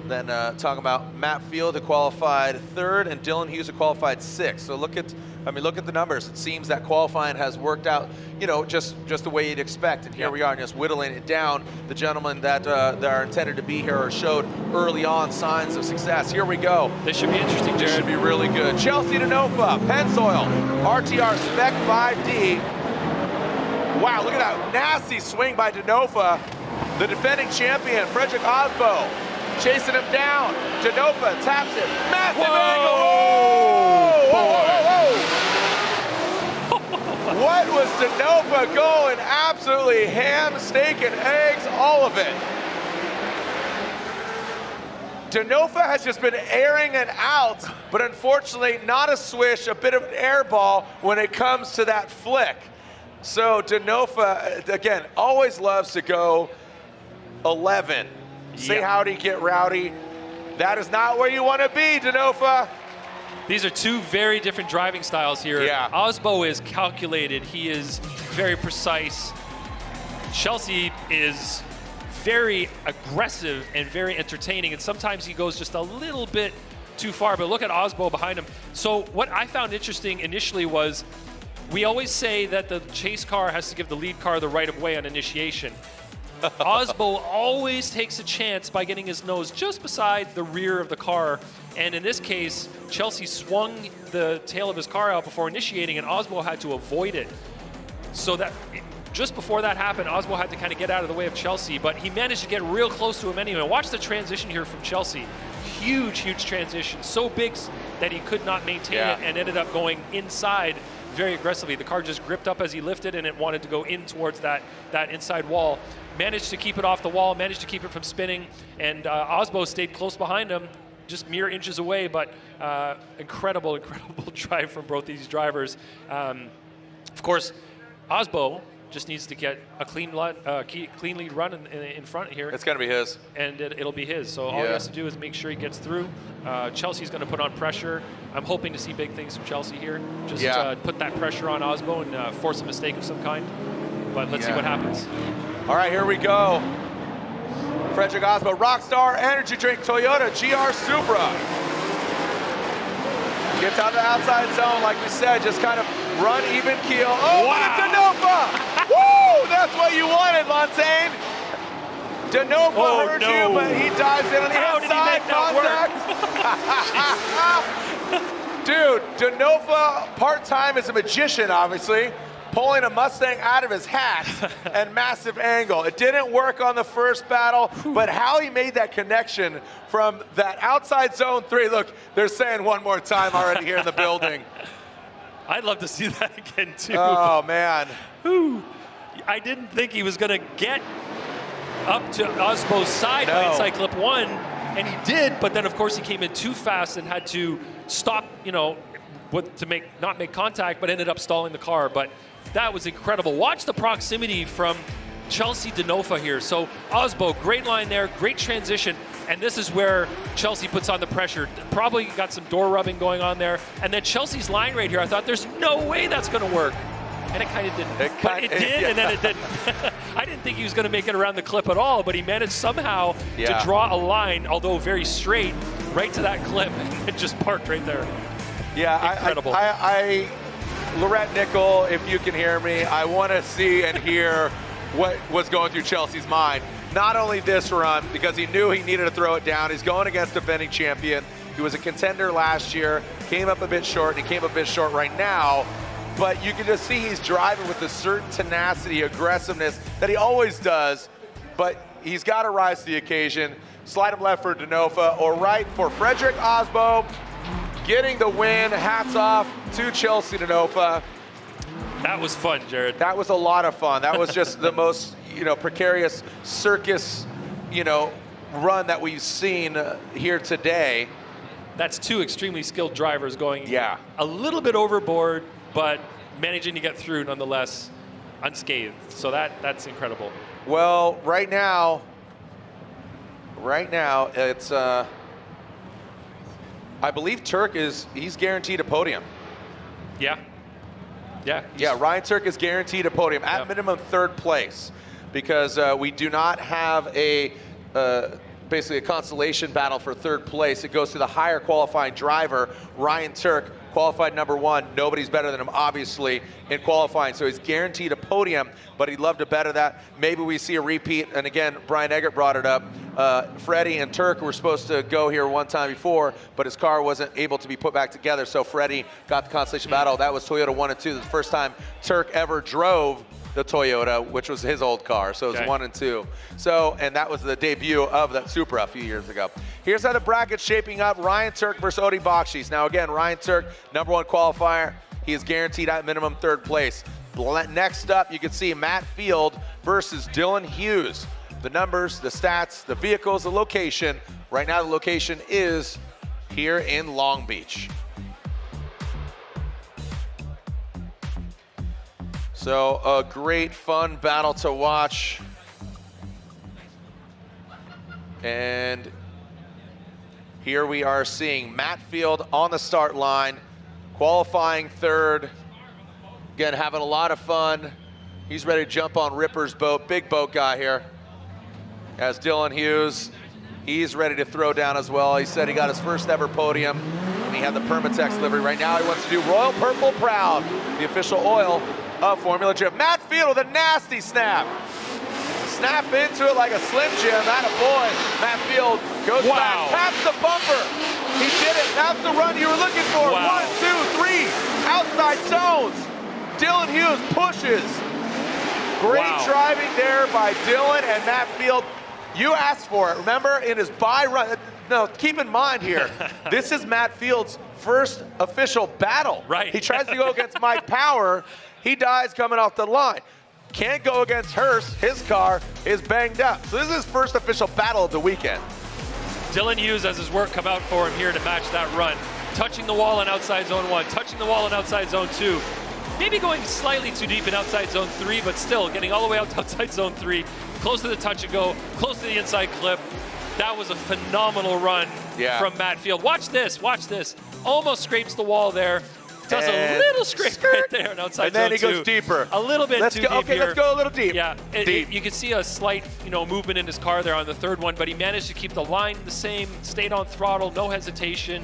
Then talking about Matt Field, who qualified 3rd, and Dylan Hughes, who qualified 6th. So look at the numbers. It seems that qualifying has worked out, just the way you'd expect. And here we are, just whittling it down. The gentlemen that are intended to be here or showed early on signs of success. Here we go. This should be interesting, Jared. This should be really good. Chelsea Denofa, Pennzoil, RTR Spec 5D. Wow, look at that nasty swing by Denofa. The defending champion, Frederick Osbo. chasing him down. Denofa taps it. Massive angle. Whoa! What was Denofa going? Absolutely ham, steak, and eggs, all of it. Denofa has just been airing it out, but unfortunately not a swish, a bit of an air ball when it comes to that flick. So Denofa, again, always loves to go 11. Say howdy, get rowdy. That is not where you want to be, Denofa. These are two very different driving styles here. Yeah. Osbo is calculated. He is very precise. Chelsea is very aggressive and very entertaining, and sometimes he goes just a little bit too far, but look at Osbo behind him. So what I found interesting initially was we always say that the chase car has to give the lead car the right of way on initiation. Osbo always takes a chance by getting his nose just beside the rear of the car, and in this case, Chelsea swung the tail of his car out before initiating, and Osbo had to avoid it. So that just before that happened, Osbo had to kind of get out of the way of Chelsea, but he managed to get real close to him anyway. Watch the transition here from Chelsea. Huge, huge transition. So big that he could not maintain it and ended up going inside very aggressively. The car just gripped up as he lifted, and it wanted to go in towards that inside wall. Managed to keep it off the wall, managed to keep it from spinning, and Osbo stayed close behind him, just mere inches away, but incredible, incredible drive from both these drivers. Of course, Osbo just needs to get a clean lead run in front here. It's going to be his. And it'll be his. So all he has to do is make sure he gets through. Chelsea's going to put on pressure. I'm hoping to see big things from Chelsea here. Just put that pressure on Osbo and force a mistake of some kind. But let's see what happens. All right, here we go. Frederick Osbo, Rockstar Energy Drink, Toyota GR Supra. Gets out of the outside zone, like we said, just kind of run even keel. Oh, wow. Denofa! Woo! That's what you wanted, Montaigne. Denofa heard you, but he dives in on the inside contact. Dude, Denofa part-time is a magician, obviously, pulling a Mustang out of his hat and massive angle. It didn't work on the first battle, but how he made that connection from that outside zone 3. Look, they're saying one more time already here in the building. I'd love to see that again, too. Oh, man. I didn't think he was going to get up to Osbo's side by inside clip 1, and he did, but then, of course, he came in too fast and had to stop, to not make contact, but ended up stalling the car. But that was incredible. Watch the proximity from Chelsea Denofa here. So Osbo, great line there, great transition. And this is where Chelsea puts on the pressure. Probably got some door rubbing going on there. And then Chelsea's line right here, I thought there's no way that's going to work. And it kind of didn't. It did, and then it didn't. I didn't think he was going to make it around the clip at all, but he managed somehow to draw a line, although very straight, right to that clip, and it just parked right there. Yeah, incredible. Lorette Nickel, if you can hear me, I want to see and hear what was going through Chelsea's mind. Not only this run, because he knew he needed to throw it down. He's going against defending champion. He was a contender last year, came up a bit short, and he came up a bit short right now. But you can just see he's driving with a certain tenacity, aggressiveness that he always does. But he's got to rise to the occasion. Slide him left for Denofa, or right for Frederick Osbo. Getting the win. Hats off to Chelsea Denofa. That was fun, Jared. That was a lot of fun. That was just the most, precarious circus, run that we've seen here today. That's two extremely skilled drivers going a little bit overboard, but managing to get through nonetheless unscathed. So that's incredible. Well, right now it's I believe Turk he's guaranteed a podium. Yeah, Ryan Turk is guaranteed a podium, at minimum third place, because we do not have basically a consolation battle for third place. It goes to the higher qualifying driver, Ryan Turk, qualified number 1. Nobody's better than him, obviously, in qualifying. So he's guaranteed a podium, but he'd love to better that. Maybe we see a repeat. And again, Brian Eggert brought it up. Freddie and Turk were supposed to go here one time before, but his car wasn't able to be put back together. So Freddie got the consolation battle. That was Toyota 1 and 2. The first time Turk ever drove the Toyota, which was his old car. So it was 1 and 2. So, and that was the debut of that Supra a few years ago. Here's how the bracket's shaping up. Ryan Turk versus Odi Bakshi's. Now again, Ryan Turk, #1 qualifier. He is guaranteed at minimum 3rd place. Next up, you can see Matt Field versus Dylan Hughes. The numbers, the stats, the vehicles, the location. Right now, the location is here in Long Beach. So a great, fun battle to watch. And here we are seeing Matt Field on the start line, qualifying 3rd. Again, having a lot of fun. He's ready to jump on Ripper's boat, big boat guy here. As Dylan Hughes, he's ready to throw down as well. He said he got his first ever podium, and he had the Permatex livery. Right now, he wants to do Royal Purple Proud, the official oil of Formula Drift. Matt Field with a nasty snap. Snap into it like a Slim Jim. Atta boy. Matt Field goes back, taps the bumper. He did it. That's the run you were looking for. 1, 2, 3. Outside zones. Dylan Hughes pushes. Great driving there by Dylan and Matt Field. You asked for it. Remember, in his bye run. No, keep in mind here, this is Matt Field's first official battle. Right. He tries to go against Mike Power. He dies coming off the line. Can't go against Hurst. His car is banged up. So this is his first official battle of the weekend. Dylan Hughes has his work come out for him here to match that run. Touching the wall in outside zone 1, touching the wall in outside zone 2. Maybe going slightly too deep in outside zone 3, but still getting all the way out to outside zone 3. Close to the touch and go, close to the inside clip. That was a phenomenal run from Matt Field. Watch this, watch this. Almost scrapes the wall there. Does a little scrape right there on outside zone 2. And then he goes deeper. A little bit too deep okay, here. let's go a little deep. Yeah, you can see a slight, movement in his car there on the 3rd one, but he managed to keep the line the same, stayed on throttle, no hesitation.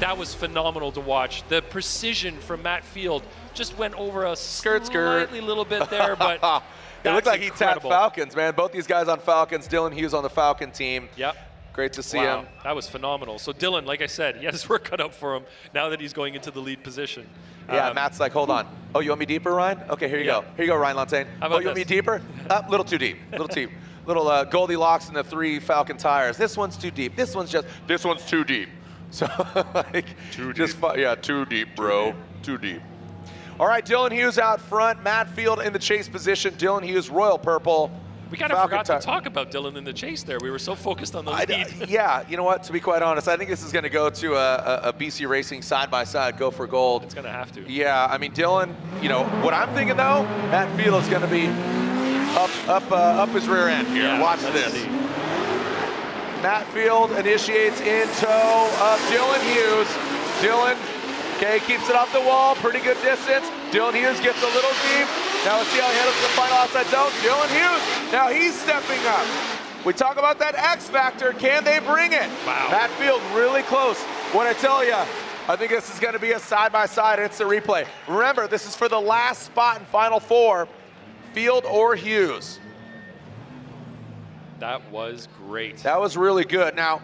That was phenomenal to watch. The precision from Matt Field just went over a slightly little bit there, but it looked like he tapped Falcons, man. Both these guys on Falcons. Dylan Hughes on the Falcon team. Yep. Great to see him. That was phenomenal. So Dylan, like I said, he had his work cut out for him now that he's going into the lead position. Yeah, Matt's like, hold on. Oh, you want me deeper, Ryan? Okay, here you go. Here you go, Ryan Lantain. Oh, you want me deeper? Up, little too deep. Little deep. Little Goldilocks in the 3 Falcon tires. This one's too deep. This one's too deep. So, like, too deep, bro. Too deep. All right, Dylan Hughes out front. Matt Field in the chase position. Dylan Hughes, Royal Purple. We kind of forgot to talk about Dylan in the chase there. We were so focused on the lead. Yeah, you know what? To be quite honest, I think this is going to go to a BC Racing side-by-side, go for gold. It's going to have to. Yeah, I mean, Dylan, what I'm thinking, though, Matt Field is going to be up his rear end here. Yeah, watch this. See. Matt Field initiates in tow of Dylan Hughes. Dylan, keeps it off the wall, pretty good distance. Dylan Hughes gets a little deep. Now let's see how he handles the final outside zone. Dylan Hughes, now he's stepping up. We talk about that X factor. Can they bring it? Wow. Matt Field really close. What I tell you, I think this is going to be a side-by-side. It's a replay. Remember, this is for the last spot in Final 4, Field or Hughes. That was great. That was really good. Now,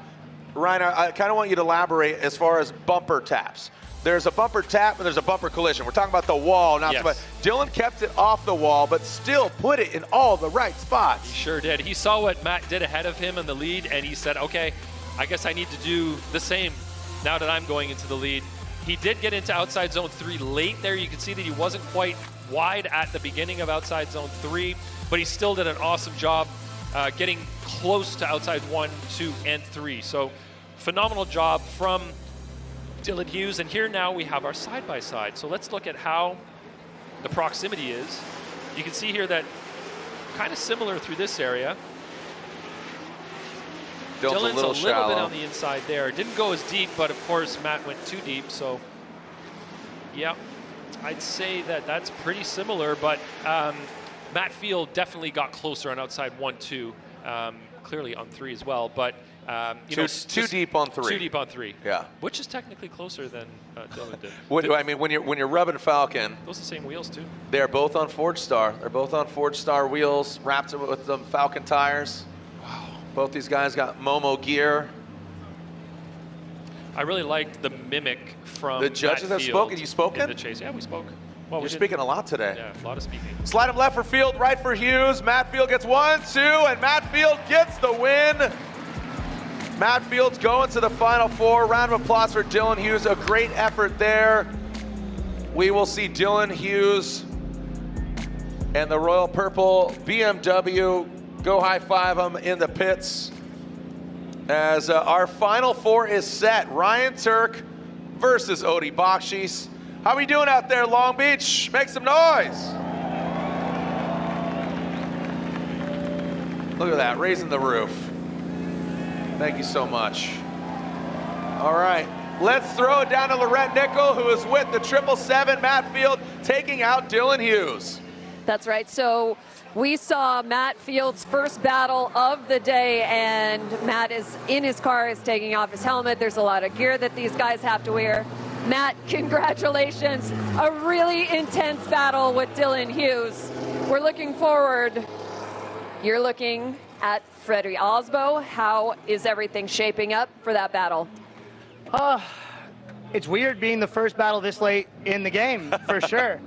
Ryan, I kind of want you to elaborate as far as bumper taps. There's a bumper tap and there's a bumper collision. We're talking about the wall, not so much. Dylan kept it off the wall, but still put it in all the right spots. He sure did. He saw what Matt did ahead of him in the lead, and he said, okay, I guess I need to do the same now that I'm going into the lead. He did get into outside zone 3 late there. You can see that he wasn't quite wide at the beginning of outside zone 3, but he still did an awesome job getting close to outside 1, 2, and 3. So phenomenal job from Dylan Hughes. And here now we have our side-by-side. So let's look at how the proximity is. You can see here that kind of similar through this area. Dylan's a little bit on the inside there. Didn't go as deep, but of course Matt went too deep. So yeah, I'd say that that's pretty similar, but Matt Field definitely got closer on outside 1, 2, clearly on 3 as well, but too deep on 3. Too deep on 3. Yeah. Which is technically closer than Dylan did. I mean, when you're rubbing Falcon. Those are the same wheels too. They're both on Forge Star. They're both on Forge Star wheels, wrapped with them Falcon tires. Wow. Both these guys got Momo gear. I really liked the mimic from the judges Matt have Field spoken. You spoken? In the chase. Yeah, we spoke. Well, You're speaking a lot today. Yeah, a lot of speaking. Slide him left for Field, right for Hughes. Matt Field gets 1, 2, and Matt Field gets the win. Matt Field's going to the Final Four. Round of applause for Dylan Hughes. A great effort there. We will see Dylan Hughes and the Royal Purple BMW go high-five him in the pits as our Final Four is set. Ryan Turk versus Odi Bakshis. How we doing out there, Long Beach? Make some noise. Look at that, raising the roof. Thank you so much. All right, let's throw it down to Lorette Nickel, who is with the 777 Matt Field, taking out Dylan Hughes. That's right. So we saw Matt Field's first battle of the day, and Matt is in his car, is taking off his helmet. There's a lot of gear that these guys have to wear. Matt, congratulations. A really intense battle with Dylan Hughes. We're looking forward. You're looking at Freddie Osbo. How is everything shaping up for that battle? It's weird being the first battle this late in the game, for sure.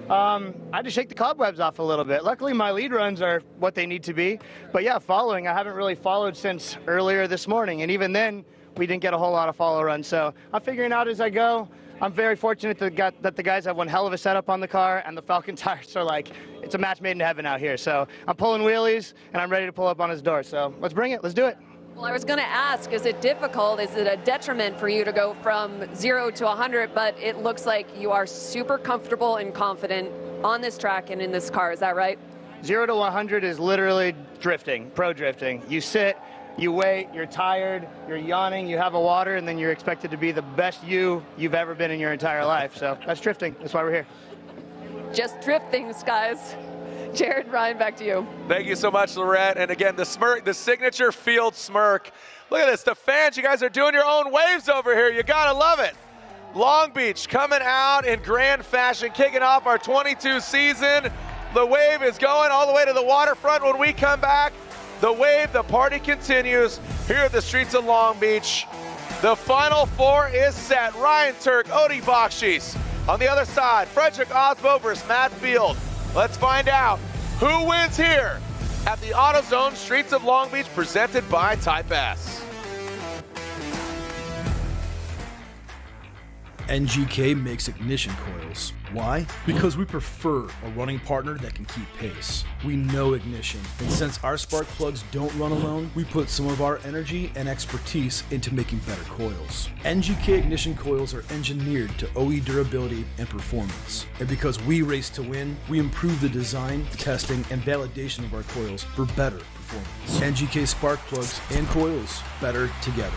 I had to shake the cobwebs off a little bit. Luckily, my lead runs are what they need to be. But yeah, following, I haven't really followed since earlier this morning. And even then, we didn't get a whole lot of follow runs. So I'm figuring out as I go. I'm very fortunate that the guys have one hell of a setup on the car, and the Falcon tires are like, it's a match made in heaven out here. So I'm pulling wheelies, and I'm ready to pull up on his door. So let's bring it. Let's do it. Well, I was going to ask, is it difficult? Is it a detriment for you to go from 0 to 100? But it looks like you are super comfortable and confident on this track and in this car. Is that right? 0 to 100 is literally drifting, pro drifting. You sit, you wait, you're tired, you're yawning, you have a water, and then you're expected to be the best you've ever been in your entire life. So that's drifting. That's why we're here. Just drift things, guys. Jared, Ryan, back to you. Thank you so much, Lorette. And again, the smirk, the signature Field smirk. Look at this, the fans, you guys are doing your own waves over here. You gotta love it. Long Beach coming out in grand fashion, kicking off our 22 season. The wave is going all the way to the waterfront. When we come back, the wave, the party continues here at the streets of Long Beach. The Final Four is set. Ryan Turk, Odi Bakshis. On the other side, Frederick Osbo versus Matt Field. Let's find out who wins here at the AutoZone Streets of Long Beach, presented by Type S. NGK makes ignition coils. Why? Because we prefer a running partner that can keep pace. We know ignition, and since our spark plugs don't run alone, we put some of our energy and expertise into making better coils. NGK ignition coils are engineered to OE durability and performance. And because we race to win, we improve the design, testing, and validation of our coils for better performance. NGK spark plugs and coils, better together.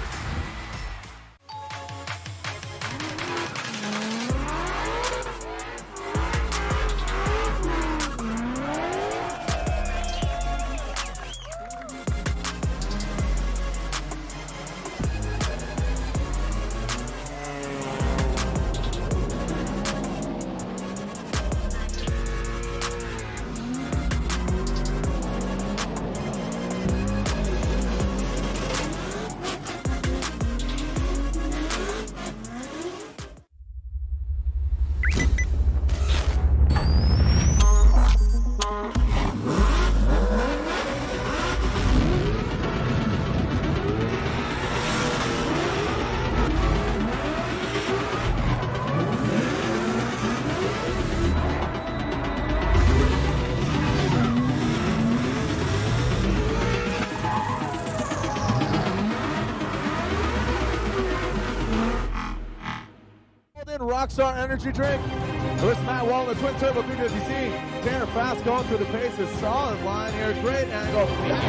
Rockstar energy drink. This is Matt Wall, the twin turbo 350Z. Tanner Fast going through the paces. Solid line here. Great angle.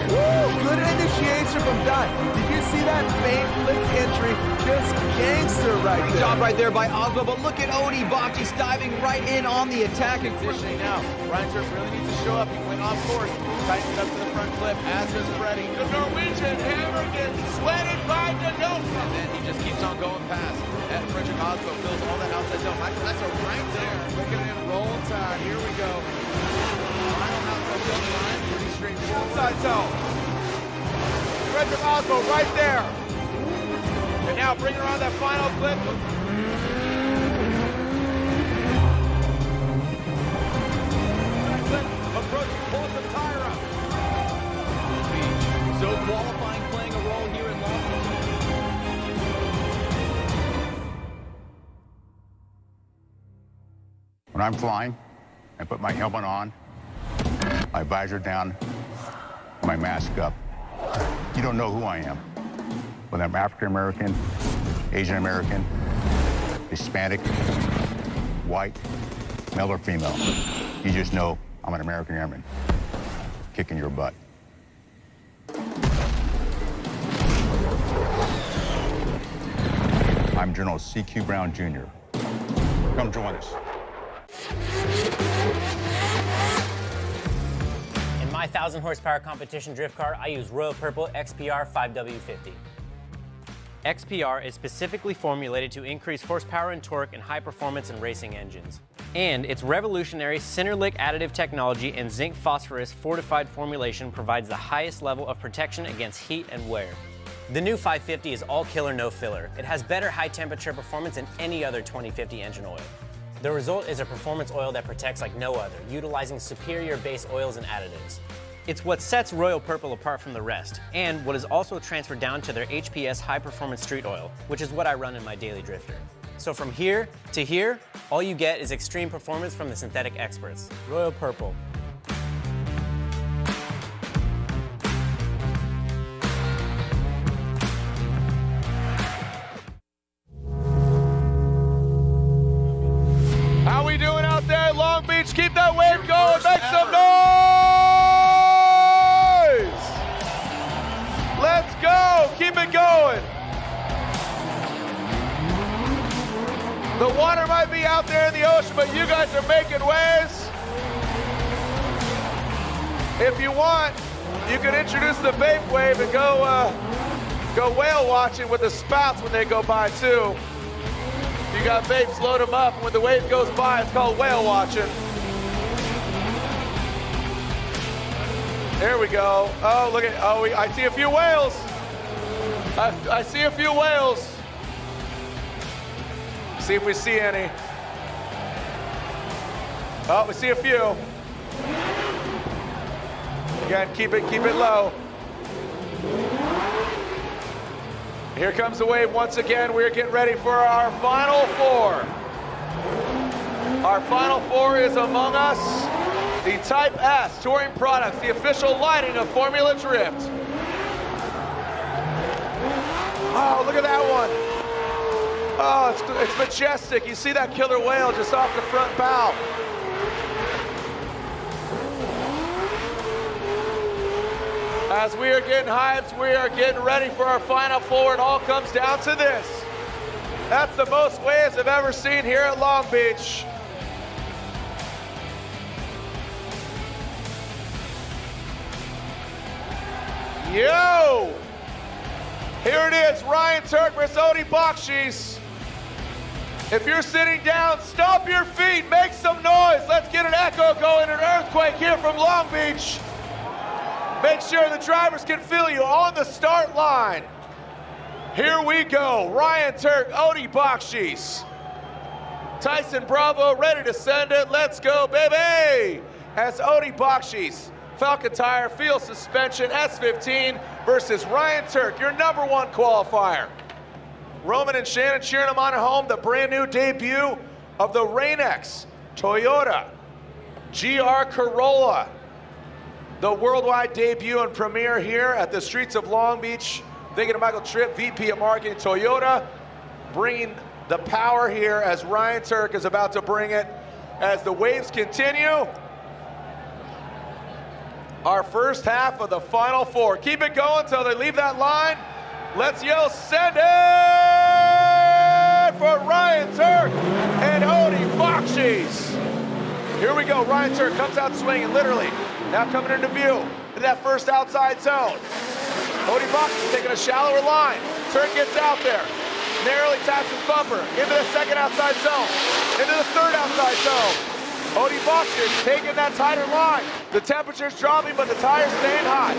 Woo! Good initiation from Dot. Did you see that main flip entry? Just gangster right there. Good job right there by Osbo, but look at Odi Bakshis diving right in on the attacking Positioning now. Ryan Turk really needs to show up. He went off course. Tightens up to the front clip, as does Freddie. The Norwegian hammer gets sweated by Denofa. And then he just keeps on going past. And Frederick Osbo fills all that outside zone. Michael, that's a right there. Look at him rolling tide. Here we go. Final outside zone line. Pretty straightforward. Outside zone. Frederick Osbo right there. And now bring around that final clip. When I'm flying, I put my helmet on, my visor down, my mask up. You don't know who I am. Whether I'm African American, Asian American, Hispanic, white, male or female. You just know I'm an American airman kicking your butt. I'm General C.Q. Brown Jr. Come join us. In my 1,000 horsepower competition drift car, I use Royal Purple XPR 5W50. XPR is specifically formulated to increase horsepower and torque in high performance and racing engines. And its revolutionary Cinderlick additive technology and zinc phosphorus fortified formulation provides the highest level of protection against heat and wear. The new 550 is all killer, no filler. It has better high temperature performance than any other 2050 engine oil. The result is a performance oil that protects like no other, utilizing superior base oils and additives. It's what sets Royal Purple apart from the rest, and what is also transferred down to their HPS high performance street oil, which is what I run in my daily drifter. So from here to here, all you get is extreme performance from the synthetic experts. Royal Purple. How we doing out there at Long Beach? Keep that wave going, make some noise! Let's go, keep it going. The water might be out there in the ocean, but you guys are making waves. If you want, you can introduce the vape wave and go whale watching with the spouts when they go by too. You got vapes, load them up. When the wave goes by, it's called whale watching. There we go. Oh, look at, I see a few whales. I see a few whales. See if we see any. Oh, we see a few. Again, keep it low. Here comes the wave once again. We're getting ready for our final four. Our final four is among us, the Type S Touring Products, the official lighting of Formula Drift. Oh, look at that one. Oh, it's majestic. You see that killer whale just off the front bow. As we are getting hyped, we are getting ready for our final four. It all comes down to this. That's the most waves I've ever seen here at Long Beach. Yo! Here it is, Ryan Turk versus Odie Bakshis. If you're sitting down, stomp your feet, make some noise. Let's get an echo going, an earthquake here from Long Beach. Make sure the drivers can feel you on the start line. Here we go, Ryan Turk, Odie Bakshis. Tyson Bravo ready to send it, let's go baby. As Odie Bakshis, Falcon Tire, Field Suspension, S15 versus Ryan Turk, your number one qualifier. Roman and Shannon cheering them on at home, the brand new debut of the Rain-X Toyota GR Corolla. The worldwide debut and premiere here at the streets of Long Beach. Thinking of Michael Tripp, VP of Marketing, Toyota, bringing the power here as Ryan Turk is about to bring it. As the waves continue, our first half of the final four. Keep it going until they leave that line. Let's yell, send it for Ryan Turk and Odie Bakshis. Here we go, Ryan Turk comes out swinging, literally. Now coming into view in that first outside zone. Odie Bakshis taking a shallower line. Turk gets out there, narrowly taps his bumper into the second outside zone, into the third outside zone. Odie Bakshis taking that tighter line. The temperature's dropping, but the tire's staying hot.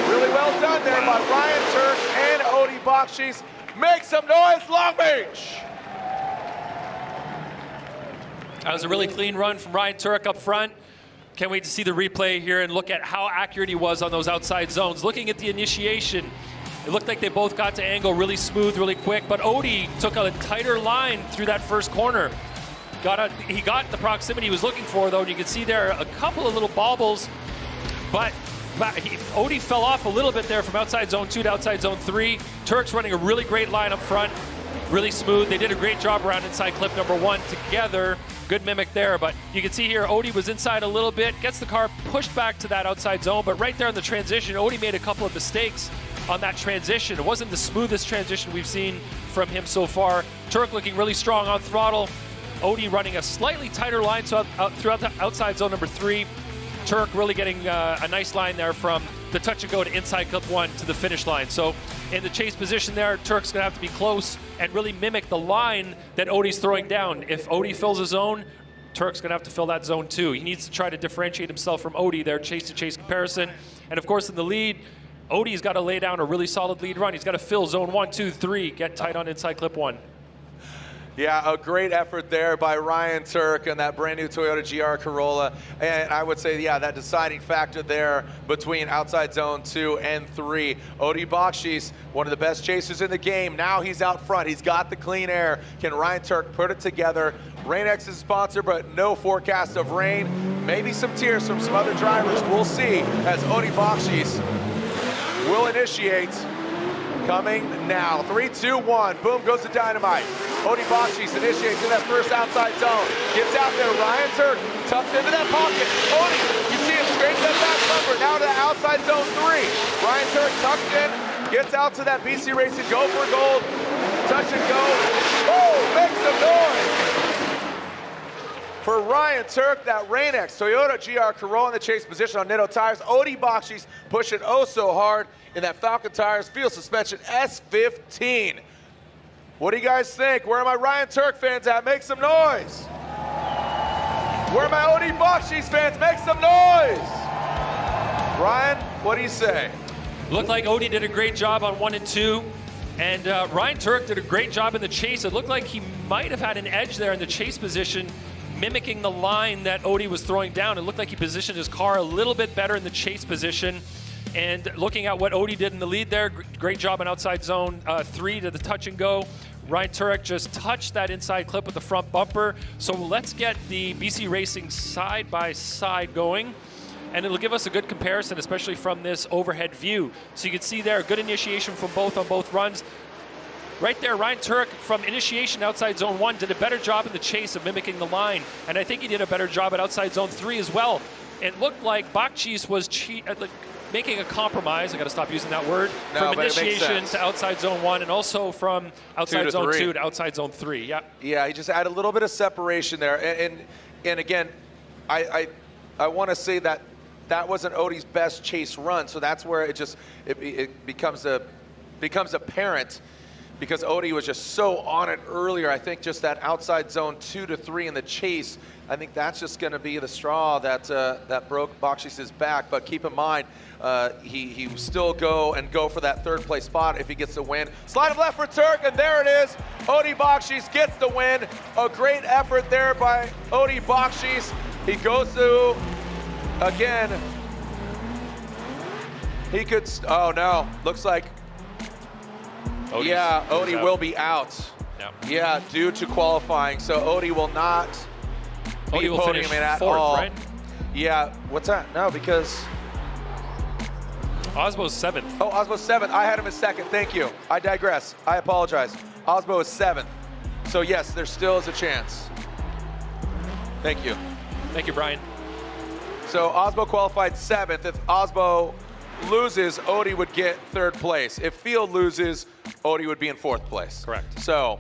Really well done there by Ryan Turk and Odie Bakshis. Make some noise, Long Beach! That was a really clean run from Ryan Turk up front. Can't wait to see the replay here and look at how accurate he was on those outside zones. Looking at the initiation, it looked like they both got to angle really smooth, really quick, but Odie took a tighter line through that first corner. He got the proximity he was looking for, though, and you can see there a couple of little bobbles, but Odie fell off a little bit there from outside zone 2 to outside zone 3. Turk's running a really great line up front, really smooth. They did a great job around inside clip number 1 together. Good mimic there, but you can see here Odie was inside a little bit, gets the car pushed back to that outside zone, but right there in the transition, Odie made a couple of mistakes on that transition. It wasn't the smoothest transition we've seen from him so far. Turk looking really strong on throttle. Odie running a slightly tighter line so throughout the outside zone number 3. Turk really getting a nice line there from the touch and go to inside clip 1 to the finish line. So in the chase position there, Turk's going to have to be close and really mimic the line that Odie's throwing down. If Odie fills a zone, Turk's going to have to fill that zone too. He needs to try to differentiate himself from Odie, their chase-to-chase comparison. And of course in the lead, Odie's got to lay down a really solid lead run. He's got to fill zone 1, 2, 3, get tight on inside clip 1. Yeah, a great effort there by Ryan Turk and that brand new Toyota GR Corolla. And I would say, yeah, that deciding factor there between outside zone 2 and 3. Odie Bakshi's one of the best chasers in the game. Now he's out front. He's got the clean air. Can Ryan Turk put it together? Rain-X is a sponsor, but no forecast of rain. Maybe some tears from some other drivers. We'll see as Odie Bakshi's will initiate. Coming now. 3, 2, 1. Boom goes the dynamite. Odie Bakshi's initiates in that first outside zone. Gets out there. Ryan Turk tucks into that pocket. Odie, you see him straight to that back bumper. Now to the outside zone 3. Ryan Turk tucks in. Gets out to that BC Racing Go for Gold. Touch and go. Woo! Make some noise. For Ryan Turk, that Rain-X Toyota GR Corolla in the chase position on Nitto tires. Odie Bakshi's pushing oh so hard in that Falcon Tires Field Suspension S15. What do you guys think? Where are my Ryan Turk fans at? Make some noise. Where are my Odie Bakshi's fans? Make some noise. Ryan, what do you say? Looked like Odie did a great job on 1 and 2. And Ryan Turk did a great job in the chase. It looked like he might have had an edge there in the chase position, mimicking the line that Odie was throwing down. It looked like he positioned his car a little bit better in the chase position. And looking at what Odie did in the lead there, great job on outside zone 3 to the touch and go. Ryan Turek just touched that inside clip with the front bumper. So let's get the BC Racing side by side going. And it'll give us a good comparison, especially from this overhead view. So you can see there, good initiation from both on both runs. Right there, Ryan Turek from initiation outside zone 1 did a better job in the chase of mimicking the line. And I think he did a better job at outside zone 3 as well. It looked like Bakshi's was making a compromise, I got to stop using that word, from initiation to outside zone 1 and also from outside zone 2 to outside zone 3. Yeah. Yeah, he just added a little bit of separation there. And again, I want to say that wasn't Odie's best chase run, so that's where it becomes apparent, because Odie was just so on it earlier. I think just that outside zone 2 to 3 in the chase, I think that's just going to be the straw that broke Bakshi's back. But keep in mind, he still go for that third place spot if he gets the win. Slide of left for Turk, and there it is. Odie Bakshi's gets the win. A great effort there by Odie Bakshi's. He goes to, again, he could, oh no, looks like, Odie will be out. Yeah, due to qualifying. So Odie will not be podiuming at all. Right? Yeah, what's that? No, because Osbo's 7th. Oh, Osbo's 7th. I had him as 2nd. Thank you. I digress. I apologize. Osbo is 7th. So yes, there still is a chance. Thank you. Thank you, Brian. So Osbo qualified 7th. If Osbo loses, Odie would get 3rd place. If Field loses, Odie would be in 4th place. Correct. So,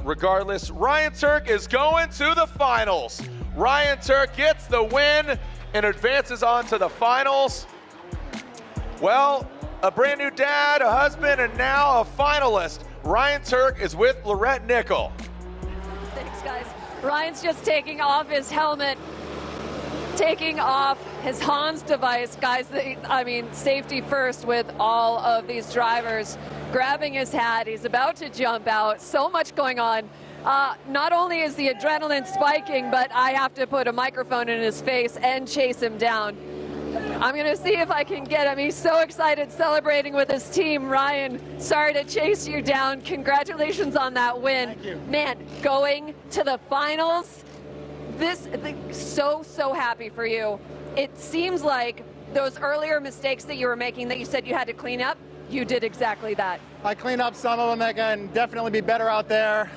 regardless, Ryan Turk is going to the finals. Ryan Turk gets the win and advances on to the finals. Well, a brand new dad, a husband, and now a finalist. Ryan Turk is with Lorette Nickel. Thanks, guys. Ryan's just taking off his helmet, taking off his Hans device. Guys, I mean, safety first with all of these drivers. Grabbing his hat, he's about to jump out. So much going on. Not only is the adrenaline spiking, but I have to put a microphone in his face and chase him down. I'm going to see if I can get him. He's so excited celebrating with his team. Ryan, sorry to chase you down. Congratulations on that win. Thank you. Man, going to the finals, so happy for you. It seems like those earlier mistakes that you were making that you said you had to clean up, you did exactly that. I cleaned up some of them. I can definitely be better out there.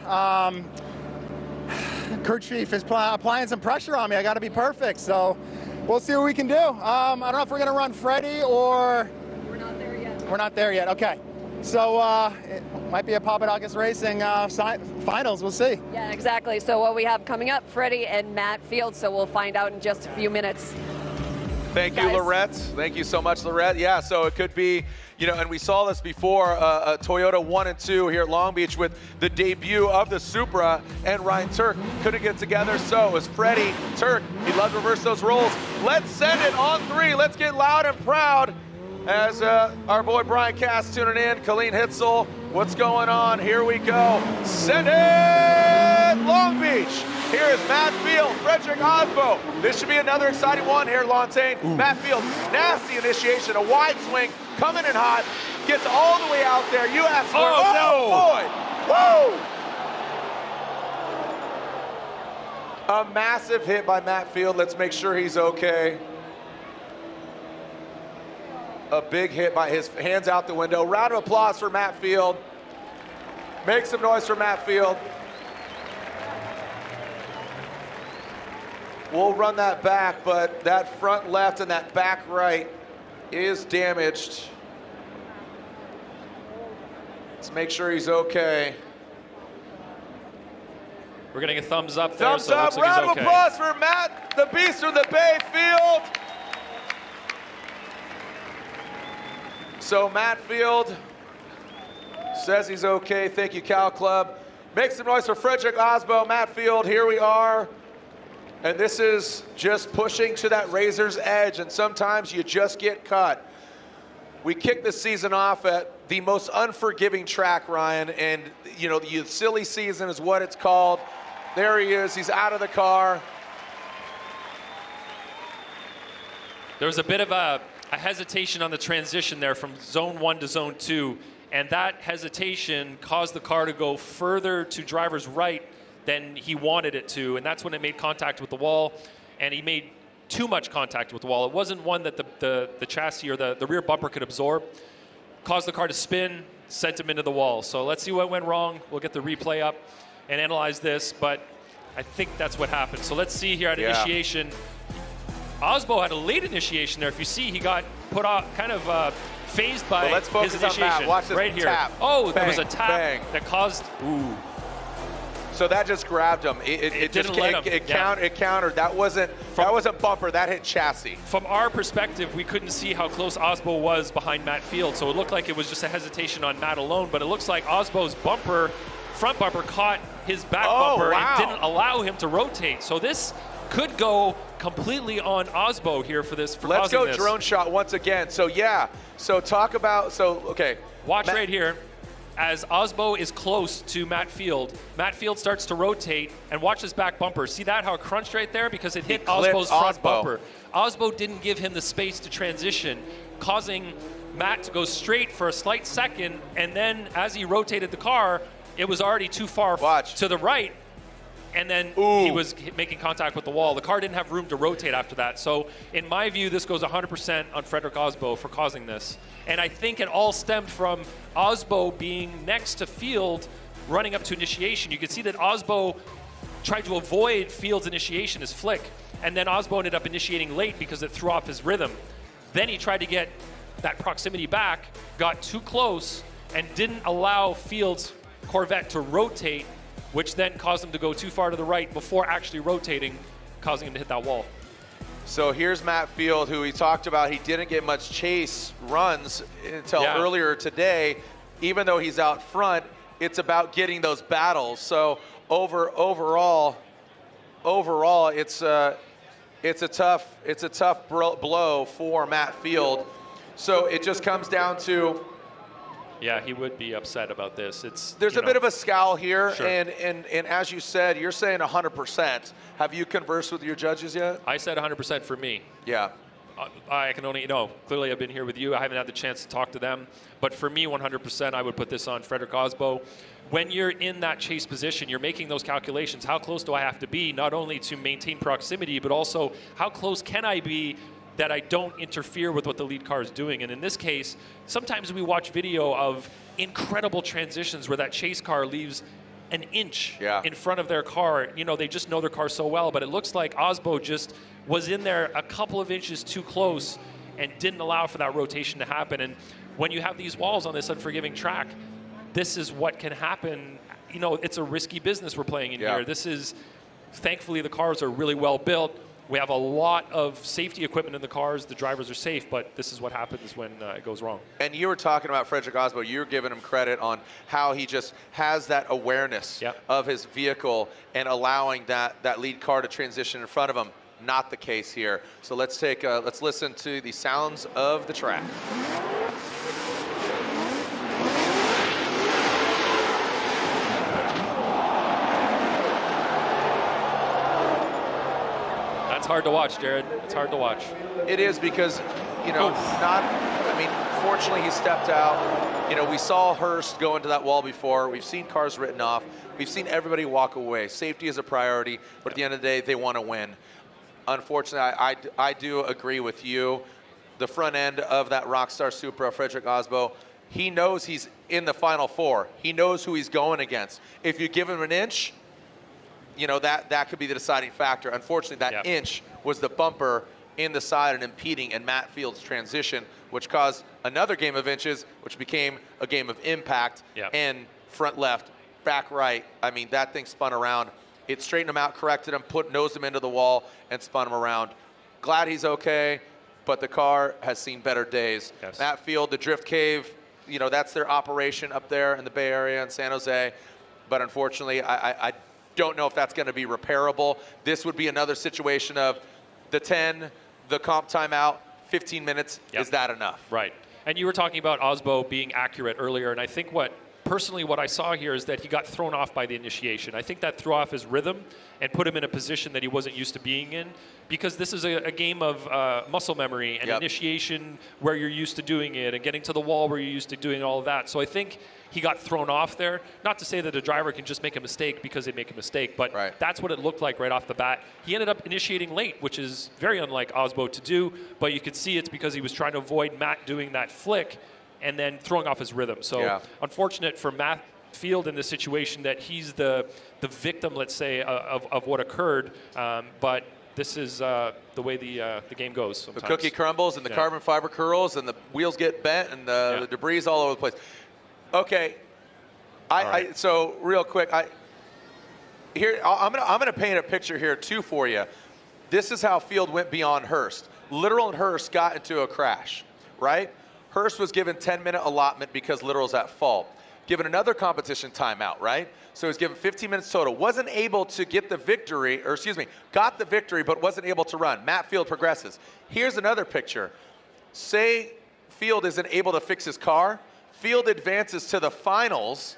Kurt Chief is applying some pressure on me. I got to be perfect, so we'll see what we can do. I don't know if we're going to run Freddie or... We're not there yet. We're not there yet, okay. So it might be a Papadakis Racing finals, we'll see. Yeah, exactly. So what we have coming up, Freddie and Matt Field, so we'll find out in just a few minutes. Thank you, Lorette. Thank you so much, Lorette. Yeah, so it could be, you know, and we saw this before, a Toyota 1 and 2 here at Long Beach with the debut of the Supra, and Ryan Turk couldn't get together. So it was Freddie Turk. He'd love to reverse those roles. Let's send it on 3. Let's get loud and proud as our boy Brian Cass tuning in. Colleen Hitzel, what's going on? Here we go. Send it, Long Beach. Here is Matt Field, Frederick Osbo. This should be another exciting one here, Lontaine. Matt Field, nasty initiation, a wide swing, coming in hot, gets all the way out there. You asked for it. Oh, boy. Whoa! A massive hit by Matt Field. Let's make sure he's okay. A big hit by his hands out the window. Round of applause for Matt Field. Make some noise for Matt Field. We'll run that back, but that front left and that back right is damaged. Let's make sure he's okay. We're getting a thumbs up there. Thumbs so up, it looks like round he's of okay. applause for Matt, the Beast from the Bay Field. So Matt Field says he's okay. Thank you, Cal Club. Make some noise for Frederick Osbo, Matt Field. Here we are. And this is just pushing to that razor's edge, and sometimes you just get cut. We kicked the season off at the most unforgiving track, Ryan, and you know, the silly season is what it's called. There he is, he's out of the car. There was a bit of a hesitation on the transition there from zone 1 to zone 2, and that hesitation caused the car to go further to driver's right than he wanted it to, and that's when it made contact with the wall, and he made too much contact with the wall. It wasn't one that the chassis or the rear bumper could absorb. Caused the car to spin, sent him into the wall. So let's see what went wrong. We'll get the replay up and analyze this, but I think that's what happened. So let's see here at initiation. Osbo had a late initiation there. If you see, he got put off, kind of phased by let's focus his on initiation. Matt. Watch this right here. tap. Oh, Bang, there was a tap bang. that caused. Ooh. So that just grabbed him. It just didn't let him. It countered. That wasn't bumper. That hit chassis. From our perspective, we couldn't see how close Osbo was behind Matt Field, so it looked like it was just a hesitation on Matt alone. But it looks like Osbo's front bumper, caught his back bumper and didn't allow him to rotate. So this could go completely on Osbo here for this. Let's go drone shot once again. So yeah. So talk about. Okay. Watch right here. As Osbo is close to Matt Field starts to rotate, and watch his back bumper. See that, how it crunched right there? Because it hit Osbo's front bumper. Osbo didn't give him the space to transition, causing Matt to go straight for a slight second, and then as he rotated the car, it was already too far to the right, and then he was making contact with the wall. The car didn't have room to rotate after that. So in my view, this goes 100% on Frederick Osbo for causing this. And I think it all stemmed from Osbo being next to Field, running up to initiation. You can see that Osbo tried to avoid Field's initiation, his flick, and then Osbo ended up initiating late because it threw off his rhythm. Then he tried to get that proximity back, got too close, and didn't allow Field's Corvette to rotate, which then caused him to go too far to the right before actually rotating, causing him to hit that wall. So here's Matt Field, who he talked about. He didn't get much chase runs until earlier today. Even though he's out front, it's about getting those battles. So overall, it's a tough blow for Matt Field. So it just comes down to. Yeah, he would be upset about this. There's a bit of a scowl here, Sure. and as you said, you're saying 100%. Have you conversed with your judges yet? I said 100% for me. Yeah. I can only, clearly I've been here with you. I haven't had the chance to talk to them. But for me, 100%, I would put this on Frederick Osbo. When you're in that chase position, you're making those calculations. How close do I have to be, not only to maintain proximity, but also how close can I be that I don't interfere with what the lead car is doing? And in this case, sometimes we watch video of incredible transitions where that chase car leaves an inch in front of their car. They just know their car so well, but it looks like Osbo just was in there a couple of inches too close and didn't allow for that rotation to happen. And when you have these walls on this unforgiving track, this is what can happen. It's a risky business we're playing in here. This is, thankfully, the cars are really well built. We have a lot of safety equipment in the cars. The drivers are safe, but this is what happens when it goes wrong. And you were talking about Frederick Osbo. You were giving him credit on how he just has that awareness of his vehicle and allowing that lead car to transition in front of him. Not the case here. So let's listen to the sounds of the track. It's hard to watch, Jared. It's hard to watch. It is because, fortunately he stepped out. We saw Hurst go into that wall before. We've seen cars written off. We've seen everybody walk away. Safety is a priority, but at the end of the day, they want to win. Unfortunately, I do agree with you. The front end of that Rockstar Supra, Frederick Osbo, he knows he's in the Final Four. He knows who he's going against. If you give him an inch, that could be the deciding factor. Unfortunately, that inch was the bumper in the side and impeding in Matt Field's transition, which caused another game of inches, which became a game of impact and front left, back right. That thing spun around. It straightened him out, corrected him, nosed him into the wall, and spun him around. Glad he's okay, but the car has seen better days. Matt Field, the Drift Cave, that's their operation up there in the Bay Area in San Jose. But unfortunately, I don't know if that's going to be repairable. This would be another situation of the 10, the comp timeout, 15 minutes. Is that enough? Right. And you were talking about Osbo being accurate earlier, and I think what I saw here is that he got thrown off by the initiation. I think that threw off his rhythm and put him in a position that he wasn't used to being in, because this is a game of muscle memory and initiation where you're used to doing it and getting to the wall where you're used to doing all of that. So I think he got thrown off there. Not to say that a driver can just make a mistake because they make a mistake, but that's what it looked like right off the bat. He ended up initiating late, which is very unlike Osbo to do, but you could see it's because he was trying to avoid Matt doing that flick and then throwing off his rhythm. So unfortunate for Matt Field in this situation that he's the victim, let's say, of what occurred, but this is the way the game goes sometimes. The cookie crumbles and the carbon fiber curls and the wheels get bent and the debris is all over the place. Okay, so real quick, I'm gonna paint a picture here too for you. This is how Field went beyond Hurst. Literal and Hurst got into a crash, right? Hurst was given 10-minute allotment because Literal's at fault. Given another competition timeout, right? So he was given 15 minutes total. Wasn't able to get the victory, got the victory, but wasn't able to run. Matt Field progresses. Here's another picture. Say Field isn't able to fix his car. Field advances to the finals,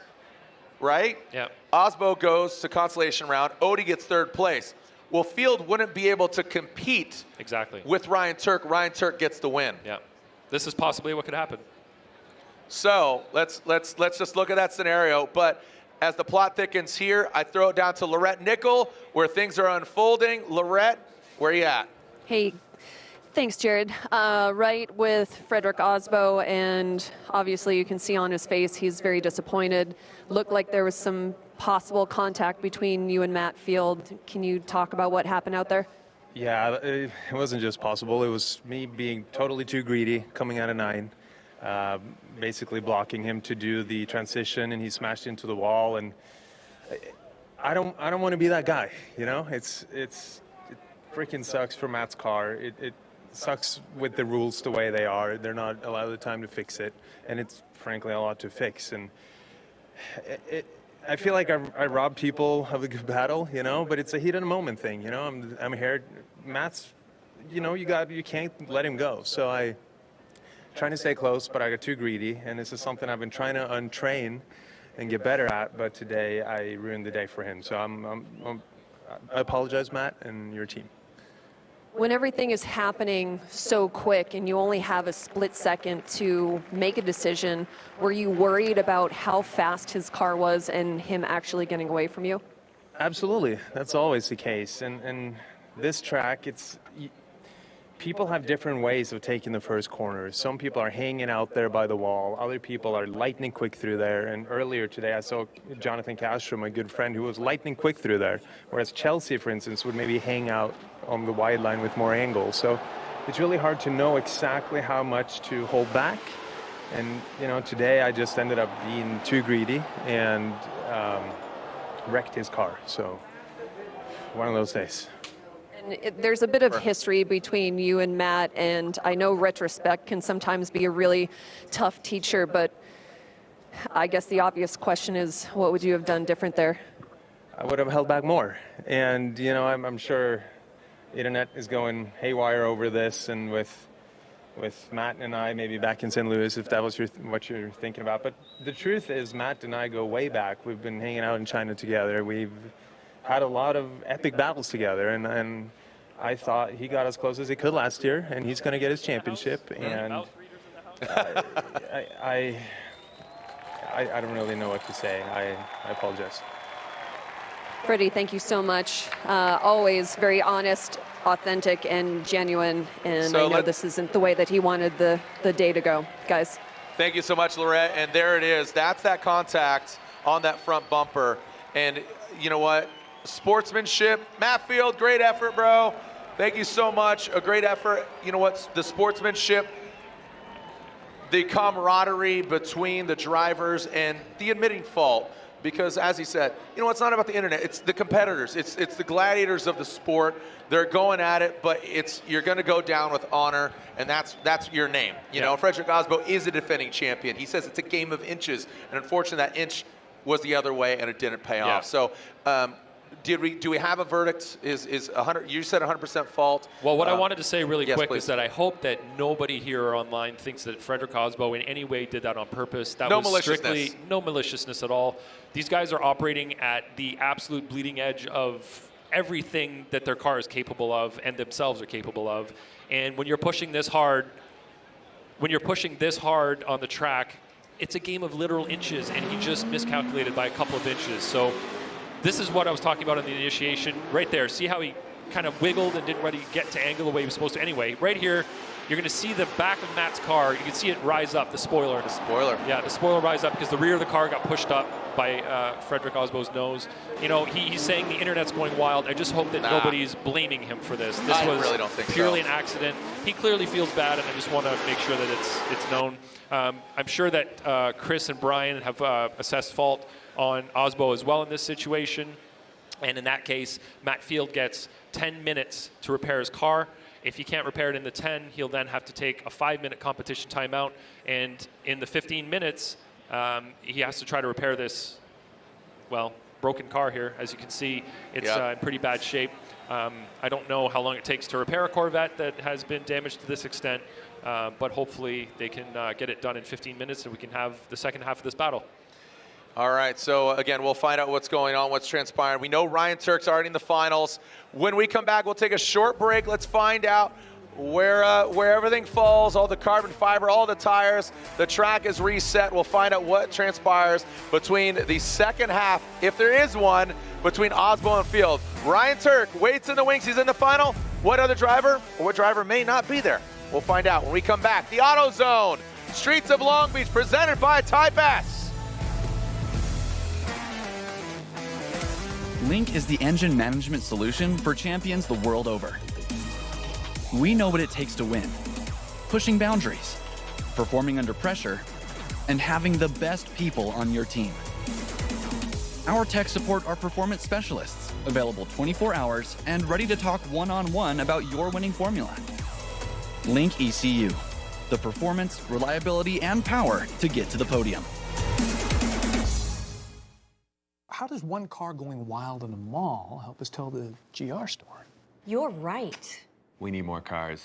right? Yeah. Osbo goes to consolation round. Odie gets third place. Well, Field wouldn't be able to compete with Ryan Turk. Ryan Turk gets the win. Yeah. This is possibly what could happen. So let's just look at that scenario. But as the plot thickens here, I throw it down to Lorette Nickel, where things are unfolding. Lorette, where you at? Hey, thanks, Jared. Right with Frederick Osbo, and obviously you can see on his face he's very disappointed. Looked like there was some possible contact between you and Matt Field. Can you talk about what happened out there? Yeah, it wasn't just possible. It was me being totally too greedy, coming out of 9, basically blocking him to do the transition, and he smashed into the wall. And I don't want to be that guy, it freaking sucks for Matt's car. It sucks with the rules the way they are. They're not allowed the time to fix it, and it's frankly a lot to fix. And I feel like I robbed people of a good battle, but it's a heat of the moment thing, I'm here. Matt's, you can't let him go. So I trying to stay close, but I got too greedy, and this is something I've been trying to untrain and get better at. But today I ruined the day for him. So I apologize, Matt, and your team. When everything is happening so quick and you only have a split second to make a decision, were you worried about how fast his car was and him actually getting away from you? Absolutely. That's always the case. And this track, people have different ways of taking the first corner. Some people are hanging out there by the wall. Other people are lightning quick through there. And earlier today, I saw Jonathan Castro, my good friend, who was lightning quick through there. Whereas Chelsea, for instance, would maybe hang out on the wide line with more angle. So it's really hard to know exactly how much to hold back. And, you know, today I just ended up being too greedy and wrecked his car. So one of those days. There's a bit of history between you and Matt, and I know retrospect can sometimes be a really tough teacher, but I guess the obvious question is, what would you have done different there? I would have held back more. And, you know, I'm sure the internet is going haywire over this, and with Matt and I maybe back in St. Louis, if that was what you're thinking about. But the truth is, Matt and I go way back. We've been hanging out in China together. We've had a lot of epic battles together, and I thought he got as close as he could last year, and he's going to get his championship. And I don't really know what to say. I apologize. Freddie, thank you so much. Always very honest, authentic, and genuine. And So I know this isn't the way that he wanted the day to go. Guys. Thank you so much, Lorette. And there it is. That's that contact on that front bumper. And you know what? Sportsmanship. Matt Field, great effort, bro. Thank you so much. A great effort. You know what? The sportsmanship, the camaraderie between the drivers and the admitting fault. Because as he said, you know, it's not about the internet. It's the competitors. It's the gladiators of the sport. They're going at it, but you're going to go down with honor, and that's your name. You know, Frederick Osbo is a defending champion. He says it's a game of inches, and unfortunately, that inch was the other way, and it didn't pay off. So, do we have a verdict? Is 100? You said 100% fault. Well, what I wanted to say really quick please. is that I hope that nobody here online thinks that Frederick Osbo in any way did that on purpose. That No was maliciousness. strictly no maliciousness at all. These guys are operating at the absolute bleeding edge of everything that their car is capable of and themselves are capable of. And when you're pushing this hard, on the track, it's a game of literal inches, and he just miscalculated by a couple of inches. So this is what I was talking about in the initiation right there. See how he kind of wiggled and didn't really get to angle the way he was supposed to anyway. Right here, you're going to see the back of Matt's car. You can see it rise up, the spoiler. The spoiler. Yeah, the spoiler rise up because the rear of the car got pushed up by Frederick Osbo's nose. You know, he's saying the internet's going wild. I just hope that nobody's blaming him for this. This was really don't think purely so. an accident. He clearly feels bad, and I just want to make sure that it's known. I'm sure that Chris and Brian have assessed fault on Osbo as well in this situation. And in that case, Matt Field gets 10 minutes to repair his car. If he can't repair it in the 10, he'll then have to take a 5-minute competition timeout. And in the 15 minutes, he has to try to repair this, well, broken car here. As you can see, it's in pretty bad shape. I don't know how long it takes to repair a Corvette that has been damaged to this extent, but hopefully they can get it done in 15 minutes and we can have the second half of this battle. All right, so again, we'll find out what's going on, what's transpiring. We know Ryan Turk's already in the finals. When we come back, we'll take a short break. Let's find out where everything falls, all the carbon fiber, all the tires. The track is reset. We'll find out what transpires between the second half, if there is one, between Osbo and Field. Ryan Turk waits in the wings. He's in the final. What other driver or what driver may not be there? We'll find out when we come back. The Auto Zone, Streets of Long Beach, presented by Type S. Link is the engine management solution for champions the world over. We know what it takes to win. Pushing boundaries, performing under pressure, and having the best people on your team. Our tech support our performance specialists, available 24 hours and ready to talk one-on-one about your winning formula. Link ECU, the performance, reliability, and power to get to the podium. How does one car going wild in a mall help us tell the GR story? You're right. We need more cars.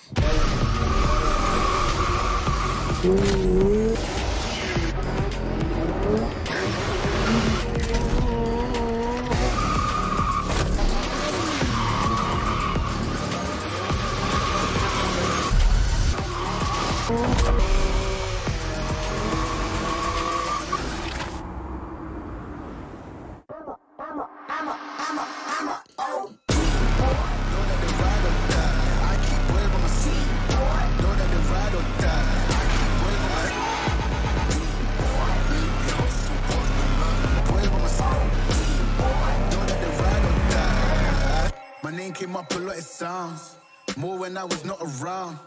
what it sounds. More when I was not around.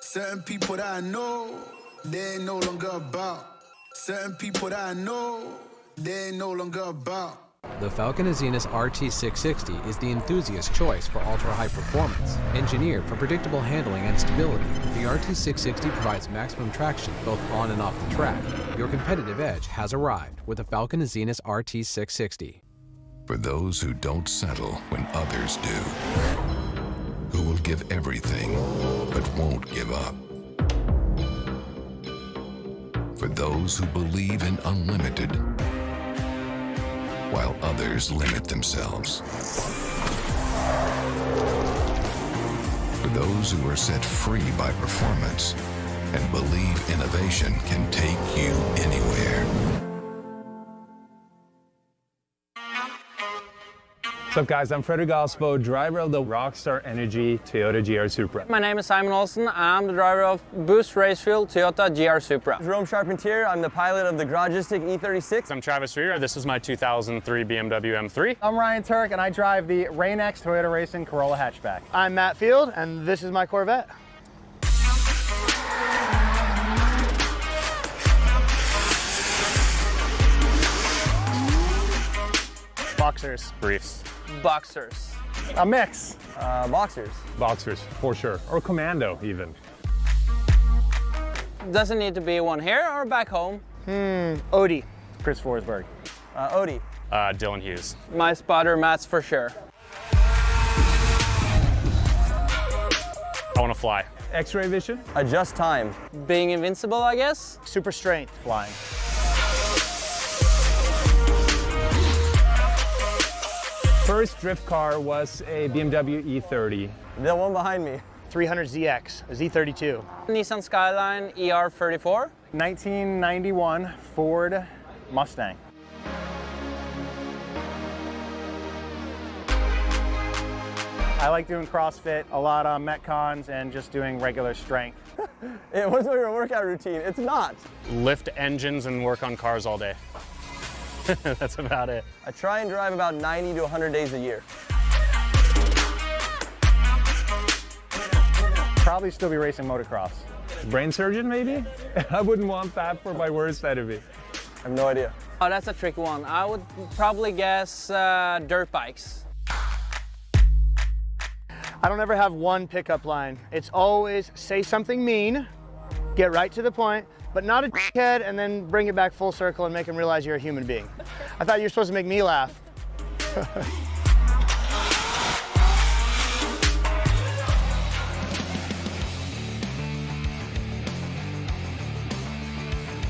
Certain people that I know, they ain't no longer about. Certain people that I know, they ain't no longer about. The Falcon Azenas RT660 is the enthusiast choice for ultra-high performance. Engineered for predictable handling and stability, the RT660 provides maximum traction both on and off the track. Your competitive edge has arrived with the Falcon Azenas RT660. For those who don't settle when others do, who will give everything but won't give up. For those who believe in unlimited, while others limit themselves. For those who are set free by performance and believe innovation can take you anywhere. What's up, guys? I'm Fredrik Galsbo, driver of the Rockstar Energy Toyota GR Supra. My name is Simon Olsen. I'm the driver of Boost Race Fuel Toyota GR Supra. Jerome Charpentier, I'm the pilot of the Garagistic E36. I'm Travis Rear. This is my 2003 BMW M3. I'm Ryan Turk, and I drive the Rain-X Toyota Racing Corolla hatchback. I'm Matt Field, and this is my Corvette. Boxers. Briefs. Boxers. A mix. Boxers. Boxers, for sure. Or Commando, even. Doesn't need to be one here or back home. Odie. Chris Forsberg. Odie. Dylan Hughes. My spotter, Matt's for sure. I want to fly. X-ray vision. Adjust time. Being invincible, I guess. Super strength. Flying. First drift car was a BMW E30. The one behind me. 300ZX, a Z32. Nissan Skyline ER34. 1991 Ford Mustang. I like doing CrossFit, a lot on Metcons, and just doing regular strength. It was your workout routine. It's not. Lift engines and work on cars all day. That's about it. I try and drive about 90 to 100 days a year. Probably still be racing motocross. Brain surgeon, maybe? I wouldn't want that for my worst enemy. I have no idea. Oh, that's a tricky one. I would probably guess dirt bikes. I don't ever have one pickup line. It's always say something mean, get right to the point, but not a dickhead, and then bring it back full circle and make them realize you're a human being. I thought you were supposed to make me laugh.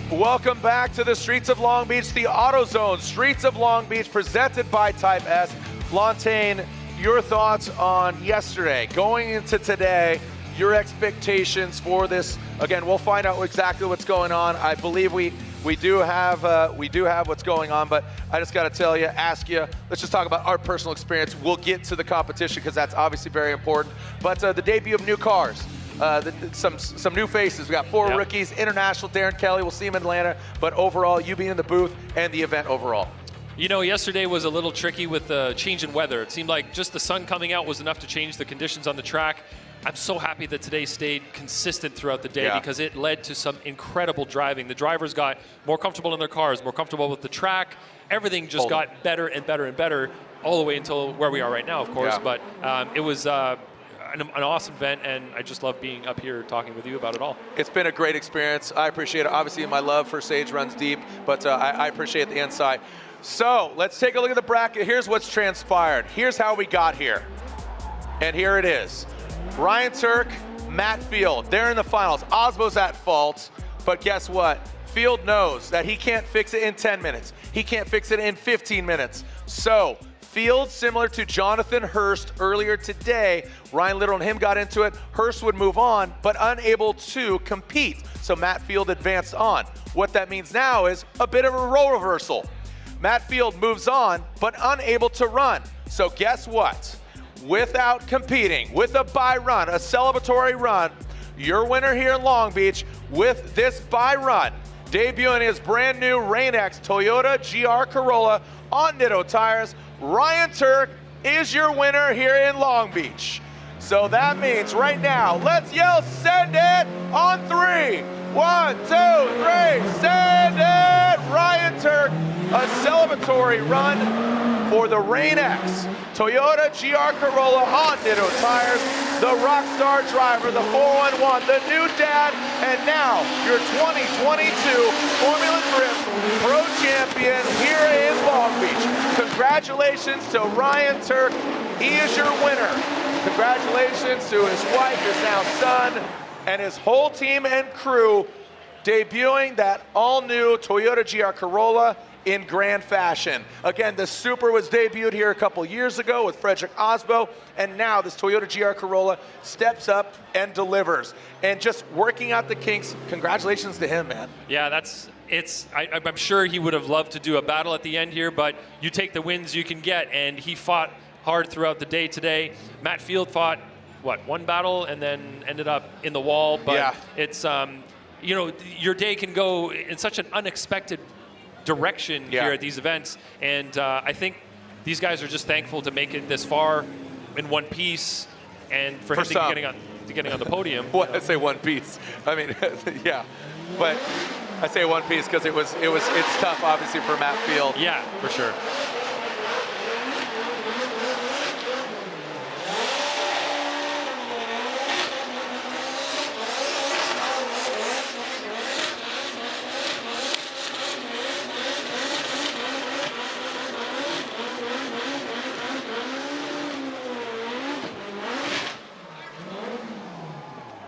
Welcome back to the Streets of Long Beach, the AutoZone Streets of Long Beach, presented by Type S. Lontaine, your thoughts on yesterday, going into today, your expectations for this. Again, we'll find out exactly what's going on. I believe we do have what's going on, but I just got to tell you, ask you. Let's just talk about our personal experience. We'll get to the competition because that's obviously very important. But the debut of new cars, some new faces. We got four rookies, international. Darren Kelly, we'll see him in Atlanta. But overall, you being in the booth and the event overall. You know, yesterday was a little tricky with the change in weather. It seemed like just the sun coming out was enough to change the conditions on the track. I'm so happy that today stayed consistent throughout the day because it led to some incredible driving. The drivers got more comfortable in their cars, more comfortable with the track. Everything just got better and better and better all the way until where we are right now, of course. But it was an awesome event, and I just love being up here talking with you about it all. It's been a great experience. I appreciate it. Obviously, my love for Sage runs deep, but I appreciate the insight. So let's take a look at the bracket. Here's what's transpired. Here's how we got here. And here it is. Ryan Turk, Matt Field, they're in the finals. Osbo's at fault, but guess what? Field knows that he can't fix it in 10 minutes. He can't fix it in 15 minutes. So Field, similar to Jonathan Hurst earlier today, Ryan Little and him got into it. Hurst would move on, but unable to compete. So Matt Field advanced on. What that means now is a bit of a role reversal. Matt Field moves on, but unable to run. So guess what? Without competing, with a bye run, a celebratory run, your winner here in Long Beach with this bye run, debuting his brand new Rain-X Toyota GR Corolla on Nitto tires, Ryan Turk is your winner here in Long Beach. So that means right now, let's yell send it on 3. 1, 2, 3, send it! Ryan Turk, a celebratory run for the Rain X Toyota GR Corolla on Ditto tires, the Rockstar driver, the 411, the new dad, and now your 2022 Formula Drift Pro Champion here in Long Beach. Congratulations to Ryan Turk. He is your winner. Congratulations to his wife, his now son, and his whole team and crew debuting that all-new Toyota GR Corolla in grand fashion. Again, the Super was debuted here a couple years ago with Frederick Osbo, and now this Toyota GR Corolla steps up and delivers. And just working out the kinks, congratulations to him, man. Yeah, I'm sure he would have loved to do a battle at the end here, but you take the wins you can get, and he fought hard throughout the day today. Matt Field fought, one battle and then ended up in the wall, but yeah. It's, your day can go in such an unexpected direction here at these events, and I think these guys are just thankful to make it this far in one piece, and for him getting on the podium. Well, I say one piece. I mean, yeah, but I say one piece because it's tough, obviously, for Matt Field. Yeah, for sure.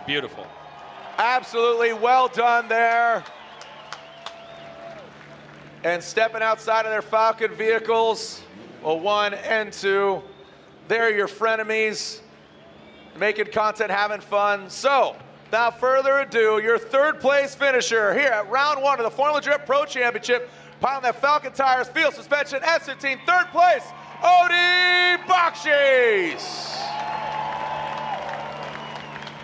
Beautiful. Absolutely well done there. And stepping outside of their Falcon vehicles, well, 1 and 2, they're your frenemies, making content, having fun. So, without further ado, your third place finisher here at round 1 of the Formula Drift Pro Championship, piling that Falcon tires, field suspension, S15, third place, Odie Bakshis.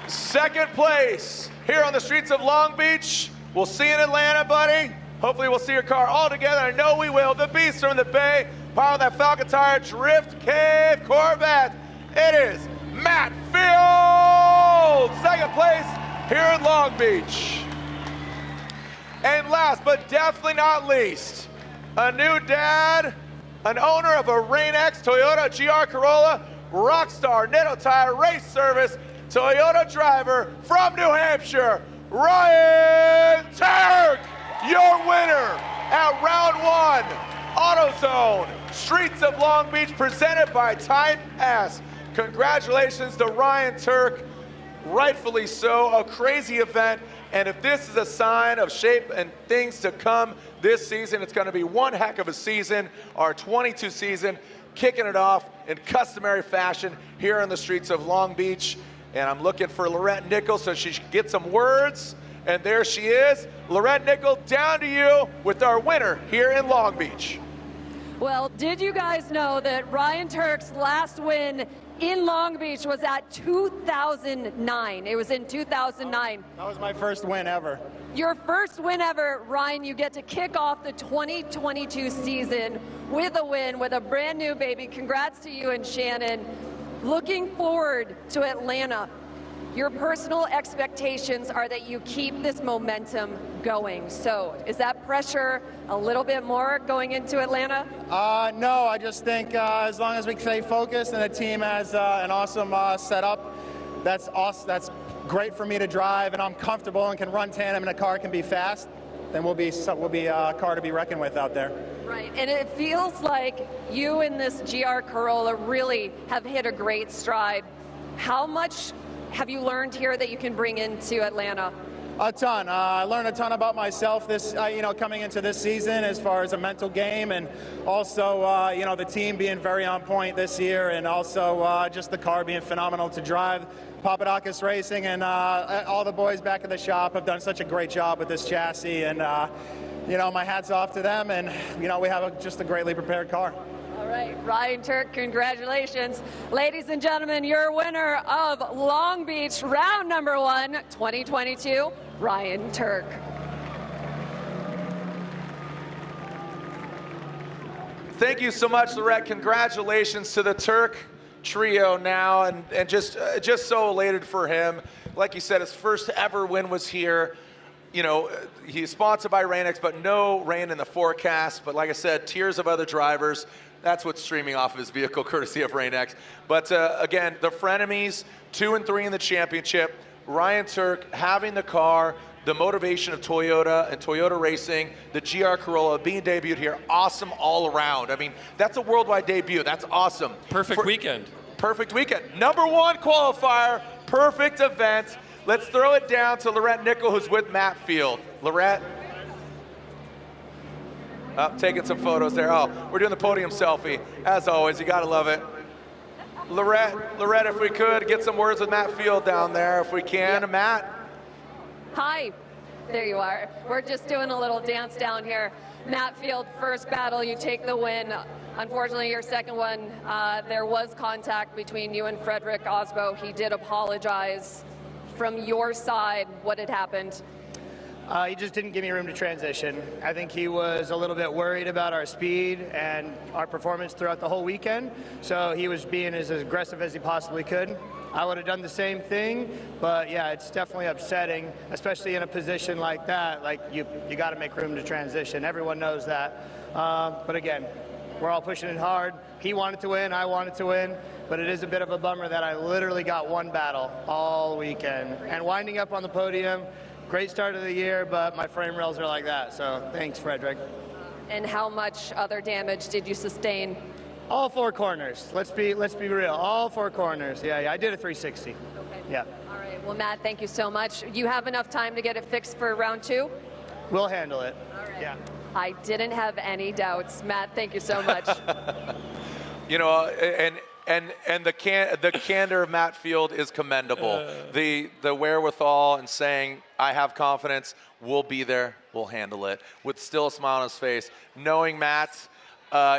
Second place here on the streets of Long Beach. We'll see you in Atlanta, buddy. Hopefully we'll see your car all together. I know we will. The Beast from the Bay, power that Falcon Tire Drift Cave Corvette. It is Matt Field. Second place here in Long Beach. And last but definitely not least, a new dad, an owner of a Rain X Toyota GR Corolla, Rockstar Ditto Tire Race Service, Toyota driver from New Hampshire, Ryan Turk, your winner at round 1, AutoZone, Streets of Long Beach, presented by Type S. Congratulations to Ryan Turk, rightfully so, a crazy event. And if this is a sign of shape and things to come this season, it's gonna be one heck of a season, our 22 season, kicking it off in customary fashion here on the streets of Long Beach. And I'm looking for Lorette Nickel so she can get some words. And there she is. Lorette Nickel, down to you with our winner here in Long Beach. Well, did you guys know that Ryan Turk's last win in Long Beach was at 2009? It was in 2009. That was my first win ever. Your first win ever, Ryan. You get to kick off the 2022 season with a win, with a brand new baby. Congrats to you and Shannon. Looking forward to Atlanta. Your personal expectations are that you keep this momentum going. So is that pressure a little bit more going into Atlanta? No, I just think as long as we stay focused and the team has an awesome setup, that's awesome. That's great for me to drive, and I'm comfortable and can run tandem, and the car can be fast. Then we'll be a car to be reckoned with out there. Right, and it feels like you and this GR Corolla really have hit a great stride. How much have you learned here that you can bring into Atlanta? A ton. I learned a ton about myself this, coming into this season as far as a mental game, and also, the team being very on point this year, and also just the car being phenomenal to drive. Papadakis Racing and all the boys back at the shop have done such a great job with this chassis, and my hat's off to them, and we have just a greatly prepared car. All right, Ryan Turk, congratulations. Ladies and gentlemen, your winner of Long Beach round number 1, 2022, Ryan Turk. Thank you so much, Lorette. Congratulations to the Turk. trio now, and just so elated for him. Like you said, his first ever win was here. You know, he's sponsored by Rain-X, but no rain in the forecast. But like I said, tears of other drivers. That's what's streaming off of his vehicle, courtesy of Rain-X. But again, the frenemies, 2 and 3 in the championship. Ryan Turk having the car, the motivation of Toyota and Toyota Racing, the GR Corolla being debuted here, awesome all around. I mean, that's a worldwide debut. That's awesome. Perfect weekend. Perfect weekend. Number 1 qualifier, perfect event. Let's throw it down to Lorette Nickel, who's with Matt Field. Lorette? Taking some photos there. Oh, we're doing the podium selfie. As always, you gotta love it. Lorette, if we could, get some words with Matt Field down there, if we can. Yep. Matt? Hi. There you are. We're just doing a little dance down here. Matt Field, first battle, you take the win. Unfortunately, your second one, there was contact between you and Frederick Osbo. He did apologize. From your side, what had happened? He just didn't give me room to transition. I think he was a little bit worried about our speed and our performance throughout the whole weekend, so he was being as aggressive as he possibly could. I would have done the same thing, but yeah, it's definitely upsetting, especially in a position like that. Like, you got to make room to transition. Everyone knows that. But again, we're all pushing it hard. He wanted to win, I wanted to win, but it is a bit of a bummer that I literally got one battle all weekend. And winding up on the podium, great start of the year, but my frame rails are like that, so thanks, Frederick. And how much other damage did you sustain? All 4 corners. Let's be real. All 4 corners. Yeah, I did a 360. Okay. Yeah. All right. Well, Matt, thank you so much. You have enough time to get it fixed for round 2? We'll handle it. All right. Yeah. I didn't have any doubts. Matt, thank you so much. You know, and the candor of Matt Field is commendable. The wherewithal and saying, I have confidence, we'll be there, we'll handle it, with still a smile on his face, knowing Matt,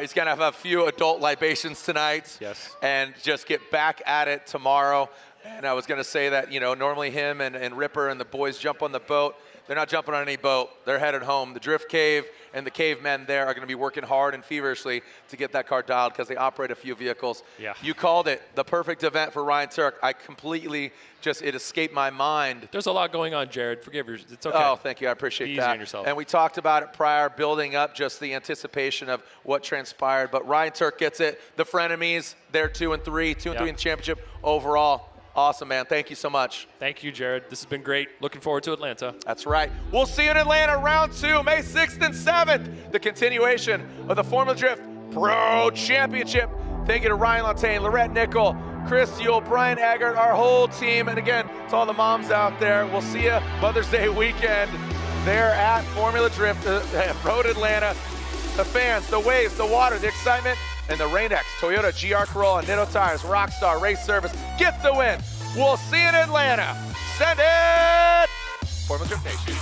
he's going to have a few adult libations tonight. Yes. And just get back at it tomorrow. And I was going to say that, you know, normally him and Ripper and the boys jump on the boat. They're not jumping on any boat. They're headed home. The Drift Cave and the cavemen there are going to be working hard and feverishly to get that car dialed because they operate a few vehicles. Yeah. You called it the perfect event for Ryan Turk. I completely it escaped my mind. There's a lot going on, Jared. Forgive yourself. It's okay. Oh, thank you. I appreciate Be that. easy on yourself. And we talked about it prior, building up just the anticipation of what transpired. But Ryan Turk gets it. The frenemies, they're 2 and 3, 2 and 3 in the championship overall. Awesome, man. Thank you so much. Thank you, Jared. This has been great. Looking forward to Atlanta. That's right. We'll see you in Atlanta, round 2, May 6th and 7th. The continuation of the Formula Drift Pro Championship. Thank you to Ryan Lantain, Lorette Nickel, Chris Yule, Brian Eggert, our whole team. And again, to all the moms out there, we'll see you Mother's Day weekend there at Formula Drift, Road Atlanta. The fans, the waves, the water, the excitement, and the Rain-X Toyota GR Corolla Nitto Tires Rockstar Race Service gets the win. We'll see you in Atlanta. Send it! Formula Drift Nation.